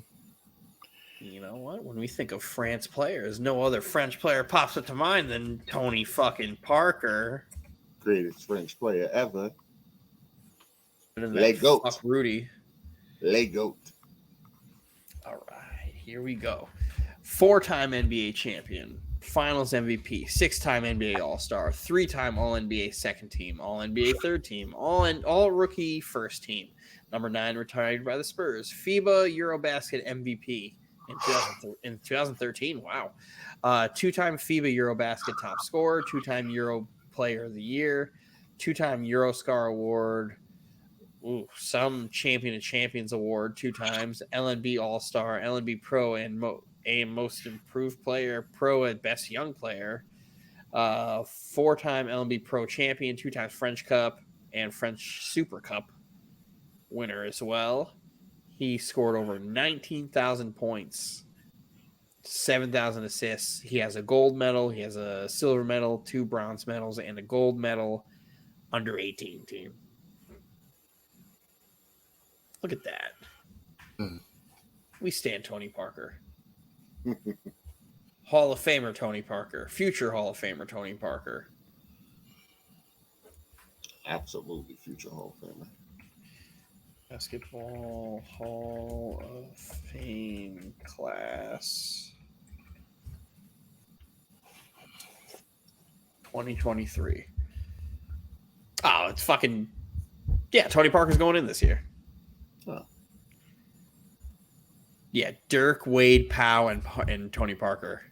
You know what? When we think of France players, no other French player pops up to mind than Tony fucking Parker. Greatest French player ever. Le Goat. Fuck Rudy. Le Goat. All right, here we go. 4-time NBA champion, Finals MVP, 6-time NBA All-Star, 3-time All-NBA second team, All-NBA third team, All-Rookie first team. Number 9 retired by the Spurs. FIBA Eurobasket MVP in 2013. Wow. 2-time FIBA Eurobasket top scorer, 2-time Euro Player of the Year, 2-time Euroscar Award. Some Champion of Champions Award 2 times, LNB All-Star, LNB Pro, and Most Improved Player, Pro and Best Young Player, 4-time LNB Pro Champion, 2 times French Cup and French Super Cup winner as well. He scored over 19,000 points, 7,000 assists. He has a gold medal, he has a silver medal, 2 bronze medals, and a gold medal under 18 team. Look at that. We stand Tony Parker. Hall of Famer Tony Parker. Future Hall of Famer Tony Parker. Absolutely future Hall of Famer. Basketball Hall of Fame class 2023. Oh, it's fucking... Yeah, Tony Parker's going in this year. Oh. Yeah, Dirk, Wade, Powell, and Tony Parker.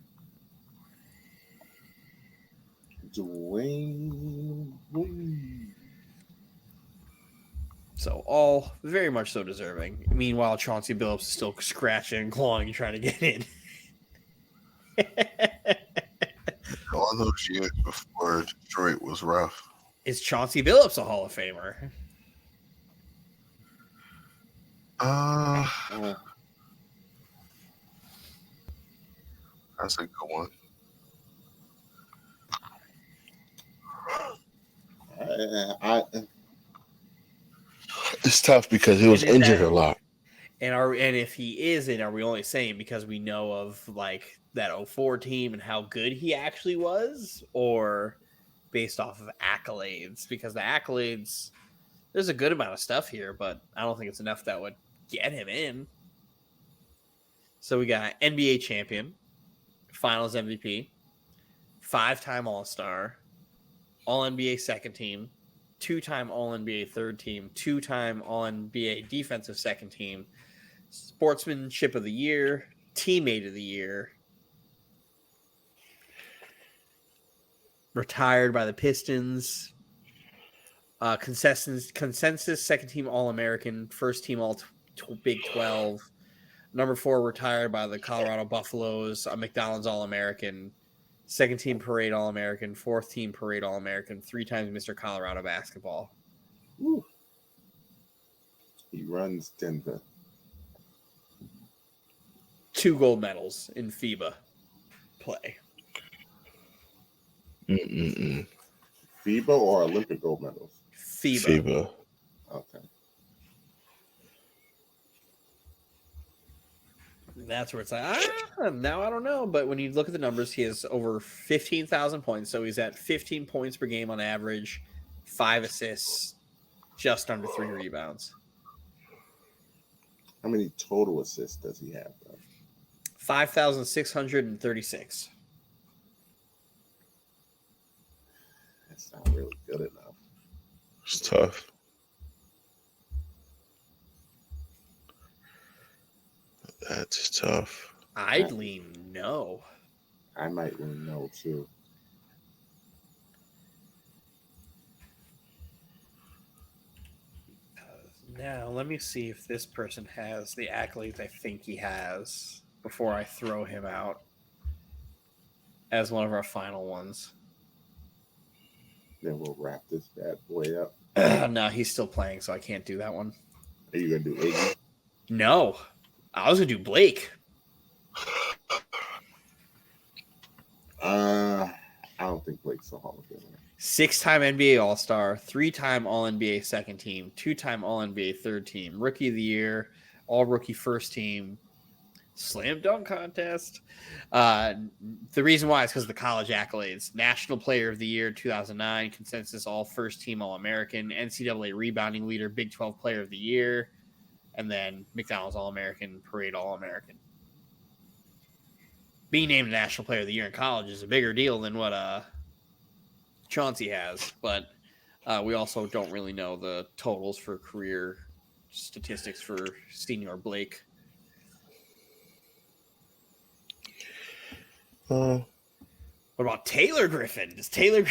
Dwayne Wade. So all very much so deserving. Meanwhile, Chauncey Billups is still scratching and clawing, trying to get in. All those years before Detroit was rough. Is Chauncey Billups a Hall of Famer? That's a good one. It's tough because he was injured a lot. And if he isn't, are we only saying because we know of like that 04 team and how good he actually was, or based off of accolades? Because the accolades, there's a good amount of stuff here, but I don't think it's enough that would get him in. So we got NBA champion, Finals MVP, 5-time All-Star, All-NBA second team, 2-time All-NBA third team, 2-time All-NBA defensive second team, Sportsmanship of the Year, Teammate of the Year, retired by the Pistons, consensus second team All-American, first team Big 12, number 4 retired by the Colorado Buffaloes, a McDonald's All-American, second team Parade All-American, fourth team Parade All-American, 3 times Mr. Colorado basketball. Woo. He runs Denver. 2 gold medals in FIBA play. FIBA or Olympic gold medals? FIBA. Okay. That's where it's like, now I don't know. But when you look at the numbers, he has over 15,000 points. So he's at 15 points per game on average, 5 assists, just under 3 rebounds. How many total assists does he have, though? 5,636. That's not really good enough. It's tough. That's tough. I'd lean no. I might lean no, too. Now, let me see if this person has the accolades I think he has before I throw him out as one of our final ones. Then we'll wrap this bad boy up. No, he's still playing, so I can't do that one. Are you going to do Iggy? No. I was going to do Blake. I don't think Blake's a Hall of Famer. 6-time NBA All-Star, 3-time All-NBA second team, 2-time All-NBA third team, Rookie of the Year, All-Rookie first team, Slam Dunk Contest. The reason why is because of the college accolades. National Player of the Year 2009, consensus All-First Team All-American, NCAA Rebounding Leader, Big 12 Player of the Year, and then McDonald's All-American, Parade All-American. Being named National Player of the Year in college is a bigger deal than what Chauncey has, but we also don't really know the totals for career statistics for Senior Blake. What about Taylor Griffin? Does Taylor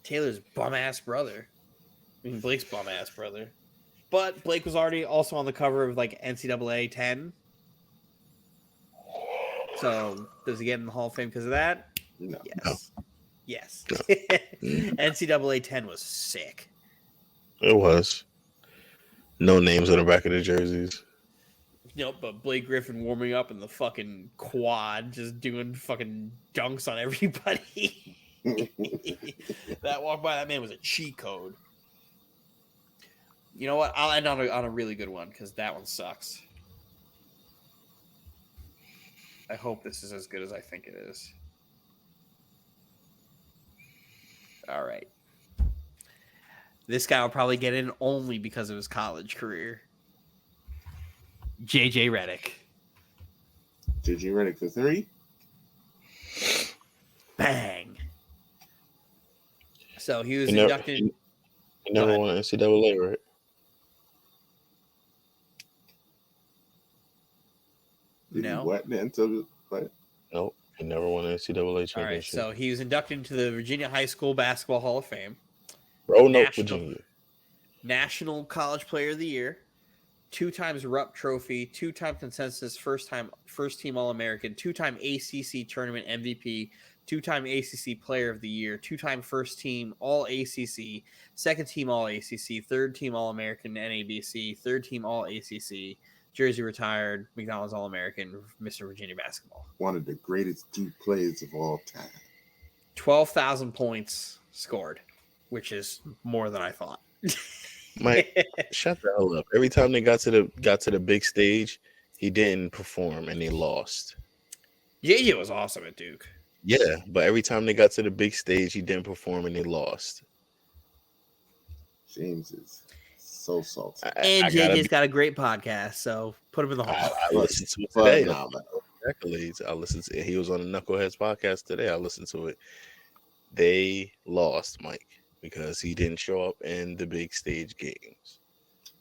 Taylor's bum-ass brother. I mean, Blake's bum-ass brother. But Blake was already also on the cover of, like, NCAA 10. So, does he get in the Hall of Fame because of that? No. Yes. No. Yes. No. NCAA 10 was sick. It was. No names on the back of the jerseys. Nope, but Blake Griffin warming up in the fucking quad, just doing fucking dunks on everybody. That walk by that man was a cheat code. You know what? I'll end on a really good one because that one sucks. I hope this is as good as I think it is. All right. This guy will probably get in only because of his college career. JJ Redick. JJ Redick for 3. Bang. So he was inducted. He never won NCAA, right? Did No. he what in the NCAA? Nope, he never won an NCAA All right, championship. so he was inducted into the Virginia High School Basketball Hall of Fame. Roanoke, Virginia. National College Player of the Year, 2 times Rupp Trophy, 2-time consensus first team All-American, 2-time ACC tournament MVP, 2-time ACC Player of the Year, 2-time first team All ACC, second team All ACC, third team All-American NABC, third team All ACC. Jersey retired, McDonald's All-American, Mr. Virginia basketball. One of the greatest Duke players of all time. 12,000 points scored, which is more than I thought. Mike, shut the hell up. Every time they got to the big stage, he didn't perform and they lost. JJ was awesome at Duke. Yeah, but every time they got to the big stage, he didn't perform and they lost. James is so salty. And JJ's got a great podcast, so put him in the hall. I listened to it today. Accolades. I listened to it. He was on the Knuckleheads podcast today. I listened to it. They lost, Mike, because he didn't show up in the big stage games.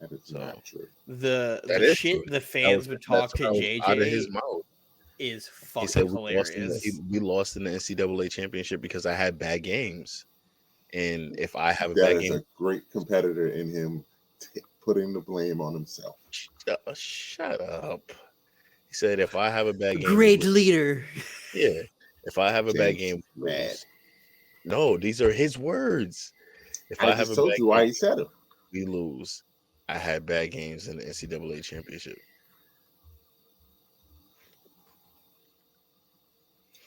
That is not true. The shit true. the fans would talk to JJ out of his mouth is fucking he said hilarious. We lost in the NCAA championship because I had bad games. And if I have a bad game... That is a great competitor in him putting the blame on himself. Shut up. He said if I have a bad game... Great leader. Yeah. If I have a bad game... No, these are his words. If I have just told you why he said it. We lose. I had bad games in the NCAA championship.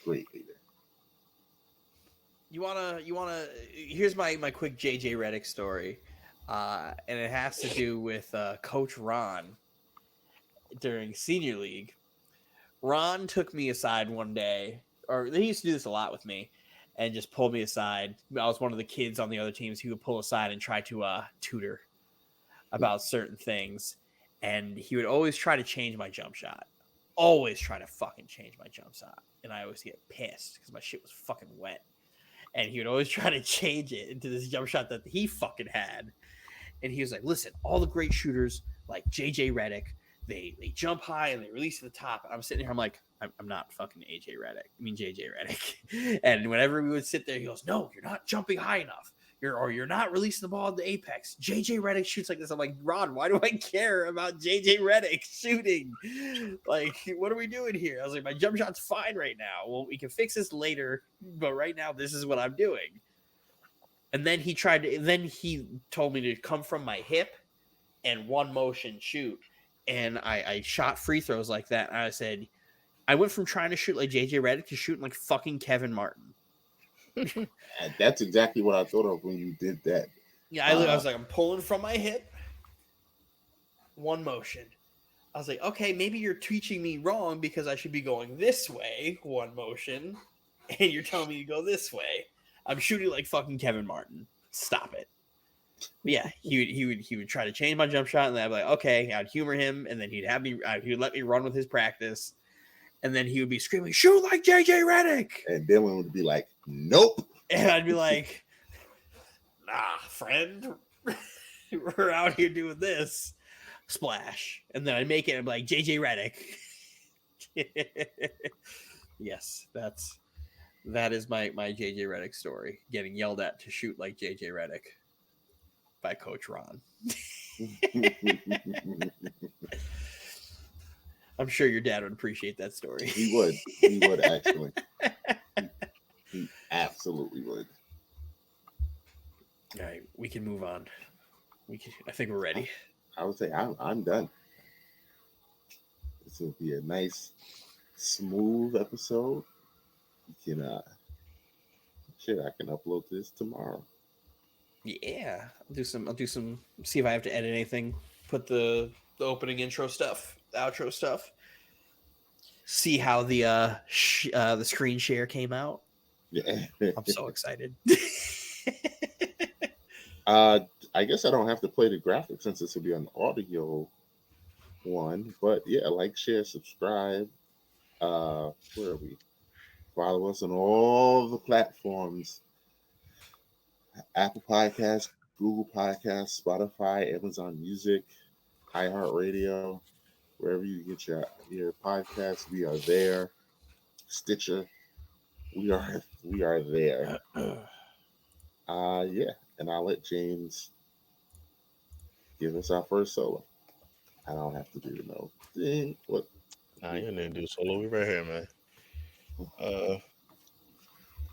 Great leader. You wanna here's my quick JJ Redick story. And it has to do with Coach Ron during senior league. Ron took me aside one day, or he used to do this a lot with me, and just pulled me aside. I was one of the kids on the other teams he would pull aside and try to tutor about certain things. And he would always try to change my jump shot. Always try to fucking change my jump shot. And I always get pissed because my shit was fucking wet. And he would always try to change it into this jump shot that he fucking had. And he was like, listen, all the great shooters like JJ Redick, they jump high and they release to the top. And I'm sitting here, I'm like, I'm not fucking JJ Redick. And whenever we would sit there, he goes, no, you're not jumping high enough. You're not releasing the ball at the apex. JJ Redick shoots like this. I'm like, Ron, why do I care about JJ Redick shooting? Like, what are we doing here? I was like, my jump shot's fine right now. Well, we can fix this later, but right now, this is what I'm doing. And then he told me to come from my hip and one motion shoot. And I shot free throws like that. And I said, I went from trying to shoot like JJ Redick to shooting like fucking Kevin Martin. That's exactly what I thought of when you did that. Yeah, I was like, I'm pulling from my hip, one motion. I was like, okay, maybe you're teaching me wrong because I should be going this way, one motion, and you're telling me to go this way. I'm shooting like fucking Kevin Martin. Stop it. But yeah, he would try to change my jump shot, and then I'd be like, okay, I'd humor him, and then he would let me run with his practice. And then he would be screaming, shoot like JJ Redick. And Dylan would be like, nope. And I'd be like, nah, friend. We're out here doing this. Splash. And then I'd make it and I'd be like, JJ Redick. Yes, that is my JJ Redick story. Getting yelled at to shoot like JJ Redick by Coach Ron. I'm sure your dad would appreciate that story. He would actually. He absolutely would. All right, we can move on. I think we're ready. I would say I'm done. This will be a nice, smooth episode. You can I can upload this tomorrow. Yeah, I'll do some. See if I have to edit anything. Put the opening intro stuff, the outro stuff. See how the screen share came out. Yeah, I'm so excited. I guess I don't have to play the graphics since this will be an audio one. But yeah, like, share, subscribe. Where are we? Follow us on all the platforms: Apple Podcasts, Google Podcasts, Spotify, Amazon Music, iHeartRadio. Wherever you get your podcast, we are there. Stitcher. We are there. Yeah, and I'll let James give us our first solo. I don't have to do no thing. What? Nah, you didn't do solo. We right here, man.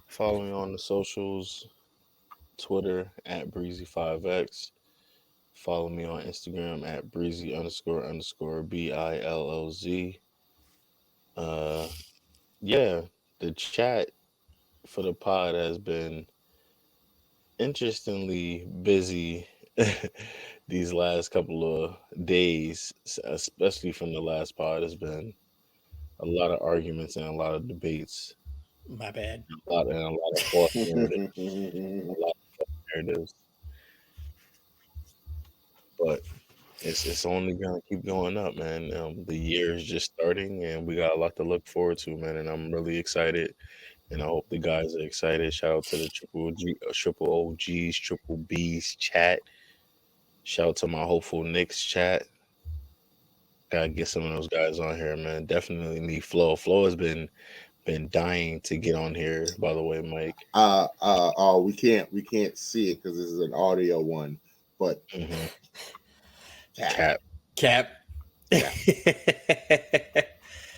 Follow me on the socials, Twitter at Breezy5X. Follow me on Instagram at Breezy__BILLZ. Yeah, the chat for the pod has been interestingly busy these last couple of days, especially from the last pod. Has been a lot of arguments and a lot of debates, My bad. a lot of false narratives, a lot of false narratives. But it's only gonna keep going up, man. The year is just starting, and we got a lot to look forward to, man. And I'm really excited, and I hope the guys are excited. Shout out to the triple OGs, triple Bs chat. Shout out to my hopeful Knicks chat. Gotta get some of those guys on here, man. Definitely need Flo. Flo has been dying to get on here. By the way, Mike. Oh, we can't see it because this is an audio one, but Cap. Because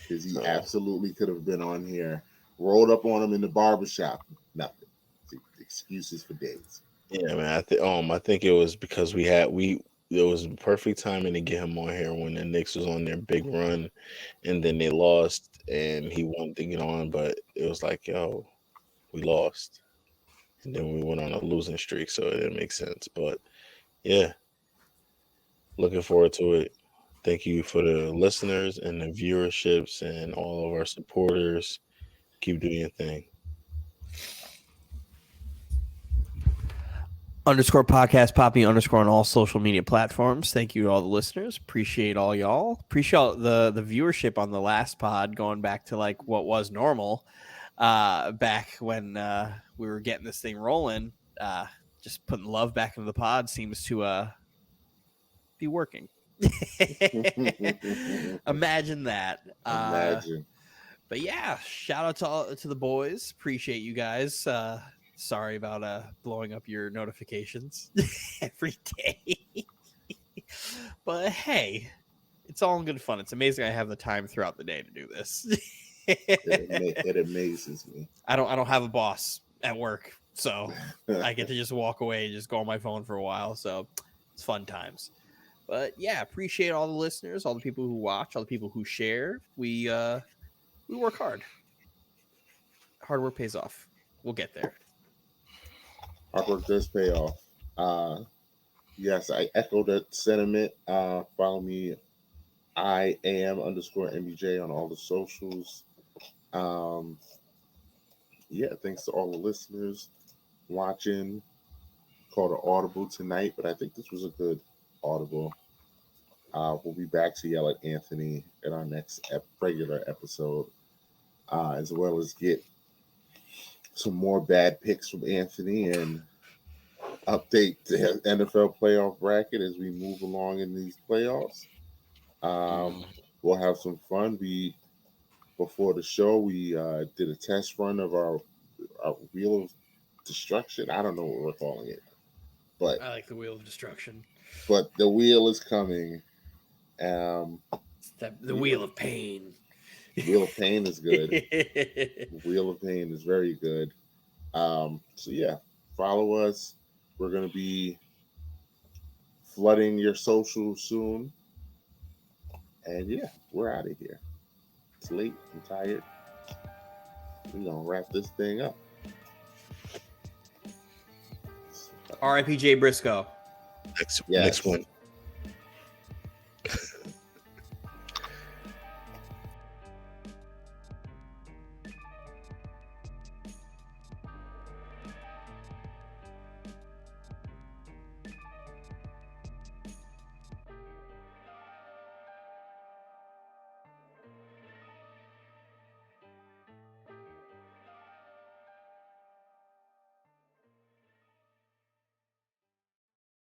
he absolutely could have been on here. Rolled up on him in the barbershop. Nothing. Excuses for days. Yeah, man. I think it was because it was perfect timing to get him on here when the Knicks was on their big run, and then they lost, and he wanted to get on, but it was like, yo, we lost, and then we went on a losing streak, so it didn't make sense. But yeah, looking forward to it. Thank you for the listeners and the viewerships and all of our supporters. Keep doing your thing. _podcast Poppy _ on all social media platforms. Thank you to all the listeners. Appreciate all y'all. Appreciate the viewership on the last pod, going back to like what was normal back when we were getting this thing rolling. Just putting love back into the pod seems to be working. Imagine that. Imagine. But yeah, shout out to the boys. Appreciate you guys. Sorry about blowing up your notifications every day. But hey, it's all in good fun. It's amazing I have the time throughout the day to do this. It amazes me. I don't have a boss at work, so I get to just walk away and just go on my phone for a while. So it's fun times. But yeah, appreciate all the listeners, all the people who watch, all the people who share. We work hard. Hard work pays off. We'll get there. Hard work does pay off. Yes, I echo that sentiment. Follow me. I am _MBJ on all the socials. Yeah, thanks to all the listeners watching. Called an audible tonight, but I think this was a good audible. We'll be back to yell at Anthony in our next regular episode, as well as get some more bad picks from Anthony and update the NFL playoff bracket as we move along in these playoffs. We'll have some fun. Before the show, we did a test run of our wheel of destruction. I don't know what we're calling it, but I like the wheel of destruction. But the wheel is coming. The wheel of pain. Wheel of pain is good. Wheel of pain is very good. So yeah, follow us. We're gonna be flooding your socials soon. And yeah, we're out of here. It's late. I'm tired. We're gonna wrap this thing up. R.I.P. Jay Briscoe. Next one.